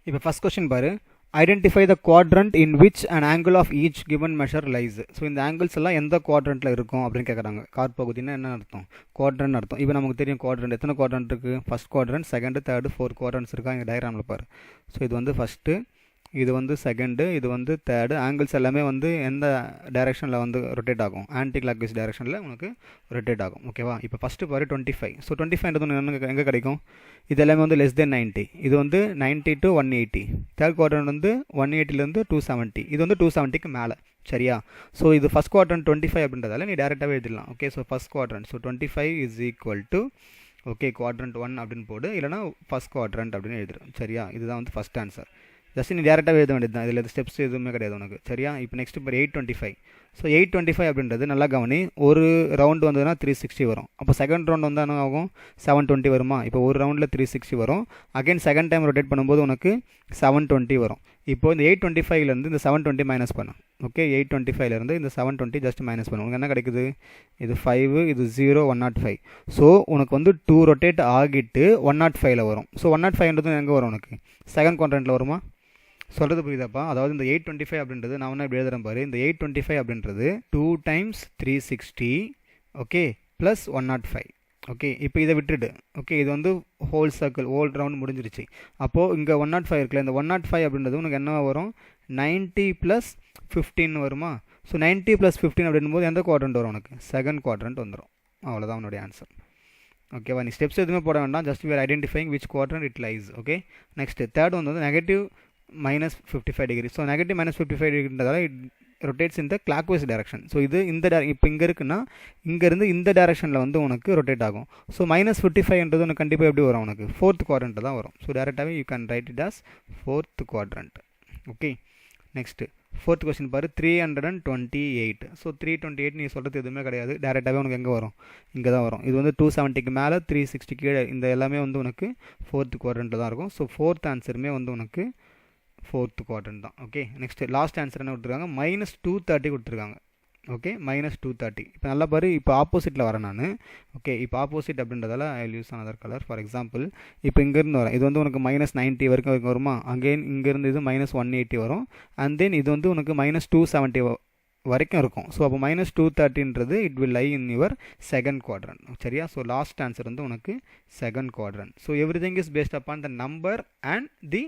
இப்போ first question பாரு, identify the quadrant in which and angle of each given measure lies. So இந்த angles எல்லாம் எந்த குவாட்ரண்ட்டில் இருக்கும் அப்படின்னு கேட்குறாங்க. காற்பகுதினா என்ன அர்த்தம்? குவாட்ரண்ட் அர்த்தம். இப்போ நமக்கு தெரியும் குவாட்ரண்ட் எத்தனை குவாட்ரண்ட் இருக்குது. ஃபஸ்ட் குவாட்ரண்ட், செகண்டு, தேர்டு, 4 குவாட்ரண்ட்ஸ் இருக்கா இங்கே டயக்ராமில் பாரு. ஸோ இது வந்து ஃபஸ்ட்டு, இது வந்து செகண்டு, இது வந்து தேர்டு. ஆங்கிள்ஸ் எல்லாமே வந்து எந்த டைரெக்ஷனில் வந்து ரொட்டேட் ஆகும்? ஆன்டி கிளாக்வைஸ் டைரெக்ஷனில் உனக்கு ரொட்டேட் ஆகும். ஓகேவா? இப்போ ஃபஸ்ட்டு பாரு 25. ஸோ 25ன்றது எங்கே கிடைக்கும்? இது எல்லாமே வந்து லெஸ் தென் 90. இது வந்து 90 to 180. தேர்ட் குவாட்ரண்ட் வந்து 180லேருந்து 270. இது வந்து 270க்கு மேலே. சரியா? ஸோ இது ஃபஸ்ட் குவாட்ரண்ட் 25 அப்படின்றதால நீ டேரெக்டாகவே எழுதிடலாம். Okay, so first quadrant, so 25 is equal to okay quadrant 1 அப்படின்னு போடு, இல்லைனா ஃபஸ்ட் குவாட்ரண்ட் அப்படின்னு எழுதிடும். சரியா? இதுதான் வந்து ஃபஸ்ட் ஆன்சர். ஜஸ்ட் நீ டேரெக்டாக எழுத வேண்டியது தான், இதில் ஸ்டெப்ஸ் எதுவுமே கிடையாது உனக்கு. சரியா? இப்போ நெக்ஸ்ட் இப்போ 825. ஸோ 825 அப்படின்றது நல்லா கவனி, ஒரு ரவுண்டு வந்ததுன்னா 360 வரும். அப்போ செகண்ட் ரவுண்ட் வந்து என்ன ஆகும்? 720 வருமா? இப்போ ஒரு ரவுண்டில் 360 வரும். அகைன் செகண்ட் டைம் ரொட்டேட் பண்ணும்போது உனக்கு 720 வரும். இப்போ இந்த 825லேருந்து இந்த 720 மைனஸ் பண்ணு. ஓகே, 825லேருந்து இந்த 720 ஜஸ்ட் மைனஸ் பண்ணு. உனக்கு என்ன கிடைக்குது? இது 5, இது 0, 105. ஸோ உனக்கு வந்து 2 ரொட்டேட் ஆகிட்டு 105ல் வரும். ஸோ 105ன்றது எங்கே வரும் உனக்கு? செகண்ட் குவாட்ரண்ட்டில் வருமா? சொல்கிறது புரியுதாப்பா? அதாவது இந்த 825 அப்படின்றது நான் ஒன்றா இப்படி எழுதுறேன் பாரு. இந்த 825 அப்படின்றது 2 டைம்ஸ் 360 ஓகே ப்ளஸ் 105. ஓகே, இப்போ இதை விட்டுடு. ஓகே, இது வந்து ஹோல் சர்க்கிள், ஹோல் ரவுண்ட் முடிஞ்சிருச்சு. அப்போது இங்கே 105 இருக்குல்ல, இந்த 105 அப்படின்றது உனக்கு என்ன வரும்? 90 ப்ளஸ் 15 வருமா? ஸோ 90 ப்ளஸ் 15 அப்படின்னும் போது எந்த குவாட்ரண்ட் வரும் உனக்கு? செகண்ட் குவாட்ரண்ட் வந்துடும். அவ்வளோதான் உன்னுடைய ஆன்சர். ஓகேவா? நீ ஸ்டெப்ஸ் எதுவுமே போட வேண்டாம், just we are identifying which quadrant it lies. Okay, next third வந்து negative minus 55 degree. So negative minus 55 டிகிரின்றதால இட் ரொட்டேட்ஸ் இந்த கிளாக்வைஸ் டைரக்ஷன். ஸோ இது இந்த இப்போ இங்கே இருக்குன்னா இங்கேருந்து இந்த டைரக்ஷனில் வந்து உனக்கு ரொட்டேட் ஆகும். ஸோ மைனஸ் 55ன்றது உனக்கு கண்டிப்பாக எப்படி வரும்? உனக்கு ஃபோர்த் குவாட்ரண்ட் தான் வரும். ஸோ டேரெக்டாகவே you can write it as fourth quadrant. Okay, next fourth question பாரு, 328. ஸோ 328 நீ சொல்கிறது எதுவுமே கிடையாது, டேரெக்டாகவே உனக்கு எங்கே வரும்? இங்கே தான் வரும். இது வந்து 270க்கு மேலே 360 கீழே, இந்த எல்லாமே வந்து உனக்கு ஃபோர்த் குவாட்ரண்ட்டில் தான் இருக்கும். ஸோ ஃபோர்த் ஆன்சருமே வந்து உனக்கு ஃபோர்த் குவாட்ரண்ட் தான். ஓகே, நெக்ஸ்ட் லாஸ்ட் ஆன்சர் என்ன கொடுத்துருக்காங்க? மைனஸ் 230 கொடுத்துருக்காங்க. Okay, minus 230. இப்போ நல்லா பாரு, இப்போ ஆப்போசிட்டில் வரேன் நான். ஓகே, இப்போ ஆப்போசிட் அப்படின்றதால ஐ will use another colour. For example இப்போ இங்கேருந்து வரேன், இது வந்து உனக்கு மைனஸ் 90 வரைக்கும் வருமா? அகெயின் இங்கேருந்து இது மைனஸ் 180 வரும். அண்ட் தென் இது வந்து உனக்கு மைனஸ் 270 வரைக்கும் இருக்கும். ஸோ அப்போ மைனஸ் 230ன்றது it will lie in your second quadrant. சரியா? ஸோ லாஸ்ட் ஆன்சர் வந்து உனக்கு second quadrant. So everything is based upon the number and the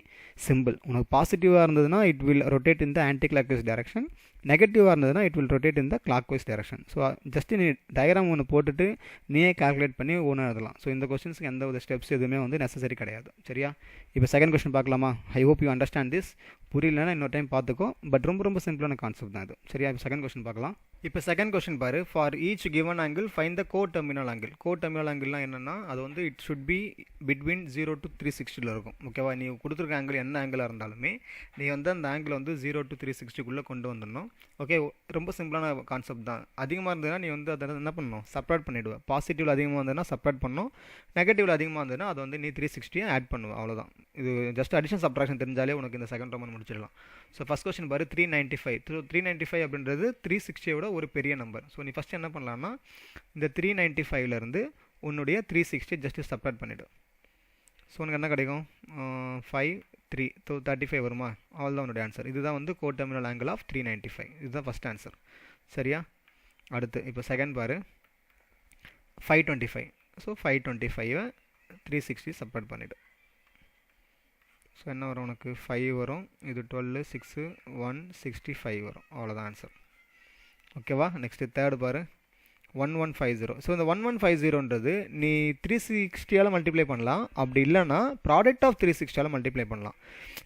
simple. உனக்கு பாசிட்டிவாக இருந்ததுன்னா it will rotate in the anti clockwise direction, நெகட்டிவாக இருந்ததுன்னா it will rotate in the clockwise direction. So just நீ diagram ஒன்று போட்டுட்டு நீயே calculate பண்ணி ஒன்று எழுதலாம். ஸோ இந்த கொஸ்டின்ஸ்க்கு எந்த ஒரு ஸ்டெப்ஸ் எதுவுமே வந்து நெசசரி கிடையாது. சரியா? இப்போ செகண்ட் கொஸ்டின் பார்க்கலாமா? I hope you understand this. புரியலன்னா இன்னொரு டைம் பார்த்துக்கோ, பட் ரொம்ப சிம்பிளான கான்செப்ட் தான் இது. சரியா? இப்போ செகண்ட் கொஸ்டின் பார்க்கலாம். இப்போ செகண்ட் கொஸ்டின் பாரு, for each given angle find the coterminal angle. Coterminal ஆங்கிள்லாம் என்னென்னா அது வந்து it should be between 0 to 360 இருக்கும். ஓகேவா? நீ கொடுத்துருக்க ஆங்கிள் என்ன ஆங்கிளாக இருந்தாலுமே நீ வந்து அந்த ஆங்கிள் வந்து 0 to 360 கொண்டு வந்துடணும். ஓகே, ரொம்ப சிம்பிளான கான்செப்ட் தான். அதிகமாக இருந்ததுன்னா நீ வந்து அதை என்ன பண்ணணும்? சப்ராக்ட் பண்ணிவிடுவேன். பாசிட்டிவில் அதிகமாக இருந்ததுன்னா சப்ராக்ட் பண்ணணும், நெகட்டிவில் அதிகமாக இருந்ததுன்னா அது வந்து நீ 360 ஆட் பண்ணுவேன். அவ்வளோதான். இது ஜஸ்ட் அடிஷன் சப்ராக்ஷன் தெரிஞ்சாலே உனக்கு இந்த செகண்ட் ரோமன் முடிச்சிடலாம். ஸோ ஃபஸ்ட் கொஸ்டின் பாரு, 395. 395 அப்படின்றது 360யோட ஒரு பெரிய நம்பர். ஸோ நீ ஃபஸ்ட்டு என்ன பண்ணலான்னா இந்த 395லேருந்து உன்னுடைய 360 ஜஸ்ட்டு சப்ராக்ட் பண்ணிவிடு. ஸோ உனக்கு என்ன கிடைக்கும்? 5, 3, 35 வருமா? அவ்வளோதான் உன்னுடைய ஆன்சர். இதுதான் வந்து கோ டெர்மினல் ஆங்கிள் ஆஃப் 395. இதுதான் ஃபஸ்ட் ஆன்சர். சரியா? அடுத்து இப்போ செகண்ட் பாரு, 525. So 525 360 subtract பண்ணிவிடு. ஸோ என்ன வரும் உனக்கு? 5 வரும், இது 12, 6, 165 வரும். அவ்வளோதான் ஆன்சர். ஓகேவா? நெக்ஸ்ட்டு தேர்டு பாரு, 1150. ஸோ இந்த 1150ன்றது நீ 360ஆல் மல்டிப்ளை பண்ணலாம், அப்படி இல்லைனா ப்ராடக்ட் ஆஃப் 360ஆல் மல்டிப்ளை பண்ணலாம்.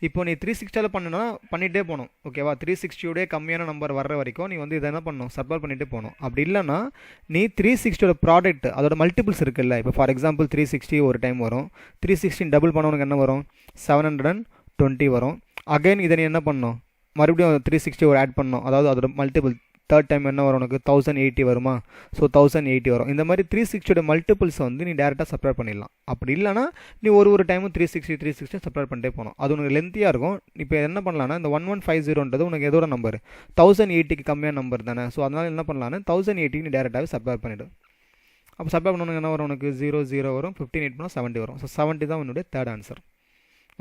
இப்போ நீ 360ஆல் பண்ணிகிட்டே போகணும். ஓகேவா? 360யோடய கம்மியான நம்பர் வர்ற வரைக்கும் நீ வந்து இதை என்ன பண்ணணும்? சப்ராக்ட் பண்ணிகிட்டே போகணும். அப்படி இல்லைனா நீ 360யோட ப்ராடக்ட் அதோட மல்டிபிள்ஸ் இருக்குல்ல, இப்போ ஃபார் எக்ஸாம்பிள் 360 ஒரு டைம் வரும், 360 டபுள் பண்ணவனுக்கு என்ன வரும்? 720 வரும். அகைன் இதை நீ என்ன பண்ணணும்? மறுபடியும் 360 ஒரு ஆட் பண்ணணும், அதாவது அதோட மல்டிபிள் தேர்ட் டைம் என்ன வரும் உனக்கு? 1080 வருமா? ஸோ 1080 வரும். இந்த மாதிரி 360யோட மல்டிபிள்ஸ் வந்து நீ டேரெக்டாக சப்ராக்ட் பண்ணிடலாம். அப்படி இல்லைனா நீ ஒரு டைமும் 360 சப்ராக்ட் பண்ணிட்டே போகணும். அது உனக்கு லென்த்தியாக இருக்கும். இப்போ என்ன பண்ணலான்னா இந்த 1150ன்றது உனக்கு எதோட நம்பர்? 1080க்கு கம்மியான நம்பர் தானே. ஸோ அதனால் என்ன பண்ணலான்னு 1080க்கு நீ டேரெக்டாகவே சப்ராக்ட் பண்ணிவிடு. அப்போ சப்ராக்ட் பண்ணணும் என்ன வரும் உனக்கு? 0 0 வரும், 15 8 பண்ணால் 70 வரும். ஸோ 70 தான் உன்னுடைய தேர்ட் ஆன்சர்.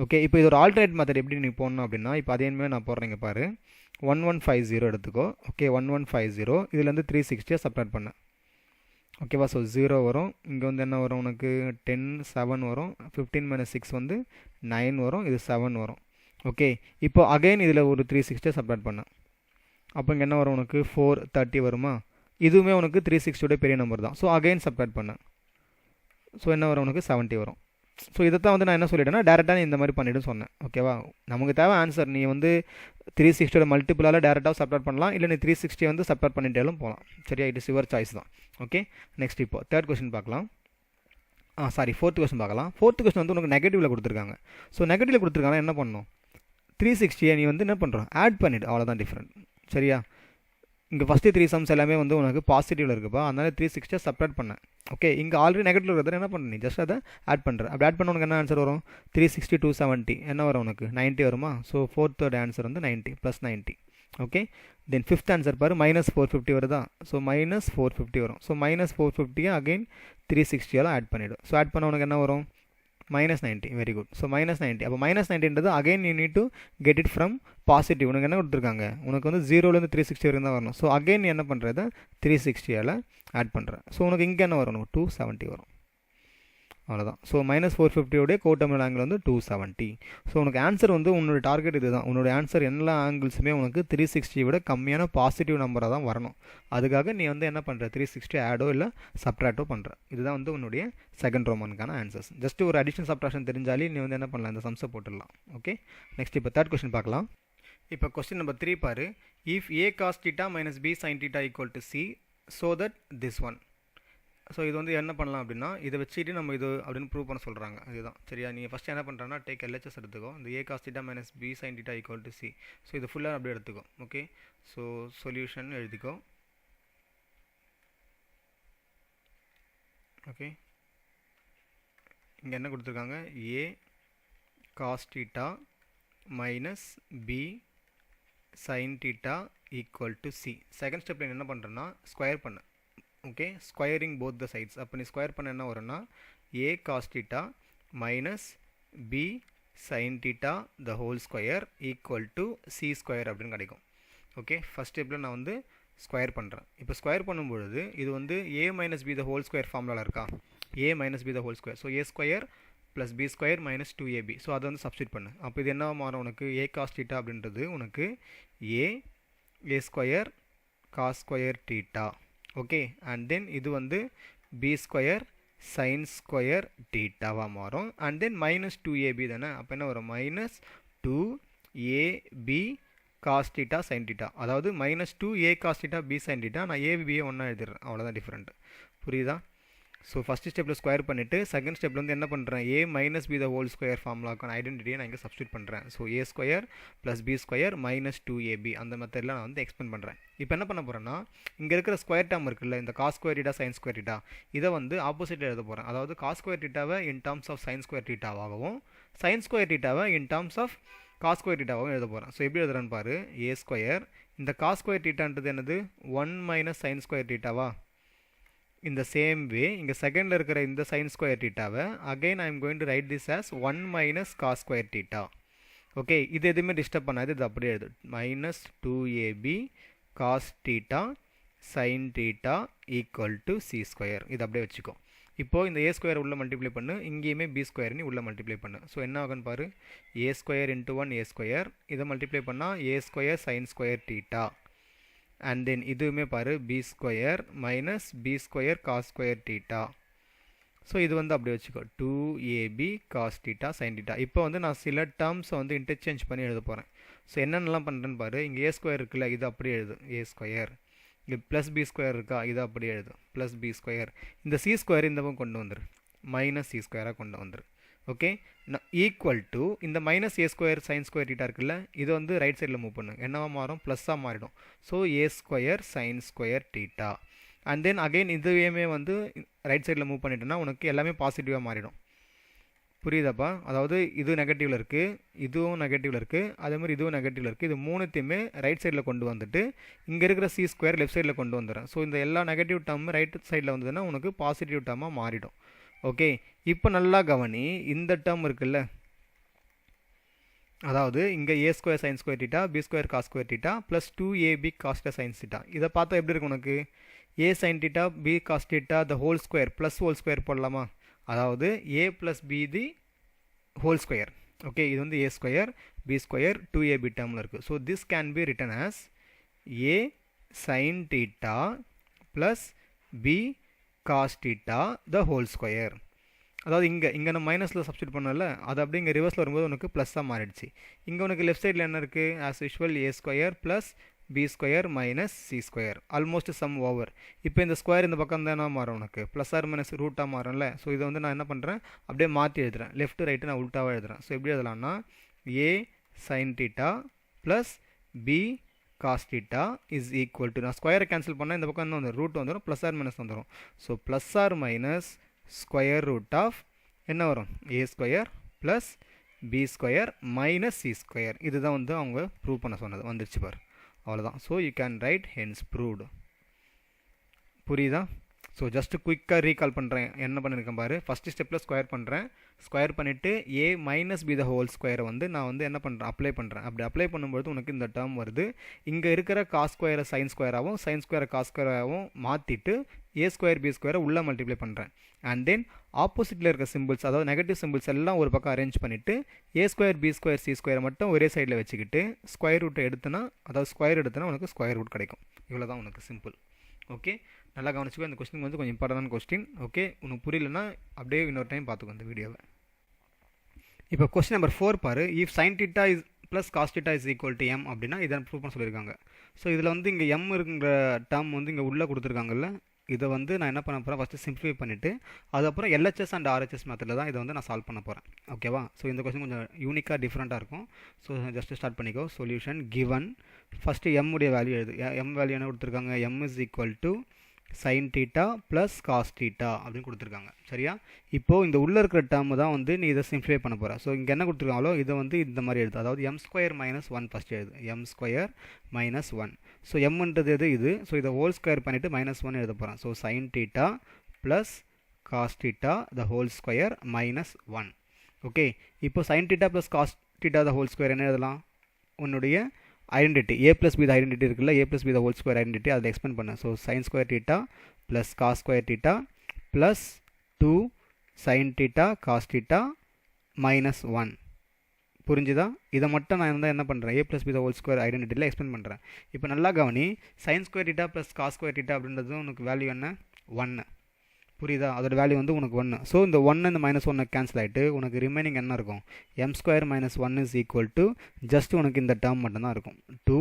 ஓகே, இப்போ இது ஒரு ஆல்டர்னேட் மெத்தட் எப்படி நீ போடணும் அப்படின்னா, இப்போ அதே மாதிரி நான் போடுறேங்க பாரு. 1150 எடுத்துக்கோ. ஓகே, 1150 இதுலேருந்து 360 சப்ராக்ட் பண்ண. ஓகேவா? ஸோ 0 வரும். இங்கே வந்து என்ன வரும் உனக்கு 10 7 வரும். 15 மைனஸ் 6 வந்து 9 வரும். இது 7 வரும். ஓகே, இப்போ அகைன் இதில் ஒரு 360 சப்ராக்ட் பண்ண. அப்போ இங்கே என்ன வரும் உனக்கு 430 வருமா? இதுவுமே உனக்கு 360 பெரிய நம்பர் தான். ஸோ அகைன் சப்ராக்ட் பண்ண. ஸோ என்ன வரும் உனக்கு 70 வரும். ஸோ இதை தான் வந்து நான் என்ன சொல்லிட்டேன்னா டேரெக்டாக நீ இந்த மாதிரி பண்ணிவிடுன்னு சொன்னேன். ஓகேவா? நமக்கு தேவை ஆன்சர். நீ வந்து 360 மல்டிபிளால் டேரெக்டாக சப்ராக்ட் பண்ணலாம், இல்லை நீ 360 வந்து சப்ராக்ட் பண்ணிட்டாலும் போகலாம். சரியா? இட் இஸ் யுவர் சாய்ஸ் தான். ஓகே, நெக்ஸ்ட் இப்போ தேர்ட் கொஸ்டின் பார்க்கலாம். ஃபோர்த் கொஸ்டின் பார்க்கலாம். ஃபோர்த் கொஸ்டின் வந்து உனக்கு நெகட்டிவில் கொடுத்துருக்காங்க. ஸோ நெகட்டிவில் கொடுத்துருக்காங்க என்ன பண்ணணும்? 360 நீ வந்து என்ன பண்ணுறோம்? ஆட் பண்ணிவிடு, அவ்வளோதான் டிஃப்ரெண்ட். சரியா? இங்கே ஃபஸ்ட்டு 3 சம்ஸ் எல்லாமே வந்து உனக்கு பாசிட்டிவில் இருக்குப்பா, அதனால 360 சப்ராக்ட் பண்ணேன். ஓகே, இங்கே ஆல்ரெடி நெகட்டிவ் இருக்கிறத என்ன பண்ண, நீ ஜஸ்ட் அதை ஆட் பண்ணுற. அப்படி ஆட் பண்ண உனக்கு என்ன ஆன்சர் வரும்? 360 270 என்ன வரும் உனக்கு? 90 வருமா? ஸோ ஃபோர்த்தோட ஆன்சர் வந்து 90 plus 90. Okay, then fifth answer பாரு, மைனஸ் 450 வருதா? ஸோ மைனஸ் 450 வரும். ஸோ மைனஸ் 450 அகைன் 360 ஆட் பண்ணிவிடும். ஸோ ஆட் பண்ண உனக்கு என்ன வரும்? Minus 90. Very good. So minus 90. அப்போ மைனஸ் 90ன்றது again you need to get it from positive. உனக்கு என்ன கொடுத்துருக்காங்க? உனக்கு வந்து 0லேருந்து 360 வரைக்கும் தான் வரணும். ஸோ அகைன் நீ என்ன பண்ணுறது? 360 ஆட் பண்ணுறேன். ஸோ உனக்கு இங்கே என்ன வரும்? 270 வரும். அவ்வளோதான். ஸோ மைனஸ் 450 கோட்டமில் ஆங்கிள் வந்து 270. ஸோ உனக்கு ஆன்சர் வந்து உன்னோட டார்கெட் இது தான். உன்னோட ஆன்சர் எல்லா ஆங்கிள்ஸுமே உனக்கு 360 விட கம்மியான பாசிட்டிவ் நம்பராக தான் வரணும். அதுக்காக நீ வந்து என்ன பண்ணுற? 360 ஆடோ இல்லை சப்ட்ராக்டோ பண்ணுற. இதுதான் வந்து உன்னுடைய செகண்ட் ரோமனுக்கான ஆன்சர்ஸ். ஜஸ்ட் ஒரு அடிஷன் சப்ட்ராக்ஷன் தெரிஞ்சாலே நீ வந்து என்ன பண்ணலாம்? இந்த சம்ஸை போட்டுடலாம். ஓகே, நெக்ஸ்ட் இப்போ தேர்ட் கொஸ்டின் பார்க்கலாம். இப்போ கொஸ்டின் நம்பர் 3 பாரு. If a cos theta minus b sin theta equal to c so that this one. So இது வந்து என்ன பண்ணலாம் அப்படின்னா, இதை வச்சுட்டு நம்ம இது அப்படின்னு ப்ரூவ் பண்ண சொல்கிறாங்க. இதுதான். சரியா? நீங்கள் ஃபஸ்ட்டு என்ன பண்ணுறேன்னா டேக் எல்ஹெச்எஸ் எடுத்துக்கோ. இந்த a cos theta minus b sin theta equal to c. So இது ஃபுல்லாக அப்படியே எடுத்துக்கோ. ஓகே, ஸோ சொல்யூஷன் எழுதிக்கோ. ஓகே, இங்கே என்ன கொடுத்துருக்காங்க? A cos theta minus b sin theta equal to c. Second ஸ்டெப்பில் என்ன பண்ணுறேன்னா ஸ்கொயர் பண்ணு. Okay, squaring both the sides. அப்போ நீ ஸ்கொயர் பண்ண என்ன வரும்னா a cos theta minus b sin theta the whole square equal to c square அப்படின்னு கிடைக்கும். ஓகே, ஃபஸ்ட் ஸ்டெப்பில் நான் வந்து ஸ்கொயர் பண்ணுறேன். இப்போ ஸ்கொயர் பண்ணும்பொழுது இது வந்து a minus b the whole square formula இருக்கா? A minus b the whole square. So a square plus B square minus 2ab. So அதை வந்து சப்ஸ்டிட் பண்ணு. அப்போ இது என்ன மாறும் உனக்கு? ஏ காஸ் தீட்டா அப்படின்றது உனக்கு a square cos square theta. Okay, and then இது வந்து பி ஸ்கொயர் சைன் ஸ்கொயர் தீட்டாவாக மாறும். அண்ட் தென் மைனஸ் 2ab தானே. அப்போ என்ன வரும்? Minus 2ab cos theta sin theta. அதாவது minus 2a cos theta b sin theta. நான் ஏபியை ஒன்றா எழுதிடுறேன். அவ்வளோதான் டிஃப்ரெண்ட். புரியுதா? ஸோ ஃபஸ்ட்டு ஸ்டெப்பில் ஸ்கொயர் பண்ணிவிட்டு செகண்ட் ஸ்டெப்பில் வந்து என்ன பண்ணுறேன்? A minus b the whole square ஃபார்முலாக்கான ஐடென்டிட்டியை நான் இங்கே சப்ஸ்டியூட் பண்ணுறேன். So a square plus B square minus 2ab அந்த மெத்தடில் நான் வந்து எக்ஸ்பிளைன் பண்ணுறேன். இப்போ என்ன பண்ண போகிறேன்னா, இங்கே இருக்கிற ஸ்கொயர் டேர்ம் இருக்குல்ல, இந்த cos square theta sign square theta, இதை வந்து ஆப்போசிட்டில் எழுத போகிறேன். அதாவது காஸ் ஸ்கொயர் டீட்டாவை in terms of sin square டீட்டாவாகவும் சைன் ஸ்கொயர் டீட்டாவை in terms of cos square டீட்டாவாகவும் எழுத போகிறேன். ஸோ எப்படி எழுதுறேன்னு பாரு. ஏ ஸ்கொயர், இந்த காஸ் ஸ்கொயர் டீட்டான்றது என்னது? 1 மைனஸ் சைன் ஸ்கொயர் டீட்டாவா? இந்த சேம் வே இங்கே செகண்டில் இருக்கிற இந்த சைன் ஸ்கொயர் டீட்டாவை again I am going to write this as 1 minus cos square theta. Okay, இது எதுவுமே டிஸ்டர்ப் பண்ணாது. இது அப்படியே எழுது. Minus 2ab cos theta sin theta equal to c square. இது அப்படியே வச்சுக்கோ. இப்போது இந்த ஏ ஸ்கொயர் உள்ளே மல்டிப்ளை பண்ணு, இங்கேயுமே பி ஸ்கொயர் நீ உள்ளே மல்டிப்ளை பண்ணு. ஸோ என்ன ஆகுன்னு பாரு. A square into 1 a square, இதை மல்டிப்ளை பண்ணால் a square sin square theta. And then இதுவுமே பாரு b square minus b square cos square theta. So இது வந்து அப்படி வச்சுக்கோ. 2ab cos theta sin theta. இப்போ வந்து நான் சில டேர்ம்ஸை வந்து இன்டர்சேஞ்ச் பண்ணி எழுத போகிறேன். ஸோ என்னென்னலாம் பண்ணுறேன்னு பாரு. இங்கே ஏ ஸ்கொயர் இருக்குல்ல, இது அப்படியே எழுது ஏ ஸ்கொயர். இங்கே ப்ளஸ் பி ஸ்கொயர் இருக்கா, இது அப்படியே எழுது ப்ளஸ் பி ஸ்கொயர். இந்த சி ஸ்கொயர் இந்த பக்கம் கொண்டு வந்துரு, மைனஸ் சி ஸ்கொயராக கொண்டு வந்துரு. ஓகே, ஈக்குவல் டு இந்த மைனஸ் ஏ ஸ்கொயர் சைன் ஸ்கொயர் டீட்டா இருக்குல்ல, இது வந்து ரைட் சைடில் மூவ் பண்ணு. என்னவா மாறும்? ப்ளஸ்ஸாக மாறிடும். So a square sin square theta. And then again இதுவே வந்து ரைட் சைடில் மூவ் பண்ணிட்டோன்னா உனக்கு எல்லாமே பாசிட்டிவாக மாறிடும். புரியுதாப்பா? அதாவது இது நெகட்டிவில் இருக்குது, இதுவும் நெகட்டிவில் இருக்குது, அதேமாதிரி இதுவும் நெகட்டிவில் இருக்குது. இது மூணுத்தையுமே ரைட் சைடில் கொண்டு வந்துட்டு இங்கே இருக்கிற சி ஸ்கொயர் லெஃப்ட் சைடில் கொண்டு வந்துடுறேன். ஸோ இந்த எல்லா நெகட்டிவ் டேர்ம் ரைட் சைடில் வந்ததுன்னா உனக்கு பாசிட்டிவ் டேர்மாக மாறிடும். ஓகே, இப்போ நல்லா கவனி. இந்த டேர்ம் இருக்குல்ல, அதாவது இங்கே a square sin square theta b square cos square theta plus 2ab cos theta sin theta. இதை பார்த்தா எப்படி இருக்கும் உனக்கு? A sin theta b cos theta the whole square plus whole square போடலாமா? அதாவது a plus b the whole square. Okay, இது வந்து a square B square 2ab டேர்மில் இருக்குது. So this can be written as a sin theta plus b cos theta the whole square. அதாவது இங்கே நம்ம மைனஸில் சப்ஸ்டியூட் பண்ணல, அது அப்படியே இங்கே ரிவர்ஸில் வரும்போது உனக்கு ப்ளஸ்ஸாக மாறிடுச்சு. இங்கே உனக்கு லெஃப்ட் சைடில் என்ன இருக்குது? As usual a square plus B square minus c square almost sum over. இப்போ இந்த ஸ்கொயர் இந்த பக்கம் தானே மாறும் உனக்கு, ப்ளஸ் ஆர் மைனஸ் ரூட்டாக மாறும்ல. ஸோ இதை வந்து நான் என்ன பண்ணுறேன், அப்படியே மாற்றி எழுதுறேன். லெஃப்ட் ரைட்டு நான் உல்ட்டாவாக எழுதுறேன். ஸோ எப்படி எழுதலாம்னா a sin theta plus b cos theta is equal to, நான் ஸ்கொயரை கேன்சல் பண்ணால் இந்த பக்கம் என்ன வந்துடும், ரூட் வந்துடும், ப்ளஸ் ஆர் மைனஸ் வந்துடும். So plus or minus square root of என்ன வரும், a square plus B square minus c square. இதுதான் வந்து அவங்க ப்ரூவ் பண்ண சொன்னது, வந்துருச்சு பார், அவ்வளோதான். So you can write hence proved. புரியுதா? ஸோ ஜஸ்ட்டு குயிக்காக ரீகால் பண்ணுறேன் என்ன பண்ணியிருக்கேன் பாரு. ஃபஸ்ட்டு ஸ்டெப்பில் ஸ்கொயர் பண்ணுறேன். ஸ்கொயர் பண்ணிவிட்டு ஏ மைனஸ் பி த ஹோல் ஸ்கொயரை வந்து நான் வந்து என்ன பண்ணுறேன், அப்ளை பண்ணுறேன். அப்படி அப்ளை பண்ணும்போது உனக்கு இந்த டேர்ம் வருது. இங்கே இருக்கிற காஸ் ஸ்கொயரை சைன் ஸ்கொயராகவும் சைன் ஸ்கொயரை காஸ் ஸ்கொயராகவும் மாற்றிட்டு ஏ ஸ்கொயர் பி ஸ்கொயரை உள்ளே மல்டிப்ளை பண்ணுறேன். அண்ட் தென் ஆப்போசிட்டில் இருக்க சிம்பிள்ஸ், அதாவது நெகட்டிவ் சிம்பிள்ஸ் எல்லாம் ஒரு பக்கம் அரேஞ்ச் பண்ணிவிட்டு ஏ ஸ்கொயர் பி ஸ்கொயர் சி ஸ்கொயரை மட்டும் ஒரே சைடில் வச்சுக்கிட்டு ஸ்கொயர் ரூட்டை எடுத்துனா, அதாவது ஸ்கொயர் எடுத்துனா உனக்கு ஸ்கொயர் ரூட் கிடைக்கும். இவ்வளோ தான் உனக்கு சிம்பிள். ஓகே, நல்லா கவனிச்சுக்கோ. இந்த கொஸ்டின் வந்து கொஞ்சம் இம்பார்ட்டன்டான கொஸ்டின். ஓகே, உனக்கு புரியலன்னா அப்படியே இன்னொரு டைம் பார்த்துக்கோ இந்த வீடியோவை. இப்போ கொஸ்டின் நம்பர் 4 பாரு. If sin theta is plus cos theta is equal to m அப்படின்னா இதை ப்ரூவ் பண்ண சொல்லியிருக்காங்க. ஸோ இதில் வந்து இங்கே எம் இருக்குங்கிற டேர்ம் வந்து இங்கே உள்ளே கொடுத்துருக்காங்கல்ல, இதை வந்து நான் என்ன பண்ண போகிறேன், ஃபஸ்ட்டு சிம்பிளிஃபை பண்ணிவிட்டு அதுக்கப்புறம் எல்ஹெச்எஸ் அண்ட் ஆர்ஹெச்எஸ் மெத்தடில் தான் இதை வந்து நான் சால்வ் பண்ண போகிறேன். ஓகேவா? ஸோ இந்த கொஸ்டின் கொஞ்சம் யூனிக்காக டிஃப்ரெண்ட்டாக இருக்கும். ஸோ ஜஸ்ட் ஸ்டார்ட் பண்ணிக்கோ. Solution given. ஃபஸ்ட்டு எம் உடைய வேல்யூ எழுது. எம் வேல்யூ என்ன கொடுத்துருக்காங்க, m is equal to sin theta plus cos theta அப்படின்னு கொடுத்துருக்காங்க. சரியா? இப்போது இந்த உள்ளே இருக்கிற டேர்ம் தான் வந்து நீ இதை சிம்பிளிஃபை பண்ண போகிற. ஸோ இங்கே என்ன கொடுத்துருக்காங்களோ இதை வந்து இந்த மாதிரி எழுது. அதாவது எம் ஸ்கொயர் மைனஸ் 1 ஃபஸ்ட்டு எழுது. M square minus 1. ஸோ எம்ன்றது எது இது. ஸோ இதை ஹோல் ஸ்கொயர் பண்ணிவிட்டு -1 எழுத போகிறேன். So sign theta plus cos theta the whole square minus 1. Okay, இப்போ sin theta plus cos theta the whole square என்ன எழுதலாம், உன்னுடைய identity a plus b the identity இருக்குல்ல, a plus b the whole square identity, அதில் expand பண்ணேன். So sign square theta plus cos square theta plus 2 sin theta cos theta minus 1. புரிஞ்சுதா? இதை மட்டும் நான் வந்து என்ன பண்ணுறேன், a plus b the whole square ஐடென்டிட்டியில் எக்ஸ்பெண்ட் பண்ணுறேன். இப்போ நல்லா கவனி, sin square theta plus cos square theta அப்படின்றது உனக்கு வேல்யூ என்ன, 1. புரியுதா? அதோட வேல்யூ வந்து உனக்கு 1. ஸோ இந்த 1 இந்த -1 கேன்சல் ஆகிட்டு உனக்கு ரிமைனிங் என்ன இருக்கும், M square minus 1 is equal to just உனக்கு இந்த டேர்ம் மட்டும்தான் இருக்கும், 2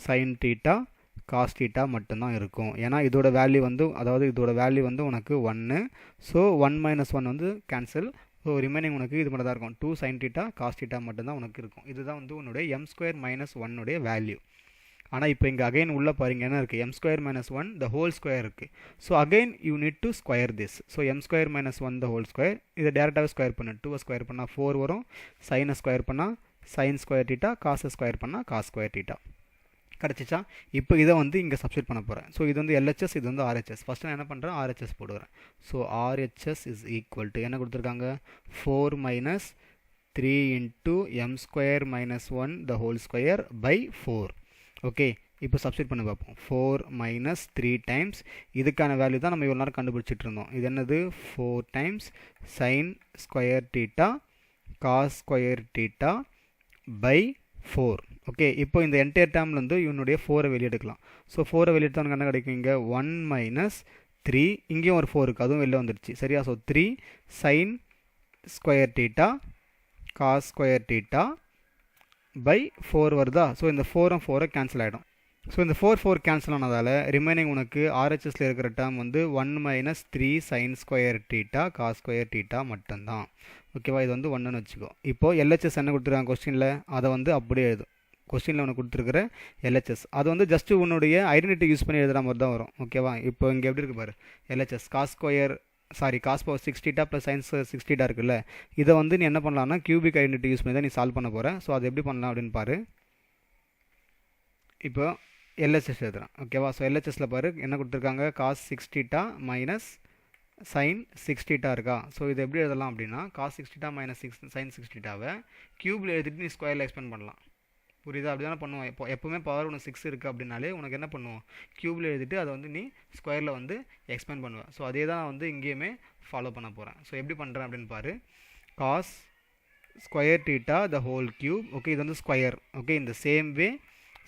சைன் டீட்டா காஸ் டீட்டா மட்டும்தான் இருக்கும். ஏன்னா இதோட வேல்யூ வந்து, அதாவது இதோட வேல்யூ வந்து உனக்கு 1. ஸோ 1 - 1 வந்து கேன்சல். ஸோ ரிமைனிங் உனக்கு இது மட்டும் தான் இருக்கும், 2 சைன் டீட்டா காஸ் டீட்டா மட்டும்தான் உனக்கு இருக்கும். இதுதான் வந்து உன்னுடைய எம் ஸ்கொயர் மைனஸ் 1 உடைய வேல்யூ. ஆனால் இப்போ இங்கே அகைன் உள்ளே பாருங்க என்ன இருக்குது, m square minus 1 the whole square இருக்குது. So again you need to square this. So m square minus 1 the whole square, இதை டேரெக்டாகவே ஸ்கொயர் பண்ணு. 2 ஸ்கொயர் பண்ணால் 4 வரும், சைனை ஸ்கொயர் பண்ணால் சைன் ஸ்கொயர் டீட்டா, காசை ஸ்கொயர் பண்ணால் காஸ் ஸ்கொயர் டீட்டா கிடச்சிச்சா? இப்போ இதை வந்து இங்கே சப்ஸ்டியூட் பண்ண போகிறேன். ஸோ இது வந்து எல்ஹெச்எஸ், இது வந்து ஆர்ஹெச்எஸ். ஃபஸ்ட்டு நான் என்ன பண்ணுறேன், ஆர்ஹெச்எஸ் போடுவேன். So RHS is equal to என்ன கொடுத்துருக்காங்க, 4 - 3 into m square minus 1 the whole square by 4. Okay, இப்போ சப்ஸ்டியூட் பண்ணி பார்ப்போம். 4 - 3 டைம்ஸ் இதுக்கான வேல்யூ தான் நம்ம இவ்வளோ நேரம் கண்டுபிடிச்சிட்டு இருந்தோம். இது என்னது, 4 times sign square theta cos square theta by 4. Okay, இப்போ இந்த என்டையர் டேர்ம்லேருந்து இவனுடைய 4 வெளியே எடுக்கலாம். ஸோ 4 வெளியே எடுத்தவனுக்கு என்ன கிடைக்கும், இங்கே 1 - 3, இங்கேயும் ஒரு 4 இருக்குது, அதுவும் வெளில வந்துடுச்சு. சரியா? So 3 sin square theta cos square theta by 4 வருதா? ஸோ இந்த 4 4 கேன்சல் ஆகிடும். ஸோ இந்த 4 கேன்சல் ஆனதால் ரிமைனிங் உனக்கு ஆர்ஹெச்எஸில் இருக்கிற டேர்ம் வந்து 1 - 3 sin square theta cos square theta மட்டும்தான். ஓகேவா? இது வந்து 1ன்னு வச்சுக்கோ. இப்போது எல்ஹெச்எஸ் என்ன கொடுத்துருக்காங்க கொஸ்டினில், அதை வந்து அப்படியே எழுது. கொஸ்டினில் உனக்கு கொடுத்துருக்குற எல்ஹெச்எஸ் அது வந்து ஜஸ்ட்டு உன்னுடைய ஐடென்டிட்டி யூஸ் பண்ணி எழுதுகிற மாதிரி தான் வரும். ஓகேவா? இப்போ இங்கே எப்படி இருக்குது பாரு, LHS cos square cos power 6 theta plus sines 6 theta இருக்குல்ல, இதை வந்து நீ என்ன பண்ணலாம்னா கியூபிக் ஐடென்டிட்டி யூஸ் பண்ணி தான் நீ சால்வ் பண்ண போகிற. ஸோ அது எப்படி பண்ணலாம் அப்படின்னு பாரு. இப்போ எல்ஹெச்எஸ் எழுதுறேன். ஓகேவா? ஸோ எல்ஹெச்எஸில் பாரு என்ன கொடுத்துருக்காங்க, cos 6 theta minus sin 6 theta இருக்கா. ஸோ இது எப்படி எழுதலாம் அப்படின்னா காஸ் 6 தீட்டா மைனஸ் சைன் 6 தீட்டாவை க்யூபில் எழுதிட்டு நீ ஸ்கொயரில் எக்ஸ்பெண்ட் பண்ணலாம். புரியுதா? அப்படி தானே பண்ணுவோம். இப்போ எப்போவுமே பவர் உனக்கு 6 இருக்குது அப்படின்னாலே உனக்கு என்ன பண்ணுவோம், க்யூபில் எழுதிட்டு அதை வந்து நீ ஸ்கொயரில் வந்து எக்ஸ்பெண்ட் பண்ணுவேன். ஸோ அதே தான் வந்து இங்கேயுமே ஃபாலோ பண்ண போகிறேன். ஸோ எப்படி பண்ணுறேன் அப்படின்னு பாரு. Cos square theta the whole cube. Okay, இது வந்து ஸ்கொயர். ஓகே, இந்த same way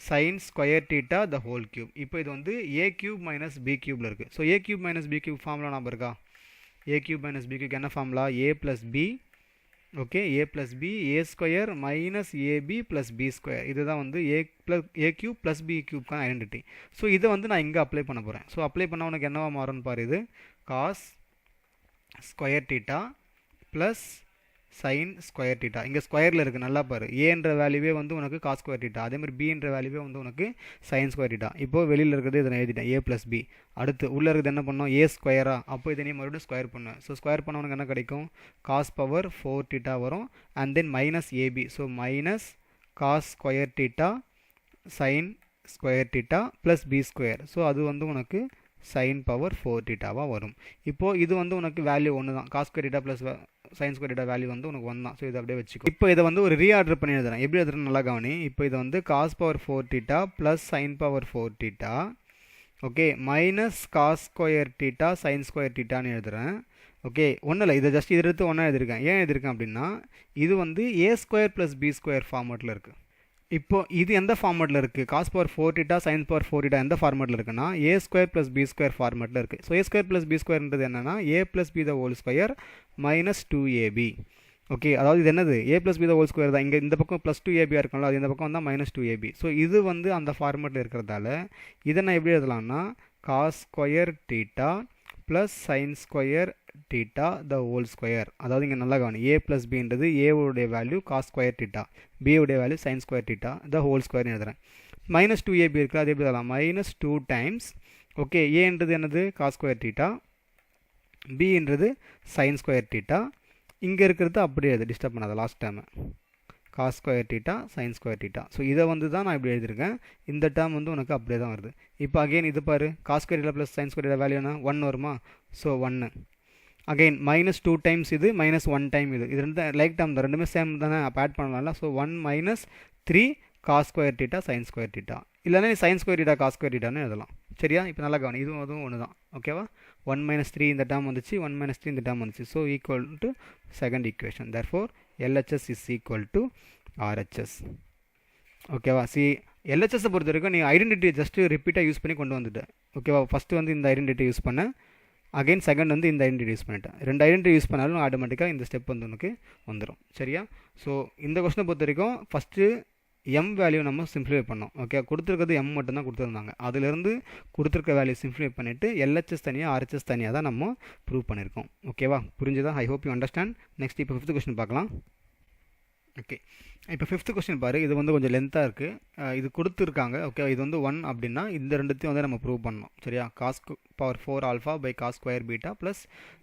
sin square theta the whole cube. இப்போ இது வந்து ஏ க்யூப் மைனஸ் பி க்யூபில் இருக்குது. So a cube minus b cube formula ஞாபகம் இருக்கா? A cube minus b cube என்ன formula? A plus b. Okay, a plus b a square minus ab plus B square. இதுதான் வந்து a cube plus b க்யூப்க்கான identity. So இதை வந்து நான் இங்கே apply பண்ண போகிறேன். ஸோ அப்ளை பண்ணால் உனக்கு என்னவா மாறும்னு பாரு. இது cos square theta plus sign square theta. இங்கே ஸ்கொயரில் இருக்குது, நல்லா பாரு. ஏன்ற வேல்யூவே வந்து உனக்கு காஸ் ஸ்கொயர் தீட்டா, அதேமாதிரி பின்ற வேல்யூவே வந்து உனக்கு சைன் ஸ்கொயர் தீட்டா. இப்போது வெளியில் இருக்கிறது இதை நான் எழுதிட்டேன், ஏ ப்ளஸ் பி. அடுத்து உள்ளே இருக்குது என்ன பண்ணோம், ஏ ஸ்கொயரா. அப்போ இதை நீ மறுபடியும் ஸ்கொயர் பண்ணுவேன். ஸோ ஸ்கொயர் பண்ண உனக்கு என்ன கிடைக்கும், காஸ் பவர் 4 தீட்டா வரும். And then minus ab. So minus cos square theta sign square theta plus B square. So அது வந்து உனக்கு சைன் பவர் 4 தீட்டாவாக வரும். இப்போது இது வந்து உனக்கு வேல்யூ ஒன்று தான், cos square theta plus sign square theta value வந்து உனக்கு 1 தான். ஸோ இதை அப்படியே வச்சுக்கோ. இப்போ இதை வந்து ஒரு ரீஆர்டர் பண்ணி எழுதுறேன். எப்படி எழுதுறேன்னு நல்லா கவனி. இப்போ இதை வந்து cos power 4 theta plus sign power 4 theta, okay, minus cos square theta sign square தீட்டான்னு எழுதுகிறேன். ஓகே, ஒன்றும் இல்லை, இதை ஜஸ்ட் இதை எடுத்து ஒன்றா எழுதியிருக்கேன். ஏன் எழுதியிருக்கேன் அப்படின்னா இது வந்து a square plus B square ஃபார்மேட்டில் இருக்குது. இப்போ இது எந்த ஃபார்மேட்டில் இருக்குது, cos power 4 theta sin power 4 theta எந்த ஃபார்மேட்டில் இருக்குன்னா a square plus B square ஃபார்மேட்டில் இருக்குது. So a square plus b ஸ்கொயர்ன்றது என்னன்னா a plus b the whole square minus 2ab. Okay, அதாவது இது என்னது, a plus b the whole square தான். இங்கே இந்த பக்கம் ப்ளஸ் 2ab இருக்கும்ல, அது இந்த பக்கம் வந்தால் மைனஸ் 2ab. ஸோ இது வந்து அந்த ஃபார்மேட்டில் இருக்கிறதால இதை நான் எப்படி எழுதலாம்னா cos square theta plus sign square theta the whole square. அதாவது இங்கே நல்லா கவனி, ஏ ப்ளஸ் பின்றது ஏவுடைய வேல்யூ காஸ் ஸ்கொயர் தீட்டா, பியுடைய value sin square theta the whole ஸ்கொயர்னு எழுதுறேன். மைனஸ் 2ab இருக்குது, அது எப்படி எழுதலாம், மைனஸ் 2 டைம்ஸ். ஓகே, ஏன்றது என்னது காஸ் ஸ்கொயர் தீட்டா, பின்றது சைன் ஸ்கொயர் தீட்டா. இங்கே இருக்கிறது அப்படியே அது டிஸ்டர்ப் பண்ணாத last time cos square theta sign square theta. So இதை வந்து தான் நான் இப்படி எழுதியிருக்கேன். இந்த டேர்ம் வந்து உனக்கு அப்படியே தான் வருது. இப்போ அகெயின் இது பாரு, cos square theta plus sign square theta வேல்யூனா 1 வருமா. ஸோ 1 அகெயின் மைனஸ் 2 டைம்ஸ் இது மைனஸ் 1 டைம் இது. இது ரெண்டு லைக் டேர்ம் தான், ரெண்டுமே சேம் தானே, அப்போ ஆட் பண்ணலாம்ல. So 1 minus 3 cos square theta sign square theta, இல்லைனா sine square theta cos square தீட்டான்னு எழுதலாம். சரியா? இப்போ நல்லா கவனி, இதுவும் அதுவும் ஒன்று தான். ஓகேவா? 1 மைனஸ் 3 இந்த டேர்ம் வந்துச்சு, 1 மைனஸ் 3 இந்த டேர்ம் வந்துச்சு. So equal to second equation. Therefore LHS is equal to RHS. ஓகேவா? LHS பொறுத்த வரைக்கும் நீ ஐடென்டிட்டி ஜஸ்ட்டு ரிப்பீட்டாக யூஸ் பண்ணி கொண்டு வந்துட்டேன். ஓகேவா? ஃபஸ்ட்டு வந்து இந்த ஐடென்டிட்டி யூஸ் பண்ணேன், அகைன் செகண்ட் வந்து இந்த ஐடென்டிட்டி யூஸ் பண்ணிட்டேன். ரெண்டு ஐடென்டிட்டி யூஸ் பண்ணாலும் ஆட்டோமேட்டிக்காக இந்த ஸ்டெப் வந்து உனக்கு வந்துடும். சரியா? ஸோ இந்த கொஸ்டினை பொறுத்த வரைக்கும் ஃபஸ்ட்டு எம் வேல்யூ நம்ம சிம்ப்ளிஃபை பண்ணோம். ஓகே, கொடுத்துருக்கிறது எம் மட்டும்தான் கொடுத்துருந்தாங்க. அதிலிருந்து கொடுத்துருக்க வேல்யூ சிம்ப்ளிஃபை பண்ணிவிட்டு LHS தனியாக RHS தனியாக தான் நம்ம ப்ரூவ் பண்ணியிருக்கோம். ஓகேவா? புரிஞ்சுதா? I hope you understand. Next இப்போ 5th கொஸ்டின் பார்க்கலாம். ஓகே, இப்போ 5th கொஸ்டின் பாரு, இது வந்து கொஞ்சம் லென்த்தாக இருக்குது. இது கொடுத்துருக்காங்க. ஓகே, இது வந்து 1 அப்படின்னா இந்த ரெண்டுத்தையும் வந்து நம்ம ப்ரூவ் பண்ணணும். சரியா? Cos power 4 alpha by cos square beta plus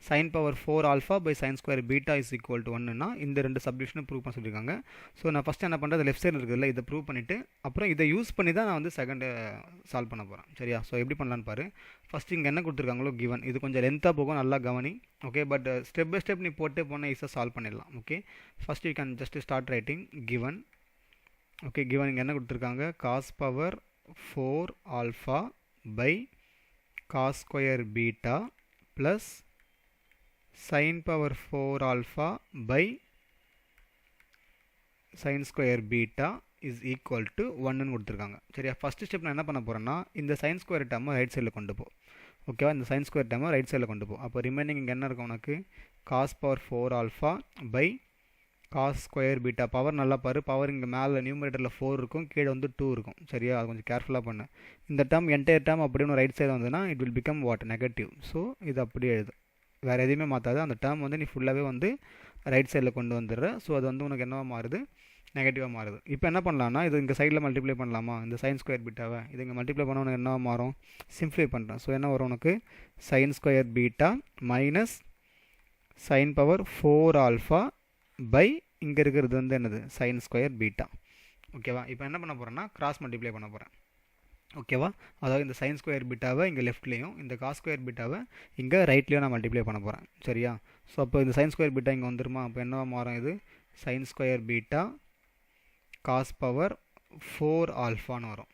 sign power 4 alpha by sine square beta is equal to 1னா இந்த ரெண்டு சப்டிவிஷனும் ப்ரூவ் பண்ண சொல்லியிருக்காங்க. ஸோ நான் ஃபஸ்ட்டு என்ன பண்ணுறது, லெஃப்ட் சைடில் இருக்குதுல்ல, இதை ப்ரூவ் பண்ணிவிட்டு அப்புறம் இதை யூஸ் பண்ணி தான் நான் வந்து செகண்டு சால்வ் பண்ண போகிறேன். சரியா? ஸோ எப்படி பண்ணலான்னு பாரு. ஃபஸ்ட்டு இங்கே என்ன கொடுத்துருக்காங்களோ கிவன், இது கொஞ்சம் லென்த்தாக போகும், நல்லா கவனி. Okay, but step by step நீ போட்டு போனால் ஈஸியாக சால்வ் பண்ணிடலாம். Okay, first you can just start writing given. Okay, given இங்கே என்ன கொடுத்துருக்காங்க, cos power 4 alpha by cos square beta plus sign power 4 alpha by sine square beta is equal to 1ன்னு கொடுத்துருக்காங்க. சரியா? ஃபஸ்ட்டு ஸ்டெப் நான் என்ன பண்ண போகிறேன்னா இந்த சைன் ஸ்கொயர் டேர்மை ரைட் சைடில் கொண்டு போ. ஓகேவா? இந்த சைன் ஸ்கொயர் டேர்மை ரைட் சைடில் கொண்டு போ. அப்போ ரிமைனிங் இங்கே என்ன இருக்கும் உனக்கு, cos power 4 alpha by cos square beta. Power நல்லா பாரு, பவர் இங்கே மேலே நியூமரேட்டரில் 4 இருக்கும், கீழே வந்து 2 இருக்கும். சரியா? அது கொஞ்சம் கேர்ஃபுல்லாக பண்ணு. இந்த டேர்ம் என்டையர் டேர்ம் அப்படின்னு ரைட் சைடு வந்ததுன்னா it will become what, negative. So இது அப்படியே எழுது, வேறு எதுவுமே மாற்றாது. அந்த டேர்ம் வந்து நீ ஃபுல்லாகவே வந்து ரைட் சைடில் கொண்டு வந்துடுற. ஸோ அது வந்து உனக்கு என்னவா மாறுது, நெகட்டிவாக மாறுது. இப்போ என்ன பண்ணலாம்னா இது இங்கே சைடில் மல்டிப்ளை பண்ணலாமா, இந்த சைன் ஸ்கொயர் பீட்டாவை இது இங்கே மல்டிப்ளை பண்ண உனக்கு என்னவா மாறும், சிம்ப்ளிஃபை பண்ணுறேன். ஸோ என்ன வரும் உனக்கு, sign square beta minus sin power 4 alpha by இங்கே இருக்கிறது வந்து என்னது, சைன் ஸ்கொயர் பீட்டா. ஓகேவா? இப்போ என்ன பண்ண போகிறேன்னா கிராஸ் மல்டிப்ளை பண்ண போகிறேன். ஓகேவா? அதாவது இந்த சைன் ஸ்கொயர் பீட்டாவை இங்கே லெஃப்ட்லேயும் இந்த காஸ் ஸ்கொயர் பீட்டாவை இங்கே ரைட்லேயும் நான் மல்டிப்ளை பண்ண போகிறேன். சரியா? ஸோ அப்போ இந்த சைன் ஸ்கொயர் பீட்டா இங்கே வந்துருமா? அப்போ என்னவா மாறும் இது? Sin square beta cos power 4 ஆல்ஃபான்னு வரும்.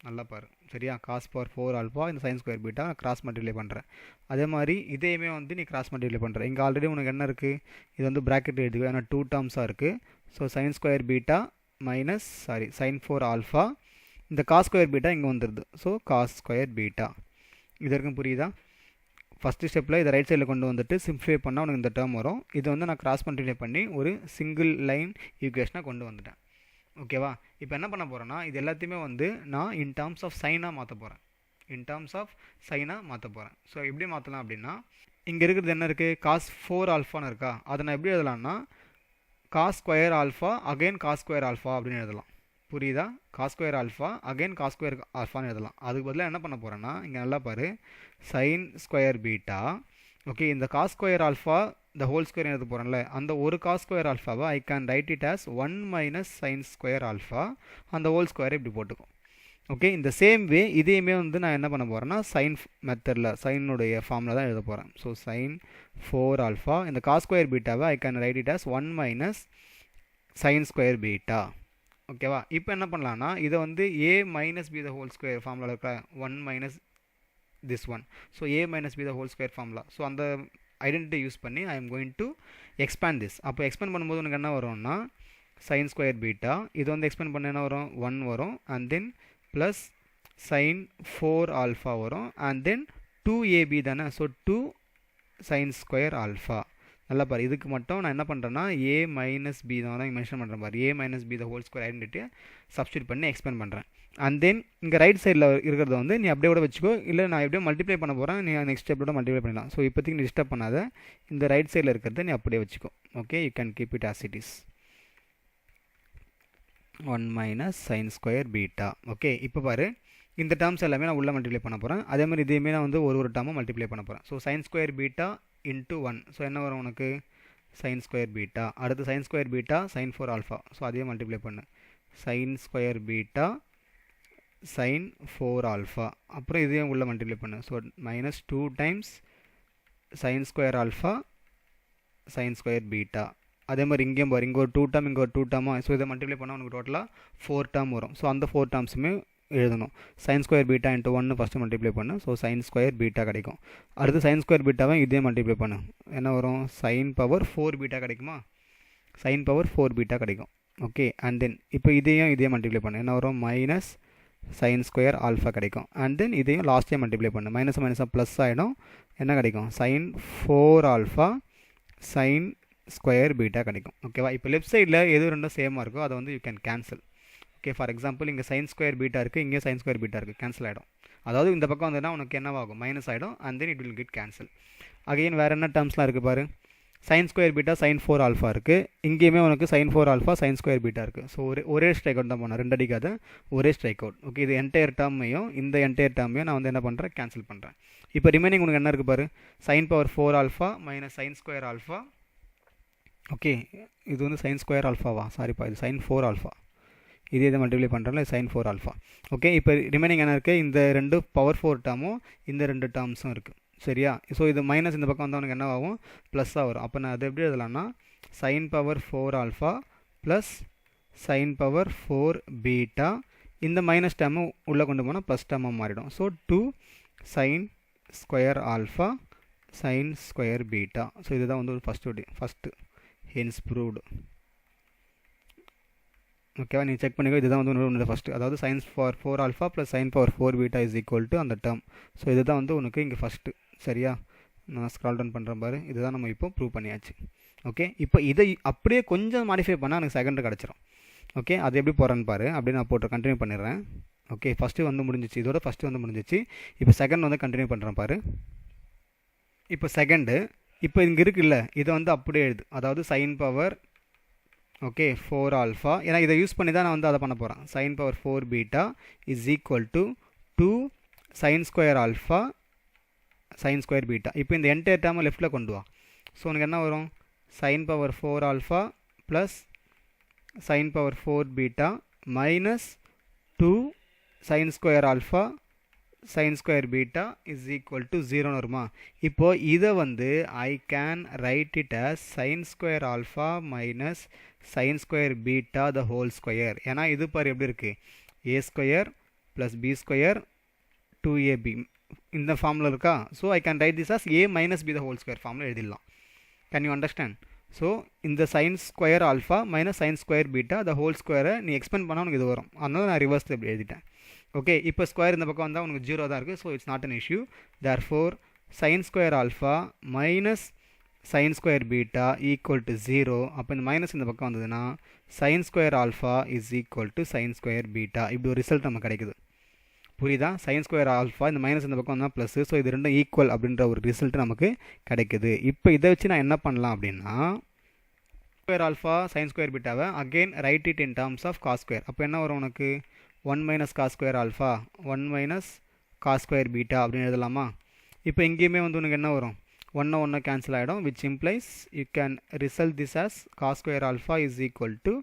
நல்லா பாரு. சரியா? காஸ் பவர் 4 ஆல்ஃபா இந்த sin square beta cross multiply பண்ணுறேன். அதே மாதிரி இதையுமே வந்து நீ கிராஸ் மல்டிப்ளை பண்ணுற. இங்கே ஆல்ரெடி உனக்கு என்ன இருக்குது? இது வந்து ப்ராக்கெட் எழுதிக்கோ. ஏன்னா 2 டேர்ம்ஸாக இருக்குது. So sign square beta minus sin 4 alpha இந்த காஸ் ஸ்கொயர் பீட்டா இங்கே வந்துடுது. So cos square beta. இது வரைக்கும் புரியுதா? ஃபஸ்ட்டு ஸ்டெப்பில் இதை ரைட் சைடில் கொண்டு வந்துட்டு சிம்ப்ளிஃபை பண்ணால் உனக்கு இந்த டேர்ம் வரும். இது வந்து நான் கிராஸ் மல்டிப்ளை பண்ணி ஒரு சிங்கிள் லைன் ஈக்குவேஷனாக கொண்டு வந்துட்டேன். ஓகேவா? இப்போ என்ன பண்ண போகிறேன்னா இது எல்லாத்தையுமே வந்து நான் இன் டேர்ம்ஸ் ஆஃப் சைனாக மாற்ற போகிறேன். ஸோ எப்படி மாற்றலாம் அப்படின்னா இங்கே இருக்கிறது என்ன இருக்குது? காஸ் 4 ஆல்ஃபான்னு இருக்கா? அதை நான் எப்படி எழுதலாம்னா cos square alpha again cos square alpha அப்படின்னு எழுதலாம். புரியுதா? Cos square alpha again cos square ஆல்ஃபான்னு எழுதலாம். அதுக்கு பதிலாக என்ன பண்ண போகிறேன்னா இங்கே நல்லா பாரு, சைன் ஸ்கொயர் பீட்டா. ஓகே, இந்த காஸ் ஸ்கொயர் ஆல்ஃபா இந்த ஹோல் ஸ்கொயர் எழுத போகிறேன்ல, அந்த ஒரு காஸ் ஸ்கொயர் ஆல்ஃபாவை I can write it as 1 minus sign square alpha, அந்த ஹோல் ஸ்கொயரை இப்படி போட்டுக்கும். ஓகே, இந்த சேம் வே இதையுமே வந்து நான் என்ன பண்ண போகிறேன்னா சைன் மெத்தடில் சைனுடைய ஃபார்மில் தான் எழுத போகிறேன். ஸோ சைன் 4 ஆல்ஃபா இந்த காஸ் ஸ்கொயர் பீட்டாவை I can write it as 1 minus sign square beta. ஓகேவா? இப்போ என்ன பண்ணலான்னா இதை வந்து a minus b the whole square ஃபார்மில் இருக்க 1 minus this one. So a minus b the whole square formula. So அந்த ஐடென்டிட்டி யூஸ் பண்ணி I am going to expand this. அப்போ எக்ஸ்பேண்ட் பண்ணும்போது உனக்கு என்ன வரும்னா சைன் ஸ்கொயர் பீட்டா, இது வந்து எக்ஸ்பேண்ட் பண்ண என்ன வரும்? 1 வரும். And then plus sine 4 alpha வரும். அண்ட் தென் 2ab தானே. So 2 sign square alpha. நல்லா பாரு, இதுக்கு மட்டும் நான் என்ன பண்ணுறேன்னா a மைனஸ் பி தான் மென்ஷன் பண்ணுறேன் பாரு. a minus b the whole square ஐடென்டிட்டியை சப்ஸ்டியூட் பண்ணி எக்ஸ்பேண்ட் பண்ணுறேன். அண்ட் தென் இங்கே ரைட் சைடில் இருக்கிறத வந்து நீ அப்படியே கூட வச்சுக்கோ. இல்லை நான் எப்படியோ மல்டிப்ளை பண்ண போகிறேன், நீ நெக்ஸ்ட் ஸ்டெப்போட மல்டிப்ளை பண்ணலாம். ஸோ இப்போதைக்கு நீ டிஸ்டர்ப் பண்ணாத, இந்த ரைட் சைடில் இருக்கிறத நீ அப்படியே வச்சுக்கோ. Okay, you can keep it as it is 1 minus sign square beta. Okay, இப்போ பாரு, இந்த டேர்ம்ஸ் எல்லாமே நான் உள்ளே மல்டிப்ளை பண்ண போகிறேன். அதே மாதிரி இதையுமே நான் வந்து ஒரு டேர்மும் மல்டிப்ளை பண்ண போகிறேன். So sign square beta into 1. So என்ன வரும் உனக்கு? Sign square beta. அடுத்து sine square beta sign 4 alpha. So அதையும் மல்டிப்ளை பண்ணு. Sine square beta sign 4 alpha. அப்புறம் இதையும் உள்ள மல்டிப்ளை பண்ணு. So minus 2 times sign square alpha sign square beta. அதே மாதிரி இங்கேயும் பாரு, இங்கே ஒரு 2 டேர்ம் இங்கே ஒரு 2 டேர்மா. ஸோ இதை மல்டிப்ளை பண்ணால் உனக்கு டோட்டலாக 4 டேர்ம் வரும். ஸோ அந்த 4 டேர்ம்ஸுமே எழுதணும். Sign square beta into 1 first multiply பண்ணு. ஸோ சைன் ஸ்கொயர் பீட்டா கிடைக்கும். அடுத்து சைன் ஸ்கொயர் பீட்டாவை இதே மல்டிப்ளை பண்ணு. என்ன வரும்? சைன் பவர் 4 பீட்டா கிடைக்குமா? சைன் பவர் 4 பீட்டா கிடைக்கும். ஓகே, அண்ட் தென் இப்போ இதே மல்டிப்ளை பண்ணு. என்ன வரும்? மைனஸ் சைன் ஸ்கொயர் ஆல்ஃபா கிடைக்கும். அண்ட் தென் இதையும் லாஸ்ட்டே மல்டிப்ளை பண்ணு. மைனஸாக ப்ளஸ் ஆகிடும். என்ன கிடைக்கும்? Sin 4 alpha sign square beta கிடைக்கும். ஓகேவா? இப்போ லெஃப்ட் சைடில் எது ரெண்டும் சேமாக இருக்கோ அதை வந்து you can cancel. Okay, for example இங்கே சைன் ஸ்கொயர் பீட்டா இருக்குது, இங்கே சைன் ஸ்கொயர் பீட்டா இருக்குது, கேன்சல் ஆகிடும். அதாவது இந்த பக்கம் வந்ததுன்னா உனக்கு என்னவாகும்? மைனஸ் ஆகிடும். And then it will get cancel. Again வேறு என்ன டேர்ம்ஸ்லாம் இருக்குது பாரு. Sign square beta sign 4 alpha இருக்குது. இங்கேயுமே உனக்கு sin 4 alpha sign square beta இருக்குது. ஸோ ஒரே ஸ்ட்ரைக் அவுட் தான் போனேன், 2 அடிக்காத ஒரே ஸ்ட்ரைக் அவுட். ஓகே, இது என்டையர் டேர்மையும் இந்த என்டையர் டேர்மையும் நான் வந்து என்ன பண்ணுறேன்? கேன்சல் பண்ணுறேன். இப்போ ரிமைனிங் உனக்கு என்ன இருக்குது பாரு. Sin power 4 alpha minus sign square alpha. Okay, இது வந்து சைன் ஸ்கொயர் ஆல்ஃபாவா? சாரிப்பா, இது சைன் 4 ஆல்ஃபா. இதை மல்டிப்ளை பண்ணுறேன்ல, சைன் 4 ஆல்ஃபா. ஓகே, இப்போ ரிமைனிங் என்ன இருக்குது? இந்த 2 பவர் 4 டேர்மும் இந்த 2 டேர்ம்ஸும் இருக்குது. சரியா? ஸோ இது மைனஸ் இந்த பக்கம் வந்து அவனுக்கு என்ன ஆகும்? ப்ளஸ்ஸாக வரும். அப்போ நான் அதை எப்படி எழுதலாம்னா sine power 4 alpha plus sign power 4 beta. இந்த மைனஸ் டேர்மு உள்ளே கொண்டு போனால் ப்ளஸ் டேர்மாக மாறிடும். So 2 sign square alpha sign square beta. So இதுதான் வந்து ஒரு ஃபஸ்ட்டு ஹென்ஸ் ப்ரூவ்டு. ஓகேவா? நீ செக் பண்ணிக்கோ. இதுதான் வந்து ஒன்று ஃபஸ்ட்டு, அதாவது sines for 4 alpha plus sign power 4 beta is equal to அந்த டேர்ம். ஸோ இதுதான் வந்து உனக்கு இங்கே ஃபஸ்ட்டு. சரியா? நான் ஸ்க்ரால் டவுன் பண்ணுறேன் பாரு. இதுதான் நம்ம இப்போ ப்ரூவ் பண்ணியாச்சு. ஓகே, இப்போ இதை அப்படியே கொஞ்சம் மாடிஃபை பண்ணால் எனக்கு செகண்டு கிடச்சிரும். ஓகே, அது எப்படி போகிறேன்னு பாரு. அப்படியே நான் போட்டு கண்டினியூ பண்ணிடுறேன். ஓகே, ஃபஸ்ட்டு வந்து முடிஞ்சிச்சு, இதோட ஃபஸ்ட்டு வந்து முடிஞ்சிச்சு. இப்போ செகண்ட் வந்து கண்டினியூ பண்ணுறேன் பாரு. இப்போ செகண்டு, இப்போ இங்கே இருக்குல்ல, இதை வந்து அப்படியே எழுது. அதாவது சைன் பவர் 4 ஆல்ஃபா. ஏன்னா இதை யூஸ் பண்ணி தான் நான் வந்து அதை பண்ண போகிறேன். Sin power 4 beta is equal to 2 sign square alpha sign square beta. இப்போ இந்த என்டையர் டேர்மை லெஃப்ட்டில் கொண்டு வா. ஸோ உனக்கு என்ன வரும்? Sign power 4 alpha plus sign power 4 beta minus 2 sin square alpha sin square beta is equal to 0 வருமா. இப்போது இதை வந்து I can write it as sin square alpha minus sin square beta the whole square. ஏன்னா இது பாரு எப்படி இருக்குது, a square plus B square 2ab இந்த ஃபார்மில் இருக்கா. So I can write this as a minus b the whole square ஃபார்மில் எழுதிடலாம். Can you understand? ஸோ இந்த sin square alpha minus sin square beta the whole ஸ்கொயரை நீ expand பண்ணால் உனக்கு இது வரும். அதனால நான் ரிவர்ஸில் இப்படி எழுதிட்டேன். ஓகே, இப்போ ஸ்கொயர் இந்த பக்கம் வந்தால் உனக்கு 0 தான் இருக்குது. So it's not an issue. Therefore sin square alpha minus sin square beta equal to 0. அப்போ இந்த மைனஸ் இந்த பக்கம் வந்ததுன்னா sin square alpha is equal to sin square beta. இப்படி ஒரு ரிசல்ட் நமக்கு கிடைக்குது. புரியுதா? sin ஸ்கொயர் ஆல்ஃபா இந்த மைனஸ் இந்த பக்கம் வந்தால் ப்ளஸ். ஸோ இது ரெண்டும் ஈக்குவல் அப்படின்ற ஒரு ரிசல்ட் நமக்கு கிடைக்குது. இப்போ இதை வச்சு நான் என்ன பண்ணலாம் அப்படின்னா, ஸ்கொயர் ஆல்ஃபா sin ஸ்கொயர் பீட்டாவை again write it in terms of cos square. அப்போ என்ன வரும் உனக்கு, 1 minus cos square alpha 1 minus cos square beta அப்படின்னு எழுதலாமா. இப்போ இங்கேயுமே வந்து உனக்கு என்ன வரும், 1 கேன்சல் ஆகிடும், which implies you can result this as cos square alpha is equal to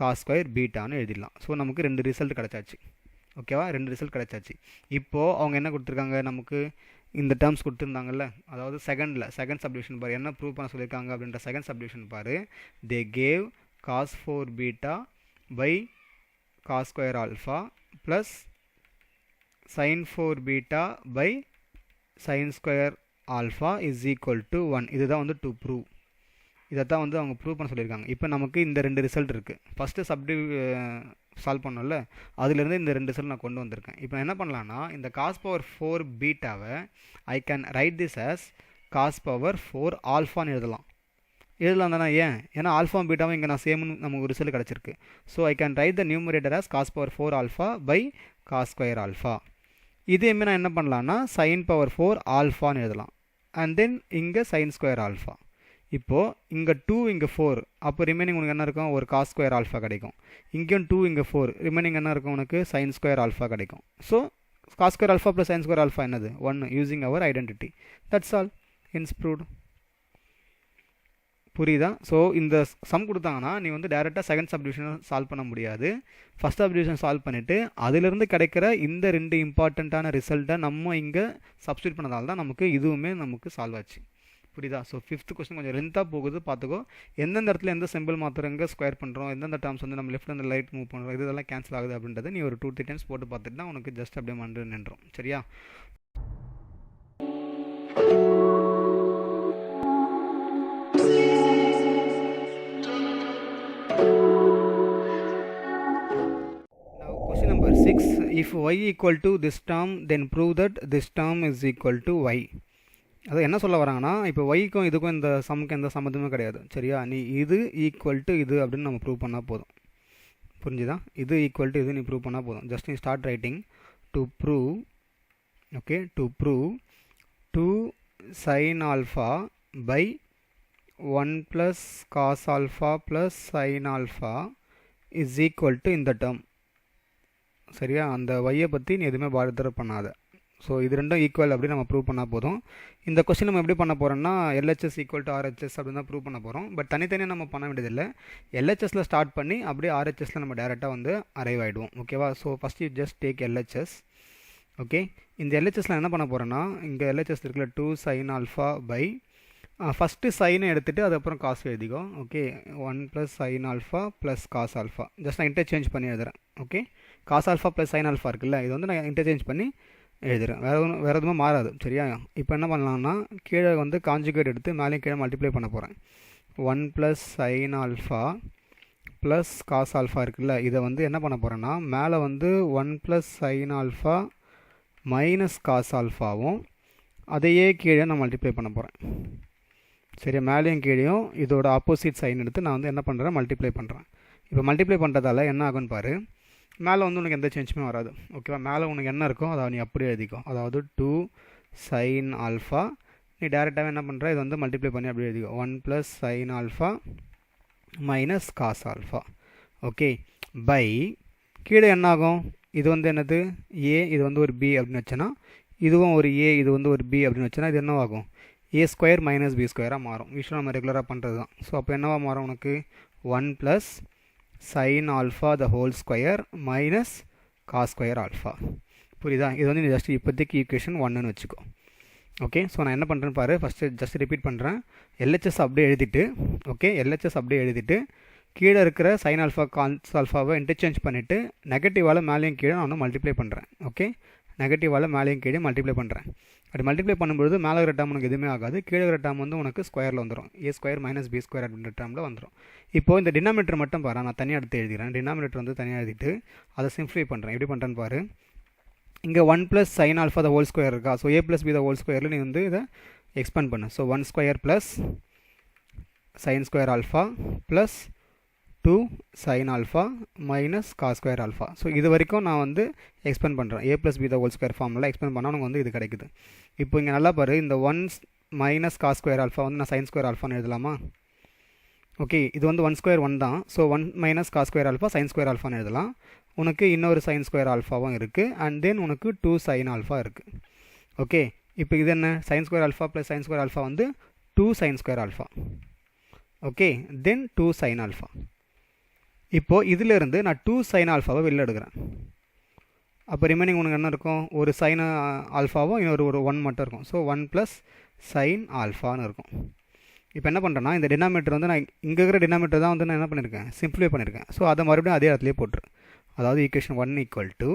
cos square பீட்டான்னு எழுதிடலாம். ஸோ நமக்கு 2 ரிசல்ட் கிடச்சாச்சு. ஓகேவா, 2 ரிசல்ட் கிடச்சாச்சு. இப்போது அவங்க என்ன கொடுத்துருக்காங்க, நமக்கு இந்த டேர்ம்ஸ் கொடுத்துருந்தாங்கல்ல, அதாவது செகண்ட் சப்டிவிஷன் பாரு, என்ன ப்ரூவ் பண்ண சொல்லியிருக்காங்க அப்படின்ற செகண்ட் சப்டிவிஷன் பாரு. They gave cos 4 beta by cos square alpha plus sin 4 beta by sin square alpha is equal to 1. இதுதான் வந்து டு ப்ரூவ். இதை தான் வந்து அவங்க ப்ரூவ் பண்ண சொல்லியிருக்காங்க. இப்போ நமக்கு இந்த 2 ரிசல்ட் இருக்குது. ஃபஸ்ட்டு சால்வ் பண்ணோம்ல, அதுலேருந்து இந்த 2 ரிசல்ட் நான் கொண்டு வந்திருக்கேன். இப்போ என்ன பண்ணலான்னா, இந்த காஸ் பவர் 4 பீட்டாவை I can write this as cos power 4 ஆல்ஃபான்னு எழுதலாம் தானே. ஏன்னா ஆல்ஃபா பீட்டாவும் இங்கே நான் சேம்னு நமக்கு ஒரு ரிசல்ட் கிடச்சிருக்கு. So I can write the numerator as cos power 4 alpha by cos square alpha. இதேமாரி நான் என்ன பண்ணலான்னா sin பவர் 4 ஆல்ஃபான்னு எழுதலாம். அண்ட் தென் இங்கே sin ஸ்கொயர் ஆல்ஃபா. இப்போது இங்கே 2 இங்கே 4, அப்போ ரிமைனிங் உனக்கு என்ன இருக்கும், ஒரு காஸ் ஸ்கொயர் ஆல்ஃபா கிடைக்கும். இங்கேயும் 2 இங்கே 4, ரிமைனிங் என்ன இருக்கும் உனக்கு, sin ஸ்கொயர் ஆல்ஃபா கிடைக்கும். So cos square alpha plus sin square alpha என்னது, 1, using our identity. That's all, hence proved. புரியுதா? ஸோ இந்த சம் கொடுத்தாங்கன்னா நீ வந்து டேரெக்டாக செகண்ட் சப்டிவிஷனை சால்வ் பண்ண முடியாது. ஃபஸ்ட் சப்டிவிஷன் சால்வ் பண்ணிவிட்டு அதிலிருந்து கிடைக்கிற இந்த 2 இம்பார்ட்டண்ட்டான ரிசல்ட்டை நம்ம இங்கே சப்ஸ்டியூட் பண்ணதால தான் நமக்கு இதுவுமே நமக்கு சால்வ் ஆச்சு. புரியுதா? ஸோ 5th கொஸ்டின் கொஞ்சம் லென்த்தாக போகுது, பார்த்துக்கோ. எந்தெந்த இடத்துல எந்த சிம்பிள் மாத்திரம் எங்கே ஸ்கொயர் பண்ணுறோம், எந்தெந்த டேர்ம்ஸ் வந்து நம்ம லெஃப்ட் அண்ட் ரைட் மூவ் பண்ணுறோம், இதெல்லாம் கேன்சல் ஆகுது அப்படின்றத நீ ஒரு 2-3 டைம்ஸ் போட்டு பார்த்துட்டு தான் உனக்கு ஜஸ்ட் அப்படியே மண்டு நின்றோம். சரியா? Now question number 6. If y equal to this term, then prove that this term is equal to y. அது என்ன சொல்ல வராங்கன்னா, இப்போ ஒய்க்கும் இதுக்கும் இந்த சம்முக்கு எந்த சம்மந்தமே கிடையாது. சரியா? நீ இது ஈக்குவல் டு இது அப்படின்னு நம்ம ப்ரூவ் பண்ணால் போதும். புரிஞ்சுதா? இது ஈக்குவல் டு இது நீ ப்ரூவ் பண்ணால் போதும். ஜஸ்ட் நீ start writing to prove. Okay, to prove 2 sin alpha by 1 plus cos alpha plus sin alpha is equal to இந்த டேர்ம். சரியா? அந்த ஒய்யை பற்றி நீ எதுவுமே பாதர் பண்ணாத. ஸோ இது ரெண்டும் ஈக்குவல் அப்படி நம்ம ப்ரூவ் பண்ணால் போதும். இந்த கொஸ்டின் நம்ம எப்படி பண்ண போகிறோம்னா, LHS ஈக்குவல் டு RHS அப்படின்னு தான் ப்ரூவ் பண்ண போகிறோம். பட் தனித்தனியாக நம்ம பண்ண வேண்டியதில்லை. LHSல ஸ்டார்ட் பண்ணி அப்படியே RHSல நம்ம டேரெக்டாக வந்து அரைவ் ஆகிடுவோம். ஓகேவா? So first you just take LHS. Okay, இந்த LHSல என்ன பண்ண போகிறோன்னா, இங்கே LHS இருக்குல்ல 2 sin ஆல்ஃபா பை ஃபஸ்ட்டு சைனை எடுத்துகிட்டு அதுக்கப்புறம் காசு எழுதிக்கோ. Okay, 1 plus sin alpha plus cos alpha. Just நான் இன்டர்சேஞ்ச் பண்ணி எழுதுறேன். Okay, cos alpha plus sin alpha இருக்குல்ல, இது வந்து நான் இன்டர்சேஞ்ச் பண்ணி எழுதுறேன். வேறு எதுவுமே மாறாது. சரியா? இப்போ என்ன பண்ணலாம்னா, கீழே வந்து கான்ஜுகேட் எடுத்து மேலேயும் கீழே மல்டிப்ளை பண்ண போகிறேன். 1 plus sin alpha plus cos alpha இருக்குல்ல, இதை வந்து என்ன பண்ண போகிறேன்னா, மேலே வந்து 1 plus sin alpha minus cos ஆல்ஃபாவும் அதையே கீழே நான் மல்டிப்ளை பண்ண போகிறேன். சரியா? மேலேயும் கீழேயும் இதோட ஆப்போசிட் சைன் எடுத்து நான் வந்து என்ன பண்ணுறேன், மல்டிப்ளை பண்ணுறேன். இப்போ மல்டிப்ளை பண்ணுறதால என்ன ஆகும்னு பாரு, மேலே வந்து உனக்கு எந்த சேஞ்சுமே வராது. ஓகேவா? மேலே உனக்கு என்ன இருக்கோ அதை நீ அப்படியே எழுதிக்கோ. அதாவது 2 sin ஆல்ஃபா நீ டேரெக்டாகவே என்ன பண்ணுற, இது வந்து மல்டிப்ளை பண்ணி அப்படியே எழுதிக்கோ. 1 plus sin alpha minus cos alpha. Okay, by கீழே என்ன ஆகும், இது வந்து என்னது ஏ, இது வந்து ஒரு பி அப்படின்னு வச்சேன்னா, இதுவும் ஒரு ஏ, இது வந்து ஒரு பி அப்படின்னு வச்சேன்னா இது என்னவாகும், ஏ ஸ்கொயர் மைனஸ் பி ஸ்கொயராக மாறும். யூஸ்வலாக நம்ம ரெகுலராக பண்ணுறது தான். ஸோ அப்போ என்னவா மாறும் உனக்கு, 1 plus sin alpha the whole square minus cos square alpha. புரியுதா? இது வந்து நீ ஜஸ்ட் இப்போதைக்கு ஈக்குவேஷன் 1ன்னு வச்சுக்கோ. ஓகே, ஸோ நான் என்ன பண்ணுறேன்னு பாரு. ஃபஸ்ட்டு ஜஸ்ட் ரிப்பீட் பண்ணுறேன். எல்ஹெச்எஸ் அப்படியே எழுதிட்டு, ஓகே, எல்ஹெச்எஸ் அப்படியே எழுதிட்டு கீழே இருக்கிற சைன் ஆல்ஃபா கான்ஸ் ஆல்ஃபாவை இன்டர்சேஞ்ச் பண்ணிவிட்டு நெகட்டிவால் மேலேயும் கீழே நான் வந்து மல்டிப்ளை பண்ணுறேன். ஓகே, நெகட்டிவால் மேலேயும் கீழே மல்டிப்ளை பண்ணுறேன். அப்படி மல்டிப்ளை பண்ணும்போது மேலே இருக்கிற டேர்ம் உனக்கு எதுவுமே ஆகாது, கீழே இருக்கிற டேர்ம் வந்து உனக்கு ஸ்கொயரில் வந்துடும். ஏ ஸ்கொயர் மைனஸ் பி ஸ்கொயர் அப்படின்ற டேர்மில் வந்துடும். இப்போது இந்த டினாமினேட்டர் மட்டும் பாரு, நான் தனியாக எடுத்து எழுதிக்கிறேன். டினாமினேட்டர் வந்து தனியாக எழுதிட்டு அதை சிம்ப்ளிஃபை பண்ணுறேன். எப்படி பண்ணுறேன்னு பாரு. இங்கே 1 plus sign alpha the whole square இருக்கா? So a plus b the whole ஸ்கொயரில் நீ வந்து இதை எக்ஸ்பேண்ட் பண்ணு. So 1 square plus sign square alpha plus 2 sine alpha minus cos square alpha. So இது வரைக்கும் நான் வந்து எக்ஸ்பேண்ட் பண்ணுறேன். A plus b the whole square ஃபார்மில் எக்ஸ்பேண்ட் பண்ணால் நமக்கு வந்து இது கிடைக்குது. இப்போ இங்கே நல்லா பாரு, இந்த 1 மைனஸ் காஸ் ஸ்கொயர் ஆல்ஃபா வந்து நான் சைன் ஸ்கொயர் ஆல்ஃபான்னு எழுதலாமா? ஓகே, இது வந்து 1 ஸ்கொயர் 1 தான். So 1 minus cos square alpha sign square ஆல்ஃபான்னு எழுதலாம். உனக்கு இன்னொரு சைன் ஸ்கொயர் ஆல்ஃபாவும் இருக்குது. அண்ட் தென் உனக்கு 2 சைன் ஆல்ஃபா இருக்குது. ஓகே, இப்போ இது என்ன? Sign square alpha plus sign square alpha வந்து 2 சைன் ஸ்கொயர் ஆல்ஃபா. ஓகே, தென் 2 சைன் ஆல்ஃபா. இப்போது இதிலிருந்து நான் 2 சைன் ஆல்ஃபாவை வெளில எடுக்கிறேன். அப்போ ரிமைனிங் உனக்கு என்ன இருக்கும்? ஒரு சைன் ஆல்ஃபாவும் இன்னொரு ஒரு 1 மட்டும் இருக்கும். ஸோ 1 ப்ளஸ் சைன் ஆல்ஃபான்னு இருக்கும். இப்போ என்ன பண்ணுறேன்னா, இந்த டினாமினேட்டர் வந்து நான் இங்கே இருக்கிற டினாமினேட்டர் தான் வந்து நான் என்ன பண்ணியிருக்கேன்? சிம்ப்ளிஃபை பண்ணியிருக்கேன். ஸோ அதை மறுபடியும் அதே இடத்துலேயே போட்டுரு. அதாவது equation 1 equal to,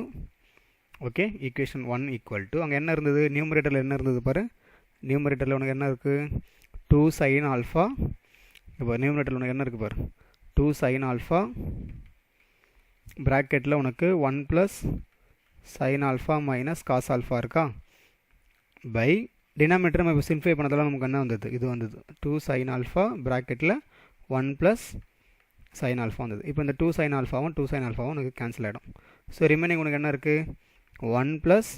okay, equation 1 equal to, அங்கே என்ன இருந்தது? நியூமரேட்டரில் என்ன இருந்தது பாரு. நியூமரேட்டரில் உனக்கு என்ன இருக்குது? 2 சைன் ஆல்ஃபா. இப்போ நியூமரேட்டரில் உனக்கு என்ன இருக்குது பாரு? 2 சைன் ஆல்ஃபா ப்ராக்கெட்டில் உனக்கு 1 plus sign alpha minus cos alpha இருக்கா? பை டினாமினேட்டர் நம்ம இப்போ சிம்ப்ளிஃபை பண்ணதெல்லாம் நமக்கு என்ன வந்தது? இது வந்தது 2 சைன் ஆல்ஃபா ப்ராக்கெட்டில் 1 ப்ளஸ் சைன் ஆல்ஃபா வந்தது. இப்போ இந்த 2 சைன் ஆல்ஃபாவும் 2 சைன் ஆல்ஃபாவும் உனக்கு கேன்சல் ஆகிடும். ஸோ ரிமைனிங் உனக்கு என்ன இருக்குது? 1 plus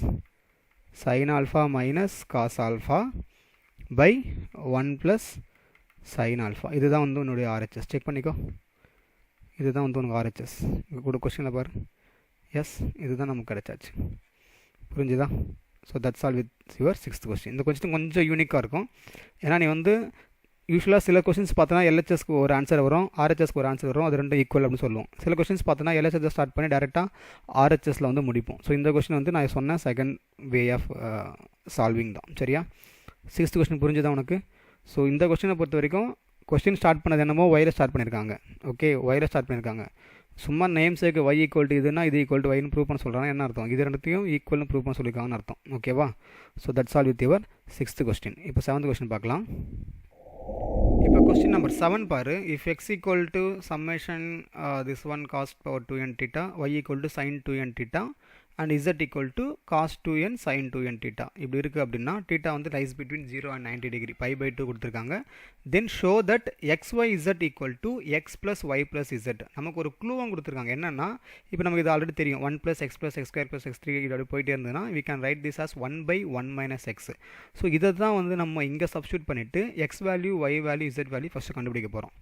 sign alpha minus cos alpha by 1 plus sign alpha. இதுதான் வந்து உன்னுடைய ஆர்ஹெச்எஸ். செக் பண்ணிக்கோ. இதுதான் வந்து உனக்கு ஆர்ஹெச்எஸ். இங்கே கூட கொஸ்டினில் பாரு. எஸ், இதுதான் நமக்கு கிடைச்சாச்சு. புரிஞ்சுதா? So that's all with your 6th question. இந்த கொஸ்டின் கொஞ்சம் யூனிக்காக இருக்கும். ஏன்னா நீ வந்து யூஸ்வலாக சில கொஸ்டின்ஸ் பார்த்தோன்னா எல்ஹெச்எஸ்க்கு ஒரு ஆன்சர் வரும், ஆர்ஹெச்எஸ்க்கு ஒரு ஆன்சர் வரும். அது ரெண்டும் ஈக்குவல் அப்படின்னு சொல்லுவோம். சில கொஸ்டின்ஸ் பார்த்தோன்னா எல்ஹெச்எஸ் ஸ்டார்ட் பண்ணி டேரெக்டாக ஆர்ஹெச்எஸில் வந்து முடிப்போம். ஸோ இந்த கொஸ்டின் வந்து நான் சொன்ன செகண்ட் வே ஆஃப் சால்விங் தான். சரியா? 6th கொஸ்டின் புரிஞ்சுதான் உனக்கு? ஸோ இந்த கொஸ்டினை பொறுத்த வரைக்கும் கொஸ்டின் ஸ்டார்ட் பண்ணது என்னமோ ஒயில் ஸ்டார்ட் பண்ணியிருக்காங்க. ஓகே, ஒயில் ஸ்டார்ட் பண்ணியிருக்காங்க. சும்மா நேம்ஸுக்கு y ஈக்குவல் டு இதுனா இது ஈக்குவல் டு ஒய்னு ப்ரூவ் பண்ண சொல்கிறாங்க. என்ன அர்த்தம்? இது ரெண்டுத்தையும் ஈக்குவல்னு ப்ரூவ் பண்ண சொல்லியிருக்காங்கன்னு அர்த்தம். ஓகேவா? So that's all with your 6th question. இப்போ 7th கொஸ்டின் பார்க்கலாம். இப்போ கொஸ்டின் நம்பர் 7 பாரு. If x equal to summation this one cos power 2n theta, y equal to sin 2n theta and z equal to cos 2n sin 2n theta இப்படி இருக்குது அப்படின்னா theta வந்து lies between 0 and 90 degree, pi by 2 கொடுத்துருக்காங்க. Then show that xyz equal to x plus y plus Z. நமக்கு ஒரு க்ளூவும் கொடுத்துருக்காங்க. என்னென்னா, இப்போ நமக்கு இது ஆல்ரெடி தெரியும். 1 plus X plus X square plus X 3 இது அப்படி போயிட்டே இருந்ததுன்னா we can write this as 1 by 1 minus x. So இதை தான் வந்து நம்ம இங்கே சப்ஸ்டியூட் பண்ணிவிட்டு x value y value z value first கண்டுபிடிக்க போகிறோம்.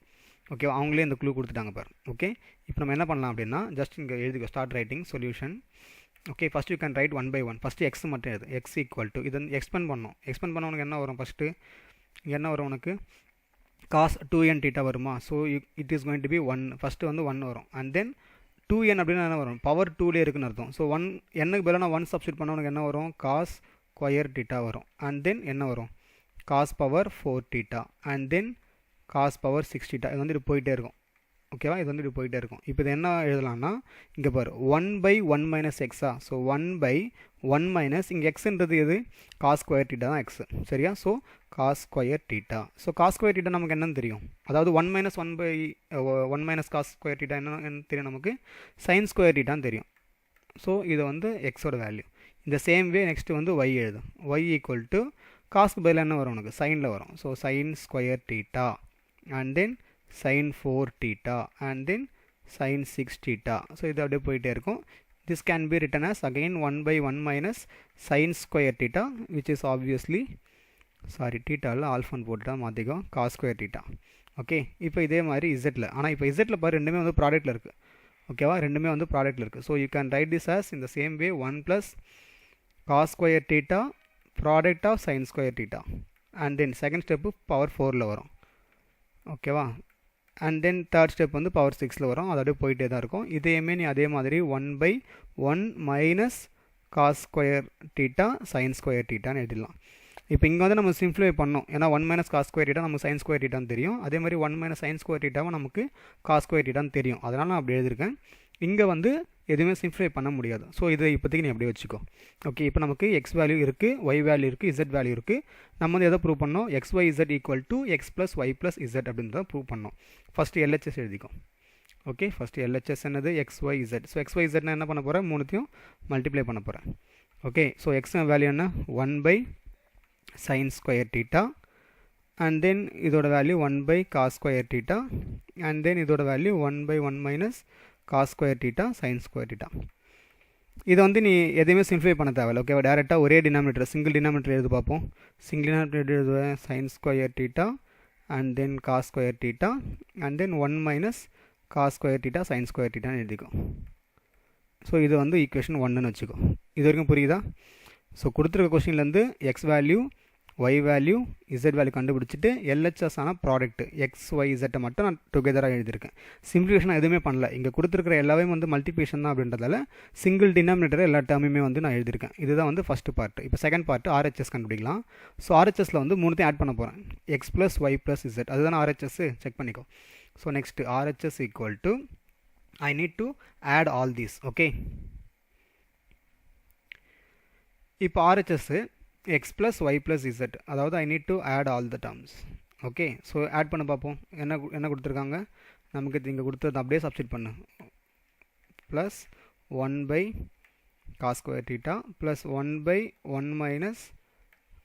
ஓகே, அவங்களே இந்த க்ளூ கொடுத்துட்டாங்க பாரு. ஓகே, இப்போ நம்ம என்ன பண்ணலாம் அப்படின்னா, ஜஸ்ட் இங்கே எழுதிக்கோ, start writing solution. Okay, first you can write 1 by 1. First x மட்டும் எழுது. எக்ஸ் ஈக்குவல் டு இது எக்ஸ்பெண்ட் பண்ணோம். எக்ஸ்பெண்ட் பண்ண உனக்கு என்ன வரும்? ஃபஸ்ட்டு என்ன வரும் உனக்கு? காஸ் 2n theta வருமா? So it is going to be 1. First வந்து 1 வரும். அண்ட் தென் 2n அப்படின்னா என்ன வரும்? பவர் 2லே இருக்குன்னு அர்த்தம். ஸோ 1 என்னக்கு பதிலாக நான் 1 சப்ஸ்டியூட் பண்ண உனக்கு என்ன வரும்? காஸ் ஸ்கொயர் theta வரும். அண்ட் தென் என்ன வரும்? Cos power 4 theta and then cos power 6 theta. இது வந்து இது போயிட்டே இருக்கும். ஓகேவா? இது வந்து இது போயிட்டே இருக்கும். இப்போ இது என்ன எழுதலாம்னா, இங்கே பாரு 1 by 1 minus எக்ஸா. ஸோ 1 by 1 minus இங்கே எக்ஸ்ன்றது எது? காஸ் ஸ்கொயர் theta தான் எக்ஸ். சரியா? So cos square theta. So cos square theta நமக்கு என்னன்னு தெரியும்? அதாவது 1 minus 1 by 1 minus cos square theta என்ன தெரியும் நமக்கு? சைன் ஸ்கொயர் thetaன்னு தெரியும். ஸோ இது வந்து எக்ஸோட வேல்யூ. இந்த சேம் வே நெக்ஸ்ட்டு வந்து ஒய் எழுதும். ஒய் ஈக்குவல் டு காஸ்க்கு பதில் என்ன வரும் உனக்கு? சைனில் வரும். So sine square theta and then sin 4 theta and then sin 6 theta. So இது அப்படியே போயிட்டே இருக்கும். This can be written as again 1 by 1 minus sin square theta which is obviously theta இல்லை ஆல்ஃபான்னு போட்டுட்டா மாற்றிக்கோ, cos square theta. ஓகே, இப்போ இதே மாதிரி இசட்டில். ஆனால் இப்போ இசட்டில் பாரு ரெண்டுமே வந்து ப்ராடக்ட்டில் இருக்குது. ஓகேவா? ரெண்டுமே வந்து ப்ராடக்ட்டில் இருக்குது. So you can write this as in the same way 1 plus cos square theta product of sin square theta and then second step power 4ல் வரும். ஓகேவா? அண்ட் தென் தேர்ட் ஸ்டெப் வந்து பவர் 6ல் வரும். அது அப்படியே போயிட்டே தான் இருக்கும். இதையுமே நீ அதே மாதிரி 1/1 minus cos square theta sign square டீட்டான்னு எழுதிடலாம். இப்போ இங்கே வந்து நம்ம சிம்ப்ளிஃபை பண்ணோம். ஏன்னா 1 மைனஸ் காஸ் ஸ்கொயர் டீட்டா நமக்கு சைன் ஸ்கொயர் டீட்டான்னு தெரியும். அதே மாதிரி 1 மைனஸ் சைன் ஸ்கொயர் டீட்டாவும் நமக்கு காஸ் ஸ்கொயர் டீட்டான்னு தெரியும். அதனால் நான் அப்படி எழுதியிருக்கேன். இங்கே வந்து எதுவுமே சிம்ப்ளிஃபை பண்ண முடியாது. ஸோ இதை இப்போதைக்கு நீ அப்படியே வச்சுக்கோ. ஓகே, இப்போ நமக்கு எக்ஸ் வேல்யூ இருக்குது, ஒய் வேல்யூ இருக்குது, இசட் வேல்யூ இருக்குது. நம்ம வந்து எதை ப்ரூவ் பண்ணோம்? X y z equal to x plus y plus z அப்படின்றத ப்ரூவ் பண்ணோம். ஃபஸ்ட்டு எல்ஹெச்எஸ் எழுதிக்கும். ஓகே, ஃபஸ்ட்டு எல்ஹெச்எஸ் என்னது? X y z. So x y இசட்னா என்ன பண்ண போகிறேன்? மூணுத்தையும் மல்டிப்ளை பண்ண போகிறேன். ஓகே, ஸோ எக்ஸ் வேல்யூ என்ன? 1/sin square theta and then இதோட value 1/cos square theta and then இதோட value 1/1 minus cos square theta sign square theta. இதை வந்து நீ எதையுமே சிம்ப்ளிஃபை பண்ண தேவையில்ல. ஓகேவா, டேரெக்டாக ஒரே டினாமினேட்டர் சிங்கிள் டினாமினேட்டர் எழுது பார்ப்போம். சிங்கிள் டினாமினேட்டர் எழுதுவேன் sine square theta and then cos square theta and then 1 minus cos square theta sign square டீட்டான்னு எழுதிக்கும். ஸோ இது வந்து ஈக்குவேஷன் 1ன்னு வச்சுக்கோ. இது வரைக்கும் புரியுதா? ஸோ கொடுத்துருக்க கொஸ்டின்லேருந்து x value y value z value கண்டுபிடிச்சிட்டு எல்ஹெச்எஸ் ஆன ப்ராடக்ட் எக்ஸ் ஒய் இசட்டை மட்டும் நான் டுகெதராக எழுதியிருக்கேன். சிம்பிளிஃபிகேஷன் எதுவுமே பண்ணல. இங்கே கொடுத்துருக்கிற எல்லாமே வந்து மல்டிப்ளிகேஷன் தான் அப்படின்றதால சிங்கிள் டினாமினேட்டர் எல்லா டேர்முமே வந்து நான் எழுதியிருக்கேன். இதுதான் வந்து ஃபஸ்ட்டு பார்ட். இப்போ செகண்ட் பார்ட் ஆர்ஹெச்எஸ் கண்டுபிடிக்கலாம். ஸோ ஆர்ஹெச்எஸில் வந்து மூணுத்தையும் ஆட் பண்ண போகிறேன். X plus y plus z, அதுதான் ஆர்ஹெச்எஸ். செக் பண்ணிக்கோ. So next RHS equal to I need to add all these. Okay, இப்போ RHS x plus y plus z, அதாவது I need to add all the terms. Okay, so add பண்ண பார்ப்போம். என்ன கொடுத்துருக்காங்க நமக்கு? இங்கே கொடுத்தது அப்படியே சப்ஸ்டிட் பண்ணு. Plus 1/cos square theta plus 1/1 minus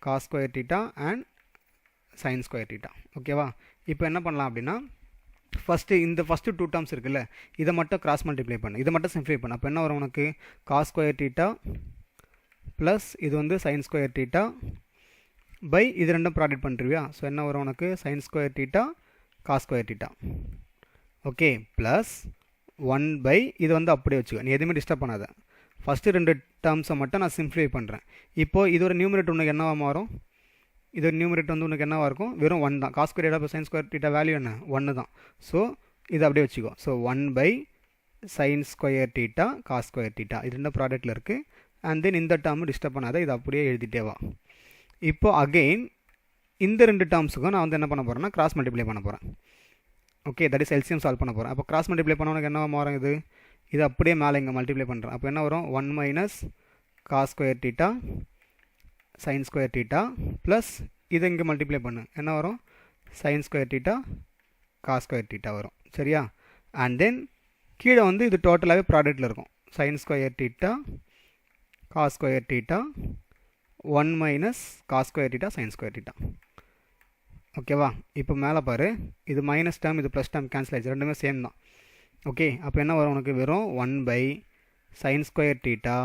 cos square theta and sin square theta. ஓகேவா, இப்போ என்ன பண்ணலாம் அப்படின்னா இந்த ஃபஸ்ட்டு 2 டேர்ம்ஸ் இருக்குல்ல, இதை மட்டும் கிராஸ் மல்டிப்ளை பண்ணு, இதை மட்டும் சிம்ப்ளிஃபை பண்ணு. அப்போ என்ன வரும் உனக்கு? காஸ் ஸ்கொயர் டீட்டா ப்ளஸ் இது வந்து சைன் ஸ்கொயர் டீட்டா பை இது ரெண்டும் ப்ராடக்ட் பண்ணுறியா? ஸோ என்ன வரும் உனக்கு? Sign square theta cos square theta. Okay, plus 1 இது வந்து அப்படியே வச்சுக்கோ, நீ எதுவுமே டிஸ்டர்ப் பண்ணாத. ஃபஸ்ட்டு 2 டேர்ம்ஸை மட்டும் நான் சிம்ப்ளிஃபை பண்ணுறேன். இப்போது இது ஒரு நியூமரேட்டர் உனக்கு என்னவா மாறும்? இது நியூமரேட்டர் வந்து உனக்கு என்னவாக இருக்கும்? வெறும் 1 தான். Cos square theta plus sign square theta value என்ன? 1 தான். ஸோ இது அப்படியே வச்சுக்கோ. So 1/sin square theta cos square theta இது ரெண்டு ப்ராடக்ட்டில் இருக்குது. அண்ட் தென் இந்த டேர்மு டிஸ்டர்ப் பண்ணாத, இது அப்படியே எழுதிட்டே வா. இப்போ அகெயின் இந்த 2 டேர்ம்ஸுக்கும் நான் வந்து என்ன பண்ண போகிறேன்னா கிராஸ் மல்டிப்ளை பண்ண போகிறேன். Okay, that is LCM solve பண்ண போகிறேன். அப்போ கிராஸ் மல்டிப்ளை பண்ண உனக்கு என்ன மாறும்? இது அப்படியே மேலே இங்கே மல்டிப்ளை பண்ணுறேன். அப்போ என்ன வரும்? 1 minus cos square theta sign square theta plus இதை இங்கே மல்டிப்ளை பண்ணு, என்ன வரும்? Sign square theta cos square theta வரும். சரியா? அண்ட் தென் கீழே வந்து இது டோட்டலாகவே ப்ராடக்ட்டில் இருக்கும். Sin square theta cos square theta 1 minus cos square theta sign square theta. ஓகேவா, இப்போ மேலே பாரு, இது மைனஸ் டேர்ம் இது ப்ளஸ் டேர்ம் கேன்சல் ஆகிடுச்சு, ரெண்டுமே சேம் தான். ஓகே, அப்போ என்ன வரும் உனக்கு? வெறும் 1/sin square theta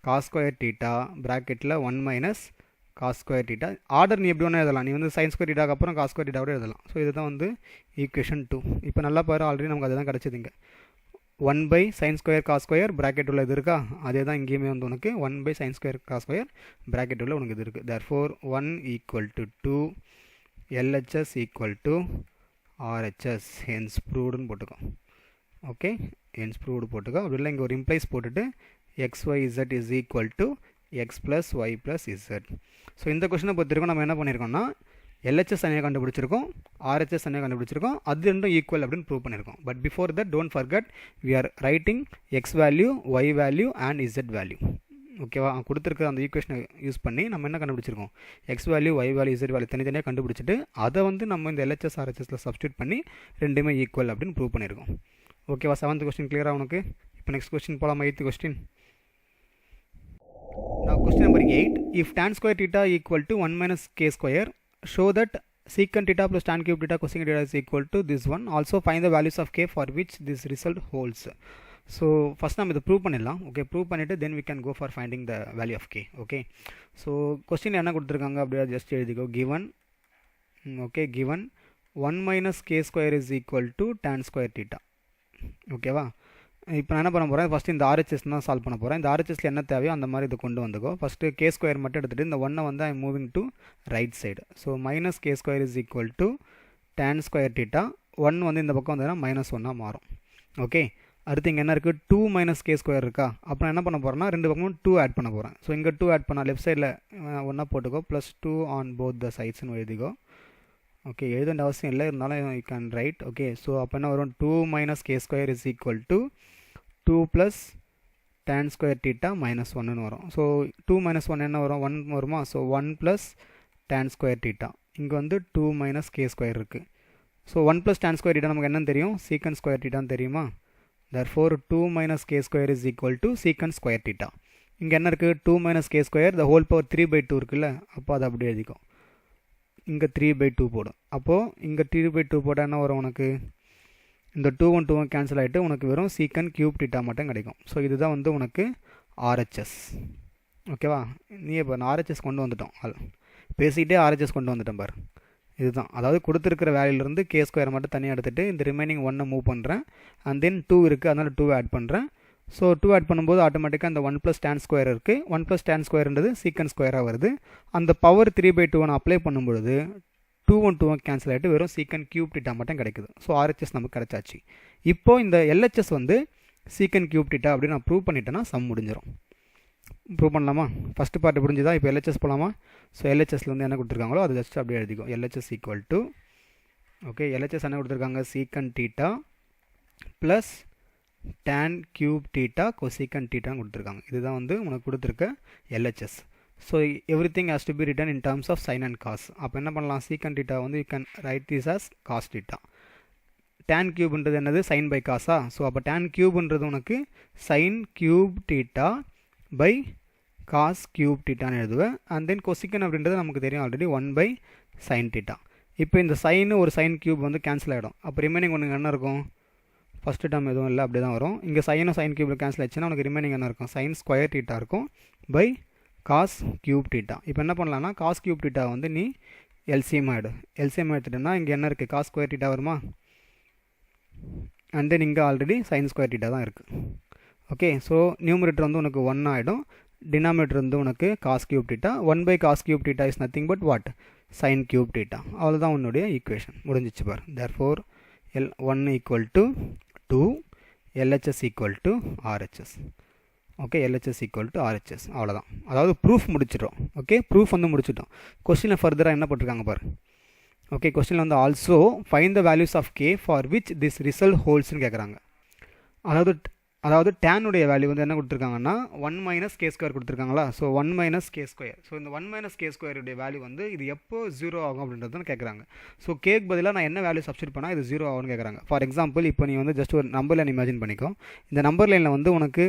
cos square theta ப்ராக்கெட்டில் 1 minus cos square theta. Order நீ எப்படி வேணால் எழுதலாம். நீ வந்து சைன் ஸ்கொயர் டீட்டாக்கு அப்புறம் காஸ் ஸ்கொயர் டீட்டாவோட எழுதலாம். ஸோ இதுதான் வந்து ஈக்குவேஷன் 2. இப்போ நல்லா பாரு, ஆல்ரெடி நமக்கு அதுதான் கிடச்சிதுங்க. 1/sin square cos square bracket உள்ள இது இருக்கா? அதே தான் இங்கேயுமே வந்து உனக்கு 1/sin square cos square bracket உள்ள உனக்கு இது இருக்குது. Therefore 1 equal to 2, LHS equal to RHS, hence ப்ரூவ்டுன்னு போட்டுக்கோ. ஓகே, ஹென்ஸ் ப்ரூவ்டு போட்டுக்கோ. அப்படி இல்லை இங்கே ஒரு இம்ப்ளைஸ் போட்டுட்டு XYZ is equal to x plus y plus z. So இந்த கொஸ்டினை பொறுத்திருக்கோம் நம்ம என்ன பண்ணியிருக்கோம்னா எல்ஹெச்எஸ் தனியாக கண்டுபிடிச்சிருக்கோம், ஆர்ஹெச்எஸ் தனியாக கண்டுபிடிச்சிருக்கோம், அது ரெண்டும் ஈக்குவல் அப்படின்னு ப்ரூவ் பண்ணியிருக்கோம். But before that don't forget we are writing x value y value and z value. ஓகேவா, கொடுத்துருக்க அந்த ஈக்குவேஷனை யூஸ் பண்ணி நம்ம என்ன கண்டுபிடிச்சிருக்கோம்? X value y value z value தனித்தனியாக கண்டுபிடிச்சிட்டு அதை வந்து நம்ம இந்த எல்ஹெச்எஸ் ஆர்ஹெச்எஸில் சப்ஸ்டியூட் பண்ணி ரெண்டுமே ஈக்குவல் அப்படின்னு ப்ரூவ் பண்ணியிருக்கோம். ஓகேவா, 7th கொஸ்டின் கிளியராக உனக்கு? இப்போ நெக்ஸ்ட் கொஸ்டின் போகலாமா? 8th question. Now question number 8, if tan square theta equal to 1 minus k square, show that secant theta plus tan cube theta cosecant theta is equal to this one. Also find the values of k for which this result holds. So first நம்ம இதை prove பண்ணிடலாம். Okay, prove பண்ணிவிட்டு then we can go for finding the value of k. Okay, so question என்ன கொடுத்துருக்காங்க அப்படியே just எழுதிக்கோ. given, okay, given 1 minus k square is equal to tan square theta. ஓகேவா, இப்போ நான் என்ன பண்ண போகிறேன்? ஃபஸ்ட்டு இந்த ஆர்ஹெச்எஸ் தான் சால்வ் பண்ண போகிறேன். இந்த ஆர்ஹெச்எஸில் என்ன தேவையோ அந்த மாதிரி இதை கொண்டு வந்துக்கோ. ஃபஸ்ட்டு கே ஸ்கொயர் மட்டும் எடுத்துகிட்டு இந்த 1 வந்து ஐ moving to right side. So minus k square is equal to tan square theta 1 வந்து இந்த பக்கம் வந்ததுன்னா -1 மாறும். ஓகே, அடுத்து இங்கே என்ன இருக்குது, 2 மைனஸ் கே ஸ்கொயர் இருக்கா. அப்புறம் என்ன பண்ண போகிறேன்னா ரெண்டு பக்கமும் 2 ஆட் பண்ண போகிறேன். ஸோ இங்கே 2 ஆட் பண்ணால் லெஃப்ட் சைடில் ஒன்றா போட்டுக்கோ, +2 ஆன் போத் த சைட்ஸ்னு எழுதிக்கோ. ஓகே, எழுத வேண்டிய அவசியம் இல்லை, இருந்தாலும் you can write. Okay, so அப்போ என்ன வரும், 2 minus k square is equal to 2 plus tan square theta -1ன்னு வரும். ஸோ 2 - 1 என்ன வரும், 1 வருமா. So 1 plus tan square theta. இங்கே வந்து 2 மைனஸ் கே ஸ்கொயர் இருக்குது. So 1 plus tan square theta நமக்கு என்னன்னு தெரியும், சீக்கன் ஸ்கொயர் தீட்டான்னு தெரியுமா. therefore 2 minus k square is equal to secant square theta. இங்கே என்ன இருக்குது, 2 minus k square the whole power 3/2 இருக்குல்ல. அப்போ அதை அப்படி எழுதிக்கும். இங்கே 3/2 போடும். அப்போது இங்கே 3/2 போட்டால் என்ன வரும் உனக்கு, இந்த 2 2 கேன்சல் ஆகிட்டு உனக்கு வெறும் சீக்கன் கியூப் தீட்டா மட்டும் கிடைக்கும். ஸோ இதுதான் வந்து உனக்கு RHS. ஓகேவா, நீ இப்போ RHS கொண்டு வந்துட்டோம், பேசிக்கிட்டே RHS கொண்டு வந்துட்டேன் பாரு. இதுதான், அதாவது கொடுத்துருக்கிற வேல்யூலேருந்து கே ஸ்கொயர் மட்டும் தனியாக எடுத்துகிட்டு இந்த ரிமைனிங் 1 மூவ் பண்ணுறேன். அண்ட் தென் 2 இருக்குது, அதனால் 2 ஆட் பண்ணுறேன். ஸோ 2 ஆட் பண்ணும்போது ஆட்டோமேட்டிக்காக அந்த 1 ப்ளஸ் tan ஸ்கொயர் இருக்குது. 1 ப்ளஸ் tan ஸ்கொயர்ன்றது சீக்கன் ஸ்கொயராக வருது. அந்த பவர் 3/2 அப்ளை பண்ணும்பொழுது 2 2 கேன்சல் ஆகிட்டு வெறும் சீக்கன் கியூப் தீட்டா மட்டும் கிடைக்குது. ஸோ RHS நமக்கு கிடைச்சாச்சு. இப்போது இந்த LHS வந்து சீக்கன் கியூப் தீட்டா அப்படின்னு நான் ப்ரூவ் பண்ணிட்டேன்னா சம் முடிஞ்சிடும். ப்ரூவ் பண்ணலாமா, ஃபஸ்ட்டு பார்ட்டு புரிஞ்சுதா. இப்போ LHS போகலாமா. ஸோ LHSல வந்து என்ன கொடுத்துருக்காங்களோ அது ஜஸ்ட் அப்படியே எழுதிக்கும். LHS equal to, okay, LHS என்ன கொடுத்துருக்காங்க, secant theta plus tan cube theta cosecant தீட்டான்னு கொடுத்துருக்காங்க. இதுதான் வந்து உனக்கு கொடுத்துருக்க LHS. So everything has to be written in terms of sine and cos. அப்போ என்ன பண்ணலாம், சீக்கன் தீட்டா வந்து you can write this as cos theta. tan கியூப்ன்றது என்னது, சைன் பை காஸா. ஸோ அப்போ tan கியூப்ன்றது உனக்கு sine cube theta by cos cube தீட்டான்னு எழுதுவேன். அண்ட் தென் கொசிக்கன் அப்படின்றது நமக்கு தெரியும் ஆல்ரெடி 1/sin தீட்டா. இப்போ இந்த சைனு ஒரு சைன் கியூப் வந்து கேன்சல் ஆகிடும். அப்போ ரிமைனிங் ஒன்று என்ன இருக்கும், ஃபஸ்ட்டு டேர்ம் எதுவும் இல்லை, அப்படி தான் வரும். இங்கே சைனும் சைன் கியூபில் கேன்சல் ஆச்சுன்னா உனக்கு ரிமைனிங் என்ன இருக்கும், சைன் ஸ்கொயர் தீட்டா இருக்கும் பை காஸ் கியூப் தீட்டா. இப்போ என்ன பண்ணலான்னா காஸ் கியூப் தீட்டா வந்து நீ எல்சிஎம் ஆகிடும். எல்சிஎம் எடுத்துட்டேன்னா இங்கே என்ன இருக்குது, காஸ் ஸ்கொயர் தீட்டா வருமா. அண்ட் தென் இங்கே ஆல்ரெடி சைன் ஸ்கொயர் தீட்டா தான் இருக்குது. ஓகே, ஸோ நியூமரேட்டர் வந்து உனக்கு 1 ஆகிடும். டினாமினேட்டர் வந்து உனக்கு cos cube theta. 1/cos cube theta is nothing but what, sin cube theta. அவ்வளோதான் உன்னுடைய ஈக்குவேஷன் முடிஞ்சிச்சு பார். therefore L1 equal to 2, LHS equal to RHS. Okay, LHS equal to RHS. அவ்வளோதான், அதாவது ப்ரூஃப் முடிச்சிட்டோம். ஓகே, ப்ரூஃப் வந்து முடிச்சிட்டோம். கொஸ்டினில் ஃபர்தராக என்ன போட்டிருக்காங்க பார். ஓகே, கொஸ்டினில் வந்து also find the values of k for which this result ஹோல்ஸ்னு கேட்குறாங்க. அதாவது tan உடைய வேல்யூ வந்து என்ன கொடுத்துருக்காங்கன்னா 1 மைனஸ் கே ஸ்கொயர் கொடுத்துருக்காங்களா. So 1 minus k square. So இந்த 1 மைனஸ் கே ஸ்கொயருடைய வேல்யூ வந்து இது எப்போ 0 ஆகும் அப்படின்றது கேட்குறாங்க. ஸோ கேக்கு பதிலாக நான் என்ன வேல்யூ சப்ஸ்டிட் பண்ணால் இது 0 ஆகும்னு கேட்குறாங்க. ஃபார் எக்ஸாம்பிள் இப்போ நீ வந்து ஜஸ்ட் ஒரு நம்பர் லைன் இமேஜின் பண்ணிக்கோ. இந்த நம்பர் லைனில் வந்து உனக்கு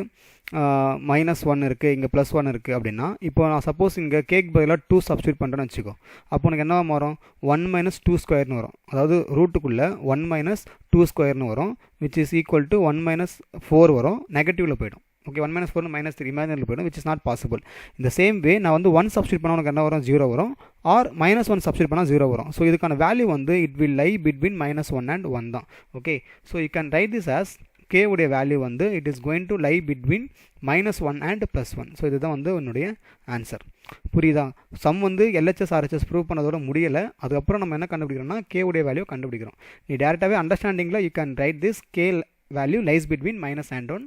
-1 இருக்குது, இங்கே +1 இருக்குது அப்படின்னா, இப்போ நான் சப்போஸ் இங்கே கேக் பதிலாக 2 சப்ஸ்டிட் பண்ணுறேன்னு வச்சுக்கோ. அப்போ உனக்கு என்ன வரும், 1 - 2 ஸ்கொயர்னு வரும். அதாவது ரூட்டுக்குள்ளே 1 - 2 ஸ்கொயர்னு வரும், விச் இஸ் ஈக்குவல் டு 1 - 4 வரும், நெகட்டிவில் போயிடும். ஓகே, 1 - 4 -3 இமேஜினரில் போயிடும், விச் இஸ் நாட் பாசிபிள். இந்த சேம் வே நான் வந்து 1 சப்ஸ்டிட் பண்ணால் உனக்கு என்ன வரும், 0 வரும். ஆர் -1 சப்ஸ்டிட் பண்ணால் 0 வரும். ஸோ இதுக்கான வேல்யூ வந்து it will lie between -1 and 1 தான். Okay, so you can write this as k உடைய வேல்யூ வந்து it is going to lie between -1 and +1. So இதுதான் வந்து உன்னுடைய ஆன்சர். புரியுதா. சம் வந்து LHS RHS ப்ரூவ் பண்ணதோட முடியலை. அதுக்கப்புறம் நம்ம என்ன கண்டுபிடிக்கிறோம்னா k உடைய வேல்யூ கண்டுபிடிக்கிறோம். நீ டேரெக்டாகவே அண்டர்ஸ்டாண்டிங்கில் you can write this k value lies between -1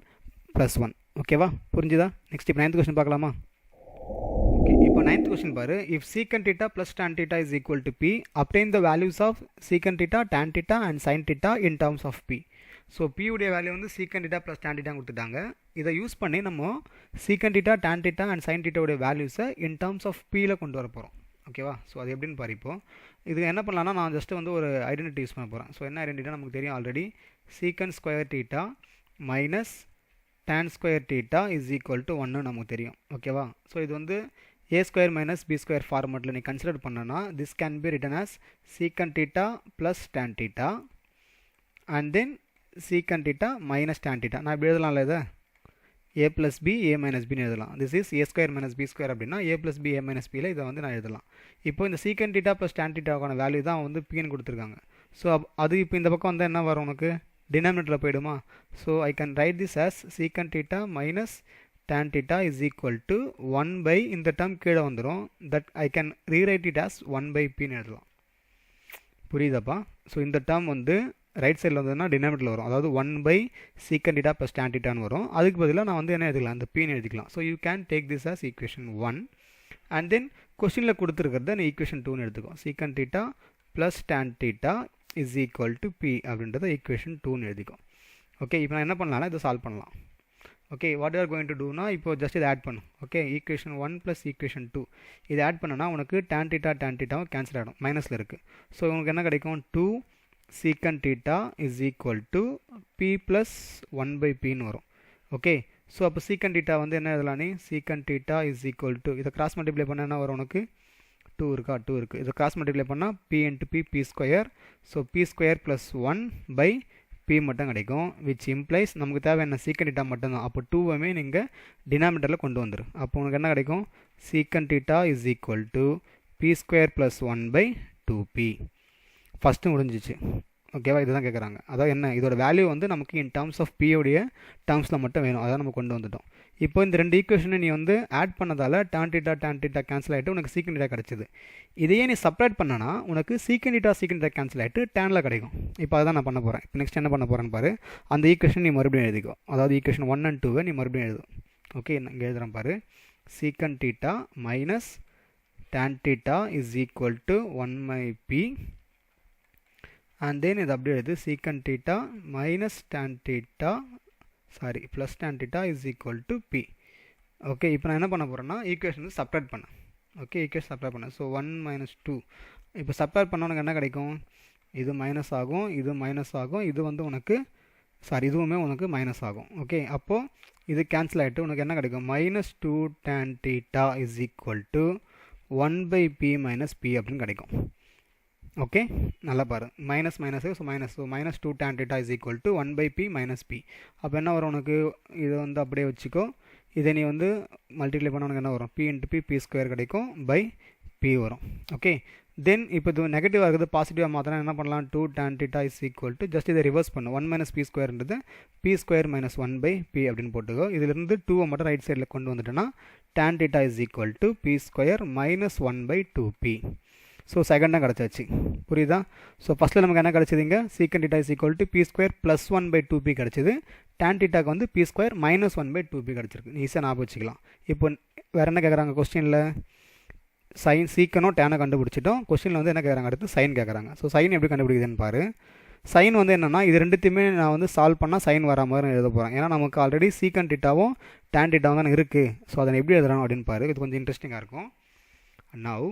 +1. ஓகேவா, புரிஞ்சுதா. நெக்ஸ்ட் இப்போ 9th கொஸ்டின் பார்க்கலாமா. ஓகே, இப்போ 9th கொஸ்டின் பாரு. If secant theta plus tan theta is equal to p, obtain the values of secant theta, tan theta and sin theta in terms of p. So p உடைய value வந்து secant theta plus tan theta கொடுத்துட்டாங்க. இதை use பண்ணி நம்ம சீக்கன் theta, tan theta and sin theta உடைய வேல்யூஸை இன் terms of pயில் கொண்டு வர போகிறோம். ஓகேவா, ஸோ அது எப்படின்னு பாரு. இப்போ இது என்ன பண்ணலாம்னா நான் ஜஸ்ட் வந்து ஒரு ஐடென்டிட்டி யூஸ் பண்ண போகிறேன். ஸோ என்ன ஐடென்டிட்டா நமக்கு தெரியும் already, secant square theta minus tan square theta is equal to 1 நமக்கு தெரியும். ஓகேவா, ஸோ இது வந்து a square minus b square ஃபார்மெட்டில் நீ கன்சிடர் பண்ணனா this can be written as secant theta plus tan theta and then secant theta minus tan theta. நான் இப்படி எழுதலாம்ல, இதை a plus B a minus பின்னு எழுதலாம். This is a square minus b square அப்படின்னா a plus B a minus பியில் இதை வந்து நான் எழுதலாம். இப்போ இந்த சீக்கன் தீட்டா ப்ளஸ் tan தீட்டாவுக்கான வேல்யூ தான் வந்து pன்னு கொடுத்துருக்காங்க. ஸோ அது இப்போ இந்த பக்கம் வந்து என்ன வரும் உனக்கு, டினாமினேட்டரில் போயிடுமா. So I can write this as secant theta minus tan theta is equal to 1 இந்த டேர்ம் கீழே வந்துடும். That I can rewrite it as 1/pன்னு எழுதலாம். புரியுதாப்பா. ஸோ இந்த டேர்ம் வந்து ரைட் சைடில் வந்ததுன்னா டினாமினேட்டரில் வரும், அதாவது 1 secant theta + tan theta வரும். அதுக்கு பதிலாக நான் வந்து என்ன எழுதிக்கலாம், அந்த pன்னு எழுதிக்கலாம். So you can take this as equation 1 and then கொஸ்டினில் கொடுத்துருக்கிறத நீ equation 2ன்னு எடுத்துக்கோ. secant theta + tan theta is equal to p அப்படின்றத equation 2ன்னு எழுதிக்கோ. ஓகே, இப்போ நான் என்ன பண்ணலாம்னா இதை சால்வ் பண்ணலாம். Okay, what you are going to டூனா இப்போ ஜஸ்ட் இதை ஆட் பண்ணும். ஓகே, ஈக்குவேஷன் 1 + ஈக்குவேஷன் 2 இதை ஆட் பண்ணனா உனக்கு tan thetaவும் கேன்சல் ஆகிடும், மைனஸில் இருக்குது. ஸோ உனக்கு என்ன கிடைக்கும், 2 secant theta is equal to p + 1/pன்னு வரும். ஓகே, ஸோ அப்போ secant theta வந்து என்ன எழுதலாம் நீ, secant theta is equal to இதை கிராஸ் மல்டிப்ளை பண்ண என்ன வரும் உனக்கு, 2 இருக்கா, 2 இருக்குது. இதை கிராஸ் மல்டிப்ளை பண்ணால் p × p square. So p² + 1/p மட்டும் கிடைக்கும், which implies நமக்கு தேவை என்ன, secant theta மட்டும்தான். அப்போ 2மே நீங்கள் டினாமினேட்டரில் கொண்டு வந்துடும். அப்போ உனக்கு என்ன கிடைக்கும், secant theta is equal to p² + 1/2p. First முடிஞ்சிச்சு. ஓகேவா, இதுதான் கேட்குறாங்க. அதாவது என்ன, இதோட வேல்யூ வந்து நமக்கு இன் டர்ம்ஸ் ஆஃப் p உடைய டர்ம்ஸில் மட்டும் வேணும், அதான் நம்ம கொண்டு வந்துட்டோம். இப்போ இந்த ரெண்டு ஈக்குவேஷனை நீ வந்து ஆட் பண்ணதால் tan theta கேன்சல் ஆகிட்டு உனக்கு secant theta கிடச்சிது. இதையே நீ செப்பரேட் பண்ணனா உனக்கு secant theta கேன்சல் ஆகிட்டு டேனில் கிடைக்கும். இப்போ அதை தான் நான் பண்ண போகிறேன். இப்போ நெக்ஸ்ட் என்ன பண்ண போகிறேன்னு பாரு, அந்த ஈக்குவேஷன் நீ மறுபடியும் எழுதிக்கோ, அதாவது ஈக்குவேஷன் 1 and 2 நீ மறுபடியும் எழுதும். ஓகே, இங்கே எழுதுகிறேன் பாரு, secant theta - tan theta is equal to 1/p and then இது அப்படியே எழுது, secant theta - tan theta plus tan theta is equal to p. Okay, இப்போ நான் என்ன பண்ண போகிறேன்னா ஈக்குவேஷன் வந்து சப்ராக்ட் பண்ணேன். ஓகே, ஈக்குவேஷன் சப்ராக்ட் பண்ணேன். ஸோ 1 - 2 இப்போ சப்ராக்ட் பண்ண உனக்கு என்ன கிடைக்கும், இது மைனஸ் ஆகும், இது மைனஸ் ஆகும், இது வந்து உனக்கு இதுவுமே உனக்கு மைனஸ் ஆகும். ஓகே, அப்போது இது கேன்சல் ஆகிட்டு உனக்கு என்ன கிடைக்கும், -2 tan theta is equal to 1/p - p அப்படின்னு கிடைக்கும். ஓகே, நல்லா பாரு, minus so -2 tan theta is equal to 1/p - p. அப்போ என்ன வரும் உனக்கு, இதை வந்து அப்படியே வச்சுக்கோ, இதை நீ வந்து மல்டிப்ளை பண்ண உனக்கு என்ன வரும், p × p² கிடைக்கும் /p வரும். ஓகே, தென் இப்போ இது நெகட்டிவாக இருக்குது, பாசிட்டிவாக மாற்றினா என்ன பண்ணலாம், 2 tan theta is equal to just இதை ரிவர்ஸ் பண்ணும், 1 - p²ன்றது p² - 1/p அப்படின்னு போட்டுக்கோ. இதிலிருந்து 2 மட்டும் ரைட் சைடில் கொண்டு வந்துட்டோன்னா tan theta is equal to p² - 1/2p. So செகண்டாக கிடச்சாச்சு, புரியுதா? ஸோ ஃபஸ்ட்டில் நமக்கு என்ன கிடச்சிதுங்க, secant theta is equal to p² + 1/2p கிடச்சிது. tan thetaக்கு வந்து p² - 1/2p கிடச்சிருக்கு. ஈஸியாக ஞாபகம் வச்சுக்கலாம். இப்போ வேறு என்ன கேட்குறாங்க கொஸ்டினில், சைன் சீக்கனும் டேனை கண்டுபிடிச்சிட்டோம். கொஸ்டினில் வந்து என்ன கேட்குறாங்க, அடுத்து சைன் கேட்குறாங்க. ஸோ சைன் எப்படி கண்டுபிடிக்குதுன்னு பாரு. சைன் வந்து என்னென்னா இது ரெண்டுத்தையுமே நான் வந்து சால்வ் பண்ணால் சைன் வர மாதிரி நான் எழுத போகிறேன். ஏன்னா நமக்கு ஆல்ரெடி secant thetaவும் tan thetaவும் தான் இருக்குது. ஸோ அதை எப்படி எழுதுறாங்க அப்படின்னு பாரு, இது கொஞ்சம் இன்ட்ரெஸ்டிங்காக இருக்கும். நவ்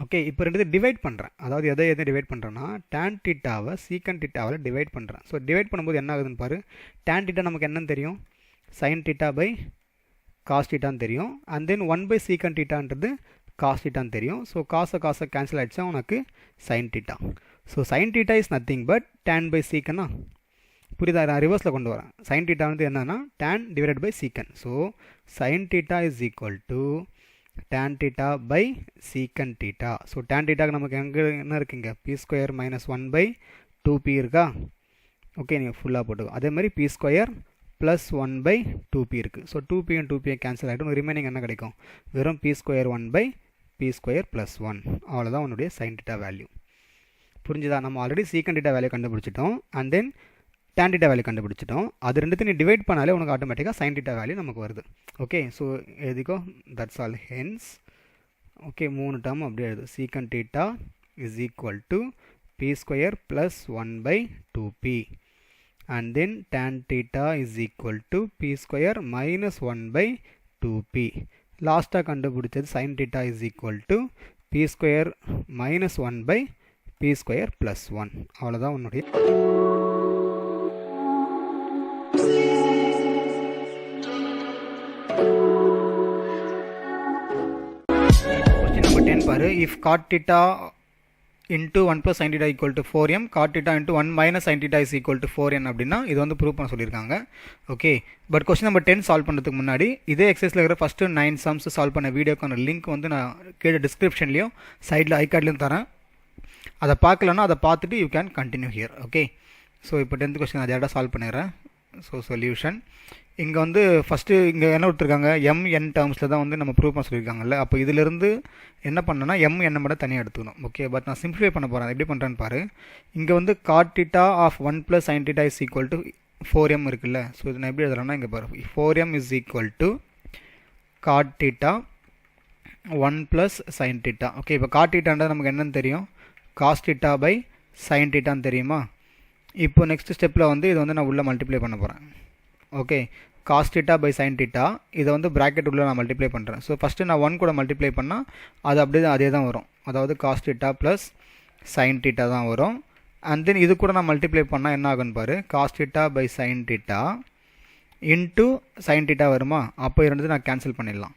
ஓகே, இப்போ ரெண்டு டிவைட் பண்ணுறேன். அதாவது எதை டிவைட் பண்ணுறேன்னா tan thetaவை secant thetaவில் டிவைட் பண்ணுறேன். ஸோ டிவைட் பண்ணும்போது என்ன ஆகுதுன்னு பாரு, tan theta நமக்கு என்னன்னு தெரியும், sin theta / cos thetaன்னு தெரியும். அண்ட் தென் 1/secant thetaன்றது cos thetaன்னு தெரியும். ஸோ காசை கேன்சல் ஆகிடுச்சா உனக்கு sin theta. So sin theta is nothing but tan/secant. புரியுதா, நான் ரிவர்ஸில் கொண்டு வரேன். sin theta வந்து என்னன்னா tan / secant. So sin theta is equal to tan theta / secant theta. So tan thetaக்கு நமக்கு எங்கே என்ன இருக்குங்க, p² - 1/2p இருக்கா. ஓகே, நீங்கள் ஃபுல்லாக போட்டுக்கோ. அதே மாதிரி p² + 1/2p இருக்குது. So 2p and 2p cancel ஆகிட்டு ரிமைனிங் என்ன கிடைக்கும், வெறும் p² 1/p² + 1. அவ்வளோதான் உன்னுடைய sin theta வேல்யூ. புரிஞ்சுதா? நம்ம ஆல்ரெடி secant theta வேல்யூ கண்டுபிடிச்சிட்டோம், and then tan theta value கண்டுபிடிச்சிட்டோம். அது ரெண்டுத்தையும் நீ டிவைட் பண்ணாலே உனக்கு ஆட்டோமேட்டிக்காக sin theta வேல்யூ நமக்கு வருது. ஓகே, ஸோ எழுதிக்கோ, that's all. Hence okay, 3 term அப்படியே எழுது. secant theta is equal to p² + 1/2p and then tan theta is equal to p² - 1/2p. லாஸ்ட்டாக கண்டுபிடிச்சது sin theta is equal to p² - 1/p² + 1. அவ்வளோதான் உன்னுடைய பாரு. if cot theta into 1 plus sin theta equal to 4m, cot theta into 1 minus sin theta is equal to 4n அப்படின்னா இது வந்து prove பண்ண சொல்லியிருக்காங்க. Okay, but question number 10 solve பண்ணுறதுக்கு முன்னாடி இதே எக்ஸசைஸில் இருக்கிற ஃபஸ்ட்டு 9 சம்ஸ் சால்வ் பண்ண வீடியோக்கான லிங்க் வந்து நான் கீழே டிஸ்கிரிப்ஷன்லையும் சைடில் ஐகார்ட்லையும் தரேன். அதை பார்க்கலன்னா அதை பார்த்துட்டு you can continue here. Okay, so இப்போ 10th கொஸ்டின் அதை சால்வ் பண்ணிடுறேன். ஸோ சொல்யூஷன் இங்கே வந்து ஃபஸ்ட்டு இங்கே என்ன கொடுத்துருக்காங்க mn டேர்ம்ஸில் தான் வந்து நம்ம ப்ரூவ் பண்ண சொல்லியிருக்காங்கல்ல. அப்போ இதிலிருந்து என்ன பண்ணணும்னா mn மட்டும் தனியாக எடுத்துக்கணும். ஓகே, பட் நான் சிம்பிளிஃபை பண்ண போகிறேன். எப்படி பண்ணுறேன்னு பாரு. இங்கே வந்து cot theta of 1 + sin theta is equal to 4m இருக்குல்ல. ஸோ இது நான் எப்படி எழுதலாம்னா இங்கே பாரு, 4m is equal to cot theta 1 + sin theta. Okay, இப்போ cot thetaன்றது நமக்கு என்னன்னு தெரியும், cos theta பை sin thetaன்னு தெரியுமா. இப்போ நெக்ஸ்ட் ஸ்டெப்பில் வந்து இதை வந்து நான் உள்ளே மல்டிப்ளை பண்ண போகிறேன். Okay, cos theta by sin theta இதை வந்து ப்ராக்கெட் உள்ளே நான் மல்டிப்ளை பண்ணுறேன். ஸோ ஃபஸ்ட்டு நான் 1 கூட மல்டிப்ளை பண்ணால் அது அப்படியே அதே தான் வரும். அதாவது cos theta plus sin theta தான் வரும். அண்ட் தென் இது கூட நான் மல்டிப்ளை பண்ணால் என்ன ஆகுன்னு பாரு, cos theta by sin theta into sin theta வருமா. அப்போ இருந்தது நான் கேன்சல் பண்ணிடலாம்.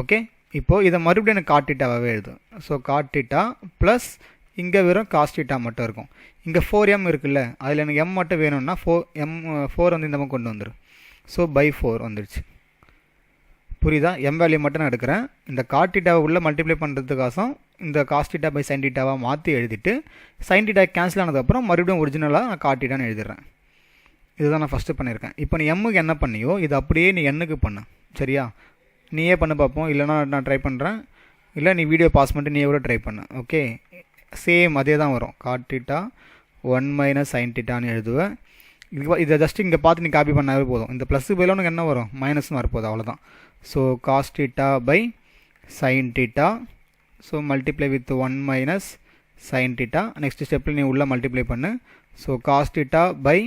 ஓகே, இப்போது இதை மறுபடியும் எனக்கு cot thetaவாகவே எழுது. ஸோ cot theta ப்ளஸ் இங்கே வெறும் cos theta மட்டும் இருக்கும். இங்கே 4m இருக்குல்ல, அதில் எனக்கு m மட்டும் வேணும்னா 4 வந்து இந்த பக்கம் கொண்டு வந்துடும். ஸோ பை 4 வந்துடுச்சு. புரியுதா? m வேல்யூ மட்டும் நான் எடுக்கிறேன். இந்த cot thetaவை உள்ளே மல்டிப்ளை பண்ணுறதுக்காக இந்த cos theta பை sin thetaவாக மாற்றி எழுதிட்டு sin theta கேன்சல் ஆனதுக்கப்புறம் மறுபடியும் ஒரிஜினலாக நான் cot thetaன்னு எழுதிடுறேன். இதுதான் நான் ஃபஸ்ட்டு பண்ணியிருக்கேன். இப்போ நீ எம்முக்கு என்ன பண்ணியோ இது அப்படியே நீ எண்ணுக்கு பண்ணு. சரியா? நீயே பண்ண பார்ப்போம், இல்லைனா நான் ட்ரை பண்ணுறேன். இல்லை நீ வீடியோ பாஸ் பண்ணிட்டு நீயே கூட ட்ரை பண்ணு. ஓகே, சேம் அதே தான் வரும். cot theta 1 - sin thetaன்னு எழுதுவேன். இதை ஜஸ்ட் இங்கே பார்த்து நீ காப்பி பண்ணாவே போதும். இந்த ப்ளஸ் பதிலாக உனக்கு என்ன வரும், மைனஸ்னு வரப்போகுது, அவ்வளோதான். So cos theta by sin theta, so multiply with 1 - sin theta. Next ஸ்டெப்பில் நீ உள்ளே மல்டிப்ளை பண்ணு. So cos theta by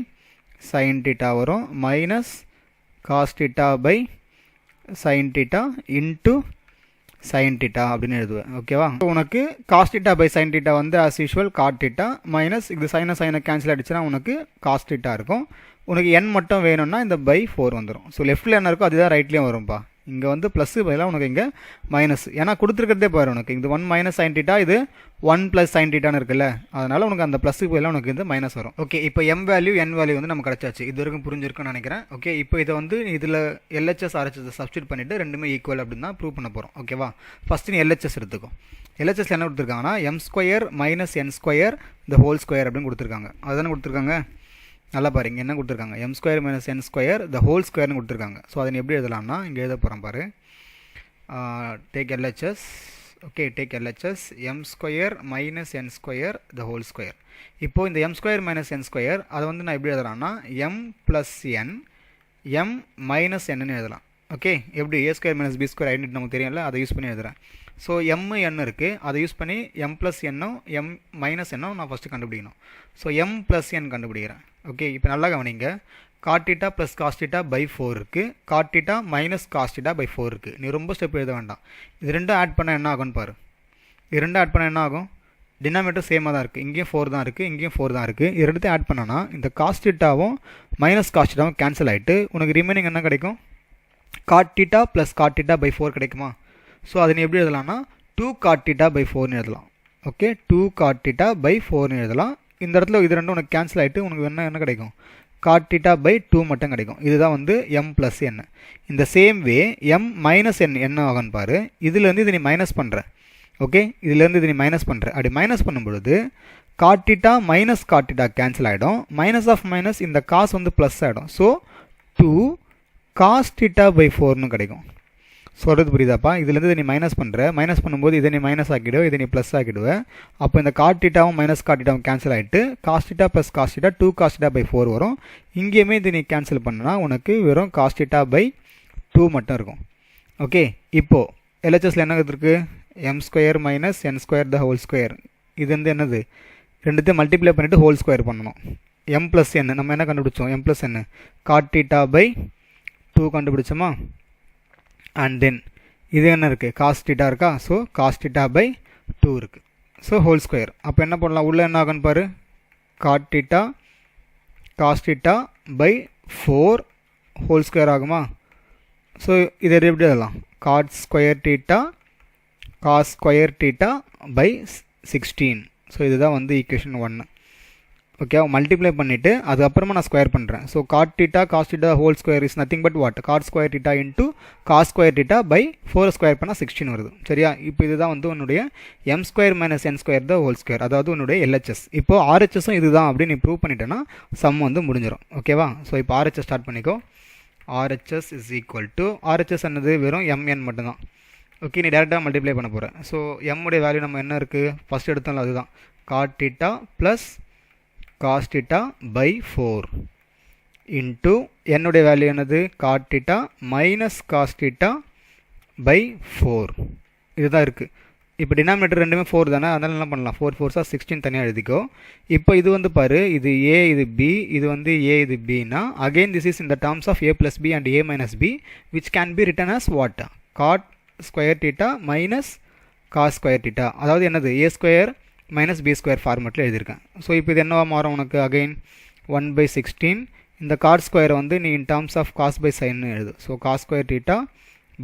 sin theta வரும் minus cos theta by sin theta into sin theta அப்படின்னு எழுதுவேன். ஓகேவா? உனக்கு cos theta by sin theta வந்து as usual cot theta minus இது சைனை கேன்சல் ஆகிடுச்சுன்னா உனக்கு cos theta இருக்கும். உனக்கு n மட்டும் வேணும்னா இந்த பை 4 வந்துடும். ஸோ லெஃப்ட்டில் என்ன இருக்கோ அதுதான் ரைட்லேயும் வரும்பா. இங்கே வந்து ப்ளஸ்ஸு பதிலாக உனக்கு இங்கே மைனஸ், ஏன்னா கொடுத்துருக்கிறதே பாரு உனக்கு இது 1 - sin theta, இது 1 + sin thetaன்னு இருக்குல்ல, அதனால் உனக்கு அந்த ப்ளஸ்ஸுக்கு பதிலாக உனக்கு இந்த மைனஸ் வரும். ஓகே, இப்போ m வேல்யூ n வேல்யூ வந்து நம்ம கிடச்சாச்சு. இது வரைக்கும் புரிஞ்சிருக்குன்னு நினைக்கிறேன். ஓகே, இப்போ இதை வந்து இதில் LHS RHS சப்ஸ்டியூட் பண்ணிவிட்டு ரெண்டுமே ஈக்குவல் அப்படின்னு தான் ப்ரூவ் பண்ண போகிறோம். ஓகேவா? ஃபஸ்ட்டு நீ LHS எடுத்துக்கோ. LHSல என்ன கொடுத்துருக்காங்கன்னா m² - n² the whole square அப்படின்னு கொடுத்துருக்காங்க. அதுதானே கொடுத்துருக்காங்க. நல்லா பாருங்க என்ன கொடுத்துருக்காங்க, m² - n² the whole squareனு கொடுத்துருக்காங்க. ஸோ அதை எப்படி எழுதலாம்னா இங்கே எழுத போகிறேன் பாரு. Take LHS. Okay, take LHS m² - n² the whole square. இப்போது இந்த m² - n² அதை வந்து நான் எப்படி எழுதலாம்னா m + n m - n எழுதலாம். ஓகே, எப்படி a² - b² ஐடென்டிட்டி நமக்கு தெரியும்ல, அதை யூஸ் பண்ணி எழுதுகிறேன். ஸோ m n இருக்குது, அதை யூஸ் பண்ணி m + n m - n நான் ஃபஸ்ட்டு கண்டுபிடிக்கணும். ஸோ m + n கண்டுபிடிக்கிறேன். ஓகே, இப்போ நல்லா கவனிங்க. cot theta plus cos theta by 4 இருக்குது, cot theta minus cos theta by 4 இருக்குது. நீ ரொம்ப ஸ்டெப் எழுத வேண்டாம். இது ரெண்டும் ஆட் பண்ணால் என்ன ஆகும்னு பாரு. இது ரெண்டும் ஆட் பண்ணால் என்ன ஆகும், டினாமினேட்டர் சேமாக தான் இருக்குது. இங்கேயும் 4 தான் இருக்குது, இங்கேயும் 4 தான் இருக்குது. இது ரெண்டுத்தையும் ஆட் பண்ணனா இந்த cos thetaவும் மைனஸ் cos thetaவும் கேன்சல் ஆகிட்டு உனக்கு ரிமைனிங் என்ன கிடைக்கும், cot theta plus cot theta by 4 கிடைக்குமா. ஸோ அதை நீ எப்படி எழுதலாம்னா 2 cot theta பை 4னு எழுதலாம். ஓகே, 2 cot theta பை 4னு எழுதலாம். இந்த இடத்துல இது ரெண்டும் உனக்கு கேன்சல் ஆகிட்டு உனக்கு என்ன கிடைக்கும், cot theta பை 2 மட்டும் கிடைக்கும். இதுதான் வந்து m + n. இந்த சேம் வே m - n என்ன ஆகும்னு பாரு. இதுலேருந்து இது நீ மைனஸ் பண்ணுற. ஓகே, இதுலேருந்து இது நீ மைனஸ் பண்ணுற. அப்படி மைனஸ் பண்ணும்பொழுது cot theta minus cot theta cancel ஆகிடும். மைனஸ் ஆஃப் மைனஸ் இந்த காசு வந்து ப்ளஸ் ஆகிடும். ஸோ 2 cos theta பை 4னு கிடைக்கும். சொல்கிறது புரியுதாப்பா? இதுலேருந்து இதை நீ மைனஸ் பண்ணுற. மைனஸ் பண்ணும்போது இதை நீ மைனஸ் ஆக்கிடுவேன், இதை நீ ப்ளஸ் ஆக்கிடுவேன். அப்போ இந்த cot thetaவும் மைனஸ் cot thetaவும் கேன்சல் ஆகிட்டு cos theta plus cos theta 2 cos theta by 4 வரும். இங்கேயுமே இது நீ கேன்சல் பண்ணனா உனக்கு வெறும் cos theta பை 2 மட்டும் இருக்கும். ஓகே, இப்போது LHSல என்ன இருக்குது, m² - n² the whole square. இது வந்து என்னது, ரெண்டுத்தையும் மல்டிப்ளை பண்ணிவிட்டு ஹோல் ஸ்கொயர் பண்ணணும். m + n நம்ம என்ன கண்டுபிடிச்சோம், m + n cot theta by 2 கண்டுபிடிச்சோமா. அண்ட் தென் இது என்ன இருக்குது, cos theta இருக்கா. ஸோ cos theta பை 2 இருக்குது. So whole square. அப்போ என்ன பண்ணலாம், உள்ளே என்ன ஆகுன்னு பாரு, cot theta cos theta by 4 whole square ஆகுமா. ஸோ இதை எப்படி எழுதலாம், cot square theta cos square theta by 16. So இதுதான் வந்து ஈக்குவேஷன் 1. ஓகே, மல்டிப்ளை பண்ணிவிட்டு அதுக்கப்புறமா நான் ஸ்கொயர் பண்ணுறேன். So cot theta cos theta whole square is nothing but what, cot square theta into cos square theta by 4 square பண்ணால் 16 வருது. சரியா, இப்போ இதுதான் வந்து உன்னுடைய m square minus n square the whole square, அதாவது உன்னுடைய எல்ஹெச்எஸ். இப்போ ஆர்ஹெச்எஸும் இதுதான் அப்படின்னு நீ ப்ரூவ் பண்ணிட்டேன்னா சம் வந்து முடிஞ்சிடும். ஓகேவா, ஸோ இப்போ ஆர்ஹெச்எஸ் ஸ்டார்ட் பண்ணிக்கோ. RHS is equal to, RHS என்னது வெறும் எம்என் மட்டும்தான். ஓகே, நீ டேரெக்டாக மல்டிப்ளை பண்ண போகிறேன். ஸோ எம்முடைய வேல்யூ நம்ம என்ன இருக்குது, ஃபஸ்ட் எடுத்தோம்ல அதுதான் cot theta plus cos theta by 4 into என்னுடைய வேல்யூ என்னது cot theta minus cos theta by 4. இதுதான் இருக்குது. இப்போ டினாமினேட்டர் ரெண்டுமே 4 தானே, அதனால் என்ன பண்ணலாம், 4 4 16 தனியாக எழுதிக்கோ. இப்போ இது வந்து பாரு, இது ஏ இது பி, இது வந்து ஏ இது பின்னா again this is in the terms of a plus b and a minus b which can be written as what, cot square theta minus cos square theta, அதாவது என்னது a square minus b square ஃபார்மெட்டில் எழுதியிருக்கேன். So இப்போ இது என்னவா மாறும் உனக்கு, again 1/16. இந்த காட் ஸ்கொயரை வந்து நீ in terms of cos by சைன்னு எழுது. So cos square theta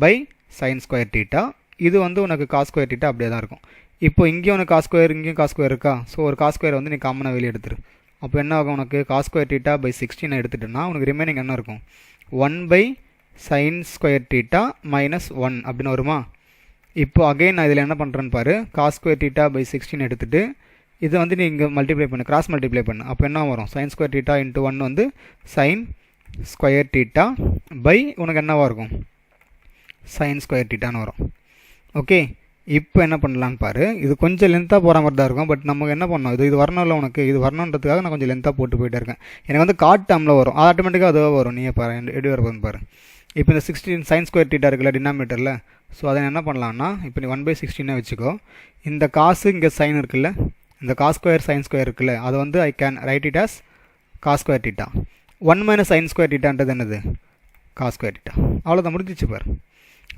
by sine square theta. இது வந்து உனக்கு காஸ் ஸ்கொயர் டீட்டா அப்படியே தான் இருக்கும். இப்போ இங்கேயும் உனக்கு காஸ் ஸ்கொயர், இங்கேயும் காஸ் ஸ்கொயர் இருக்கா. ஸோ ஒரு காஸ் ஸ்கொயரை வந்து நீ காமனாக வெளியே எடுத்துரு. அப்போ என்ன ஆகும் உனக்கு, காஸ் ஸ்கொயர் டீட்டா பை 16 எடுத்துட்டேன்னா உனக்கு ரிமைனிங் என்ன இருக்கும், 1/sin ஸ்கொயர் டீட்டா மைனஸ் 1 அப்படின்னு வருமா. இப்போ அகைன் நான் இதில் என்ன பண்ணுறேன்னு பாரு, காஸ் ஸ்கொயர் டீட்டா பை 16 எடுத்துகிட்டு இதை வந்து நீ இங்கே மல்டிப்ளை பண்ணு, கிராஸ் மல்டிப்ளை பண்ணு. அப்போ என்ன வரும், சைன் ஸ்கொயர் டீட்டா இன்ட்டு 1 வந்து சைன் ஸ்கொயர் டீட்டா பை உனக்கு என்னவாக இருக்கும், சைன் ஸ்கொயர் டீட்டான்னு வரும். ஓகே, இப்போ என்ன பண்ணலான்னு பாரு, இது கொஞ்சம் லென்த்தாக போகிற மாதிரி தான் இருக்கும். பட் நமக்கு என்ன பண்ணோம், இது வரணும்ல உனக்கு, இது வரணுன்றதுக்காக நான் கொஞ்சம் லென்த்தாக போட்டு போயிட்டே இருக்கேன். எனக்கு வந்து காட் டேர்மில் வரும், ஆட்டோமேட்டிக்காக அதுவாக வரும். நீங்கள் பாரு எப்படி வரப்போகுதுன்னு பாரு. இப்போ இந்த 16 சைன் ஸ்கொயர் டீட்டா இருக்குல்ல டினாமினேட்டரில், ஸோ அதை என்ன பண்ணலான்னா இப்போ நீ 1/16 வச்சுக்கோ. இந்த காசு இங்கே சைன் இருக்குல்ல, இந்த காஸ் ஸ்கொயர் சைன் ஸ்கொயர் இருக்குல்ல, அதை வந்து I can write it as cos square theta. 1 minus sign square டீட்டான்றது என்னது, காஸ் ஸ்கொயர் டீட்டா. அவ்வளோதான், முடிஞ்சிச்சு பாரு.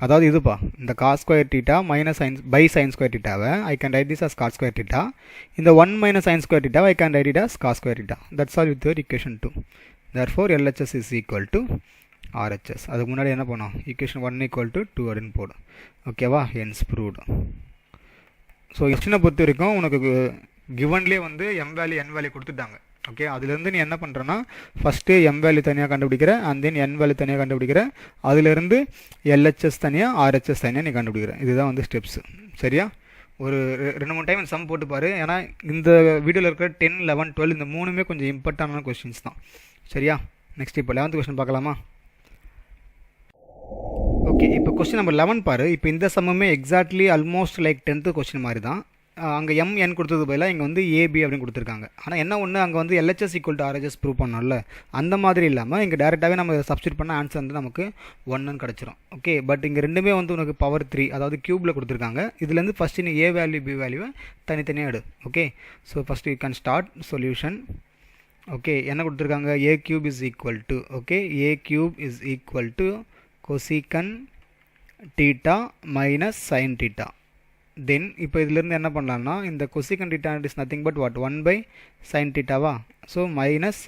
அதாவது இதுப்பா, இந்த cos square theta minus sine by sine square டீட்டாவை I can write this as cos square theta. இந்த 1 மைனஸ் சைன் ஸ்கொயர் டீட்டாவை I can write it as cos square theta. That's all with your equation 2. therefore LHS is equal to RHS. அதுக்கு முன்னாடி என்ன பண்ணோம், equation 1 equal to 2 அப்படின்னு போடும். ஓகேவா, hence proved. So கொஸ்டினை பொறுத்த வரைக்கும் உனக்கு கிவன்லேயே வந்து எம் வேல்யூ என் வேல்யூ கொடுத்துட்டாங்க. ஓகே, அதுலேருந்து நீ என்ன பண்ணுறன்னா ஃபஸ்ட்டு எம் வேல்யூ தனியாக கண்டுபிடிக்கிற, அண்ட் தென் என் வேல்யூ தனியாக கண்டுபிடிக்கிற, அதுலேருந்து எல்ஹெச்எஸ் தனியாக ஆர்ஹெச்எஸ் தனியாக நீ கண்டுபிடிக்கிற. இதுதான் வந்து ஸ்டெப்ஸு. சரியா, ஒரு 2-3 டைம் சம் போட்டு பாரு. ஏன்னா இந்த வீடியோவில் இருக்கிற 10, 11, 12 இந்த மூணுமே கொஞ்சம் இம்பார்ட்டண்டான கொஸ்டின்ஸ் தான். சரியா, நெக்ஸ்ட் இப்போ 11th கொஸ்டின் பார்க்கலாமா. ஓகே, இப்போ கொஸ்டின் நம்பர் 11 பாரு. இப்போ இந்த சம்முமே exactly almost like 10th question மாதிரி தான். அங்கே எம்என் கொடுத்தது பதிலாக இங்கே வந்து ஏபி அப்படின்னு கொடுத்துருக்காங்க. ஆனால் என்ன ஒன்று, அங்கே வந்து LHS equal to RHS prove பண்ணோம்ல, அந்த மாதிரி இல்லாமல் இங்கே டேரெக்டாகவே நம்ம சப்ஸ்டியூட் பண்ண ஆன்சர் வந்து நமக்கு 1ன்னு கிடச்சிரும். ஓகே, பட் இங்கே ரெண்டுமே வந்து உனக்கு பவர் 3 அதாவது க்யூப்பில் கொடுத்துருக்காங்க. இதுலேருந்து ஃபஸ்ட்டு நீ ஏ வேல்யூ பி வேல்யூவை தனித்தனியாக எடு. Okay, so first you can start solution. Okay, என்ன கொடுத்துருக்காங்க, A cube is equal to, okay, A cube is equal to cosecant theta minus sine theta. Then இப்போ இதிலேருந்து என்ன பண்ணலான்னா, இந்த cosecant theta is nothing but what, 1/sin டீட்டாவா. So minus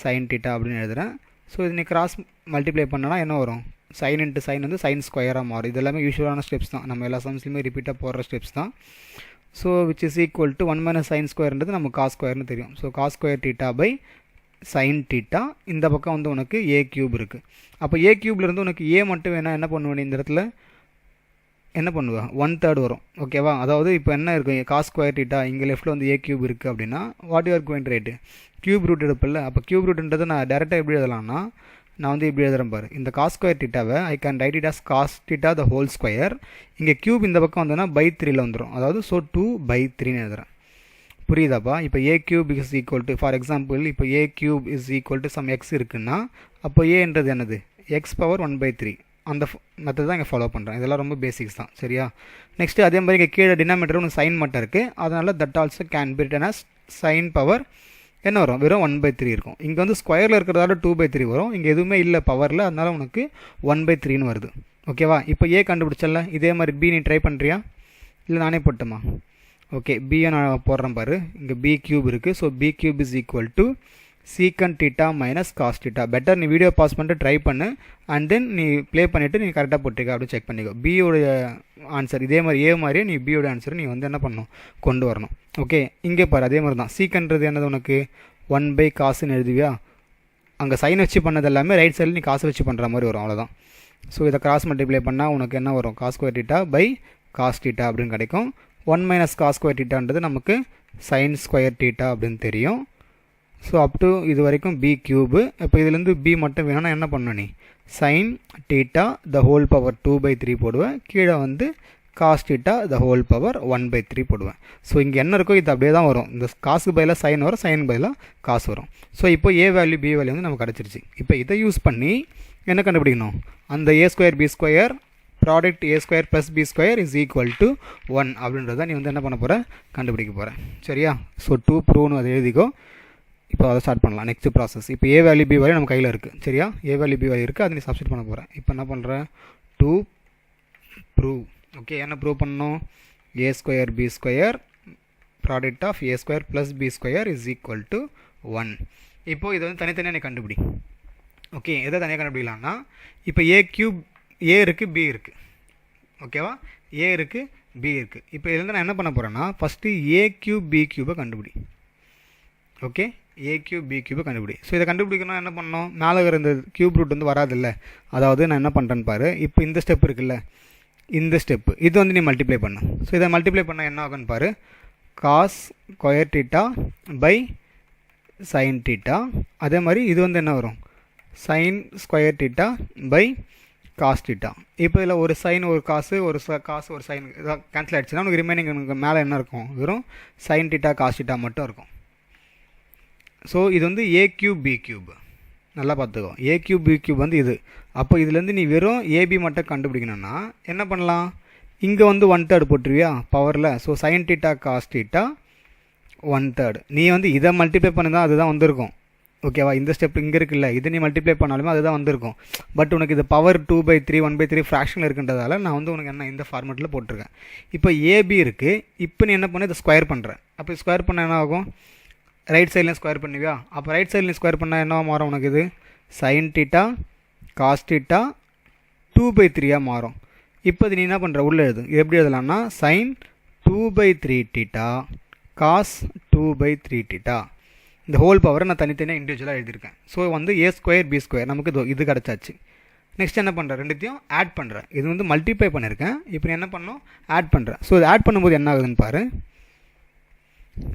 sine theta அப்படின்னு எழுதுகிறேன். ஸோ இது நீ கிராஸ் மல்டிப்ளை பண்ணனா என்ன வரும், சைன் இன்ட்டு சைன் வந்து சைன் ஸ்கொயராக மாறும். இது எல்லாமே யூஸ்வலான ஸ்டெப்ஸ் தான், நம்ம எல்லா சம்ஸ்லையுமே ரிப்பீட்டாக போடுற ஸ்டெப்ஸ் தான். So which is equal to 1 minus sine ஸ்கொயர்ன்றது நம்ம காஸ் ஸ்கொயர்னு தெரியும். So cos square theta by sine theta. இந்த பக்கம் வந்து உனக்கு ஏ கியூப் இருக்குது. அப்போ ஏ கியூப்லேருந்து உனக்கு ஏ மட்டும் வேணால் என்ன பண்ணுவேன், இந்த இடத்துல என்ன பண்ணுவேன், 1/3 வரும். ஓகேவா, அதாவது இப்போ என்ன இருக்குது, காஸ் ஸ்கொயர் டீட்டா இங்கே லெஃப்ட்டில் வந்து ஏ கியூப் இருக்குது அப்படின்னா what you are going to write, cube root எடுப்பில்ல. அப்போ கியூப் ரூட்ன்றது நான் டேரெக்டாக எப்படி எழுதலாம்னா, நான் வந்து இப்படி எழுதுகிறேன் பாரு. இந்த காஸ் ஸ்கொயர் டீட்டாவை I can write it as cos theta the whole square. இங்கே கியூப் இந்த பக்கம் வந்தோன்னா பை 3ல் வந்துடும். அதாவது ஸோ 2/3ன்னு எழுதுகிறேன். புரியுதாப்பா. இப்போ A cube is equal to, for example இப்போ A cube is equal to some X இருக்குன்னா, அப்போ ஏன்றது என்னது, எக்ஸ் பவர் 1/3. அந்த மெத்தட் தான் இங்கே ஃபாலோ பண்ணுறேன். இதெல்லாம் ரொம்ப பேசிக்ஸ் தான். சரியா, நெக்ஸ்ட்டு அதே மாதிரி இங்கே கீழே டினாமினேட்டர் ஒன்று சைன் மட்டும் இருக்குது. அதனால் that also can be written as sine power என்ன வரும், வெறும் 1/3 இருக்கும். இங்கே வந்து ஸ்கொயரில் இருக்கிறதால 2/3 வரும். இங்கே எதுவுமே இல்லை பவரில், அதனால் உனக்கு 1/3ன்னு வருது. ஓகேவா, இப்போ ஏ கண்டுபிடிச்சல, இதே மாதிரி பி நீ ட்ரை பண்ணுறியா இல்லை நானே போட்டுமா. ஓகே, பியை நான் போடுறேன் பாரு. இங்கே பி கியூப் இருக்குது. So b cube is equal to secant theta minus cos theta. Better நீ வீடியோ பாஸ் பண்ணிட்டு ட்ரை பண்ணு, அண்ட் தென் நீ ப்ளே பண்ணிவிட்டு நீ கரெக்டாக போட்டிருக்க அப்படி செக் பண்ணிக்கோ. பியோடைய ஆன்சர் இதே மாதிரி ஏ மாதிரியே நீ பியோட ஆன்சர் நீ வந்து என்ன பண்ணணும், கொண்டு வரணும். ஓகே, இங்கே பாரு அதே மாதிரி தான். சீக்கன்றது என்னது உனக்கு 1 பை காசுன்னு எழுதுவியா, அங்கே சைன் வச்சு பண்ணது எல்லாமே ரைட் சைடில் நீ காசு வச்சு பண்ணுற மாதிரி வரும், அவ்வளோதான். ஸோ இதை கிராஸ் மல்டிப்ளை பண்ணால் உனக்கு என்ன வரும், cos square theta by cos theta அப்படின்னு கிடைக்கும். 1 மைனஸ் காஸ் ஸ்கொயர் டீட்டான்றது நமக்கு சைன் ஸ்கொயர் டீட்டா அப்படின்னு தெரியும். ஸோ அப் டு இது வரைக்கும் பி க்யூபு. இப்போ இதுலேருந்து பி மட்டும் வேணும்னா என்ன பண்ணணும், நீ sine theta the whole power 2/3 போடுவேன், கீழே வந்து cos theta the whole power 1/3 போடுவேன். ஸோ இங்கே என்ன இருக்கோ இது அப்படியே தான் வரும். இந்த காசுக்கு பதிலாக சைன் வரும், சைனுக்கு பதிலாக காசு வரும். ஸோ இப்போ ஏ வேல்யூ பி வேல்யூ வந்து நமக்கு கிடச்சிருச்சு. இப்போ இதை யூஸ் பண்ணி என்ன கண்டுபிடிக்கணும், அந்த A square B square product A square plus B square is equal to 1 அப்படின்றத நீ வந்து என்ன பண்ண போகிற, கண்டுபிடிக்க போகிற. சரியா? ஸோ 2 ப்ரூவ்னு அதை எழுதிக்கோ. இப்போ அதை ஸ்டார்ட் பண்ணலாம். Next process. இப்போ ஏ வேல்யூ பி வேல்யூ நம்ம கையில் இருக்குது. சரியா? ஏ வேல்யூ பி வேல்யூ இருக்குது, அதை நீ சப்ஸ்டிட் பண்ண போகிறேன். இப்போ என்ன பண்ணுற, 2 ப்ரூவ். ஓகே, என்ன ப்ரூவ் பண்ணணும், A square B square product of A square plus B square is equal to 1. இப்போது இதை வந்து தனித்தனியாக நீ கண்டுபிடி. ஓகே, எதை தனியாக கண்டுபிடிக்கலாம்னா, இப்போ ஏ க்யூப், ஏ இருக்குது பி இருக்குது, ஓகேவா, ஏ இருக்குது பி இருக்குது. இப்போ இதுலேருந்து நான் என்ன பண்ண போகிறேன்னா, ஃபஸ்ட்டு ஏ க்யூப் பி க்யூபை கண்டுபிடி. ஓகே, ஏ க்யூப் பி க்யூபை கண்டுபிடி. ஸோ இதை கண்டுபிடிக்கணும் என்ன பண்ணணும், மேலே இருக்கிற இந்த க்யூப் ரூட் வந்து வராதில்ல, அதாவது நான் என்ன பண்ணுறேன்னு பாரு. இப்போ இந்த ஸ்டெப் இருக்குல்ல, இந்த ஸ்டெப்பு இது வந்து நீ மல்டிப்ளை பண்ணு. ஸோ இதை மல்டிப்ளை பண்ணால் என்ன ஆகுன்னு பாரு, cos square theta by sine theta. அதே மாதிரி இது வந்து என்ன வரும், sign square theta by cos theta. இப்போ இதில் ஒரு சைன் ஒரு காசு, ஒரு காசு ஒரு சைன் கேன்சல் ஆகிடுச்சுன்னா உனக்கு ரிமைனிங் எனக்கு மேலே என்ன இருக்கும், வெறும் சைன் டீட்டா காஸ் டீட்டா மட்டும் இருக்கும். ஸோ இது வந்து ஏ க்யூப் பி க்யூப், நல்லா பார்த்துக்கோ. ஏ க்யூப் பி க்யூப் வந்து இது. அப்போ இதுலேருந்து நீ வெறும் ஏபி மட்டும் கண்டுபிடிக்கணும்னா என்ன பண்ணலாம், இங்கே வந்து 1/3 போட்டுருவியா பவரில். So sign theta cos theta 1/3. நீ வந்து இதை மல்டிப்ளை பண்ணி தான் அதுதான் வந்திருக்கும், ஓகேவா. இந்த ஸ்டெப் இங்கே இருக்குல்ல, இதை நீ மல்டிப்ளை பண்ணாலுமே அதுதான் வந்திருக்கும். பட் உனக்கு இது பவர் 2/3 1/3 ஃப்ராக்ஷனில் இருக்குன்றதால நான் வந்து உனக்கு என்ன இந்த ஃபார்மெட்டில் போட்டிருக்கேன். இப்போ ஏபி இருக்குது. இப்போ நீ என்ன பண்ண, இதை ஸ்கொயர் பண்ணுற. அப்போ ஸ்கொயர் பண்ண என்ன ஆகும், ரைட் சைட்லேயும் ஸ்கொயர் பண்ணுவியா. அப்போ ரைட் சைட்லேயும் ஸ்கொயர் பண்ணால் என்ன மாறும் உனக்கு, இது சைன் டீட்டா காஸ் டீட்டா 2/3 மாறும். இப்போ இது நீ என்ன பண்ணுற, உள்ளே எழுது. எப்படி எழுதலாம்னா சைன் 2/3 டீட்டா காஸ் 2/3 டீட்டா. இந்த ஹோல் பவரை நான் தனித்தனியாக இண்டிவிஜுவலாக எழுதியிருக்கேன். ஸோ வந்து ஏ ஸ்கொயர் பி ஸ்கொயர் நமக்கு இது கிடச்சாச்சு. நெக்ஸ்ட் என்ன பண்ணுறேன், ரெண்டுத்தையும் ஆட் பண்ணுறேன். இது வந்து மல்டிப்ளை பண்ணியிருக்கேன், இப்போ என்ன பண்ணணும், ஆட் பண்ணுறேன். ஸோ இது ஆட் பண்ணும்போது என்ன ஆகுதுன்னு பாரு.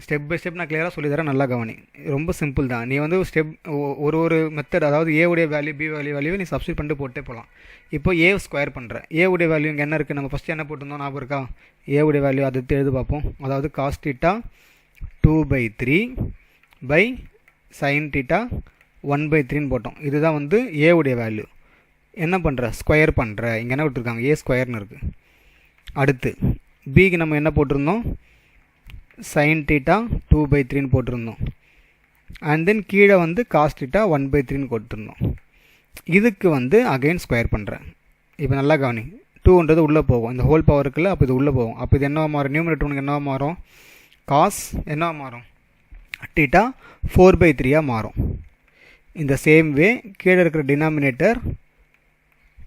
ஸ்டெப் பை ஸ்டெப் நான் கிளியராக சொல்லி தரேன், நல்லா கவனி. ரொம்ப சிம்பிள் தான். நீ வந்து ஸ்டெப் ஒரு மெத்தட், அதாவது ஏ உடைய வேல்யூ பி வேல்யூ நீ சப்ஸ்டிட் பண்ணிட்டு போட்டே போகலாம். இப்போ ஏ ஸ்கொயர் பண்ணுறேன். ஏ உடைய வேல்யூ இங்கே என்ன இருக்குது, நம்ம ஃபஸ்ட்டு என்ன போட்டிருந்தோம் ஞாபகம் இருக்கா, ஏ உடைய வேல்யூ அதை எழுது பார்ப்போம். அதாவது cos theta 2/3 by sine theta 1/3ன்னு போட்டோம். இதுதான் வந்து ஏ உடைய வேல்யூ. என்ன பண்ணுற, ஸ்கொயர் பண்ணுற. இங்கே என்ன விட்டுருக்காங்க, ஏ ஸ்கொயர்னு இருக்குது. அடுத்து பிக்கு நம்ம என்ன போட்டிருந்தோம், சைன் டீட்டா 2/3ன்னு போட்டிருந்தோம். அண்ட் தென் கீழே வந்து காஸ் டீட்டா 1/3ன்னு கொடுத்துருந்தோம். இதுக்கு வந்து அகைன் ஸ்கொயர் பண்ணுறேன். இப்போ நல்லா கவனி, 2ன்றது உள்ளே போகும், இந்த ஹோல் பவர் இருக்குல்ல, அப்போ இது உள்ளே போகும். அப்போ இது என்னவா மாறும், நியூமரேட்டர் உனக்கு என்னவா மாறும், காஸ் என்னவா மாறும், டீட்டா 4/3 மாறும். இந்த சேம் வே கீழே இருக்கிற டினாமினேட்டர்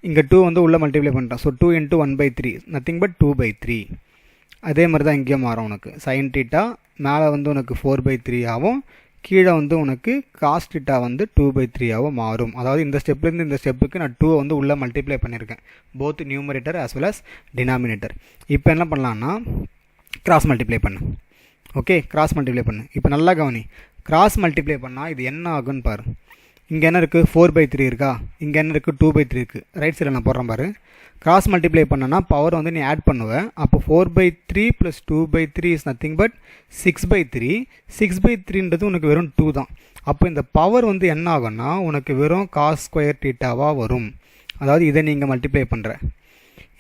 இங்கே 2 வந்து உள்ளே மல்டிப்ளை பண்ணுறேன். So 2 × 1/3 nothing but 2/3. அதே மாதிரி தான் இங்கேயும் மாறும். உனக்கு சைன் டீட்டா மேலே வந்து உனக்கு 4/3 ஆகும், கீழே வந்து உனக்கு காஸ் டீட்டா வந்து 2/3 மாறும். அதாவது இந்த ஸ்டெப்லேருந்து இந்த ஸ்டெப்புக்கு நான் 2 வந்து உள்ளே மல்டிப்ளை பண்ணியிருக்கேன், both numerator as well as denominator. இப்போ என்ன பண்ணலான்னா கிராஸ் மல்டிப்ளை பண்ணு. ஓகே, கிராஸ் மல்டிப்ளை பண்ணு. இப்போ நல்லா கவனி, கிராஸ் மல்டிப்ளை பண்ணால் இது என்ன ஆகுன்னு பாரு. இங்கே என்ன இருக்குது, 4/3 இருக்கா, இங்கே என்ன இருக்குது, 2/3 இருக்குது. ரைட் சைடில் நான் போடுறேன் பாரு. கிராஸ் மல்டிப்ளை பண்ணனா பவர் வந்து நீ ஆட் பண்ணுவேன். அப்போ 4/3 + 2/3 இஸ் நத்திங் பட் 6/3. 6/3ன்றது உனக்கு வெறும் 2 தான். அப்போ இந்த பவர் வந்து என்ன ஆகும்னா உனக்கு வெறும் காஸ் ஸ்கொயர் டீட்டாவாக வரும். அதாவது இதை நீங்கள் மல்டிப்ளை பண்ணுற.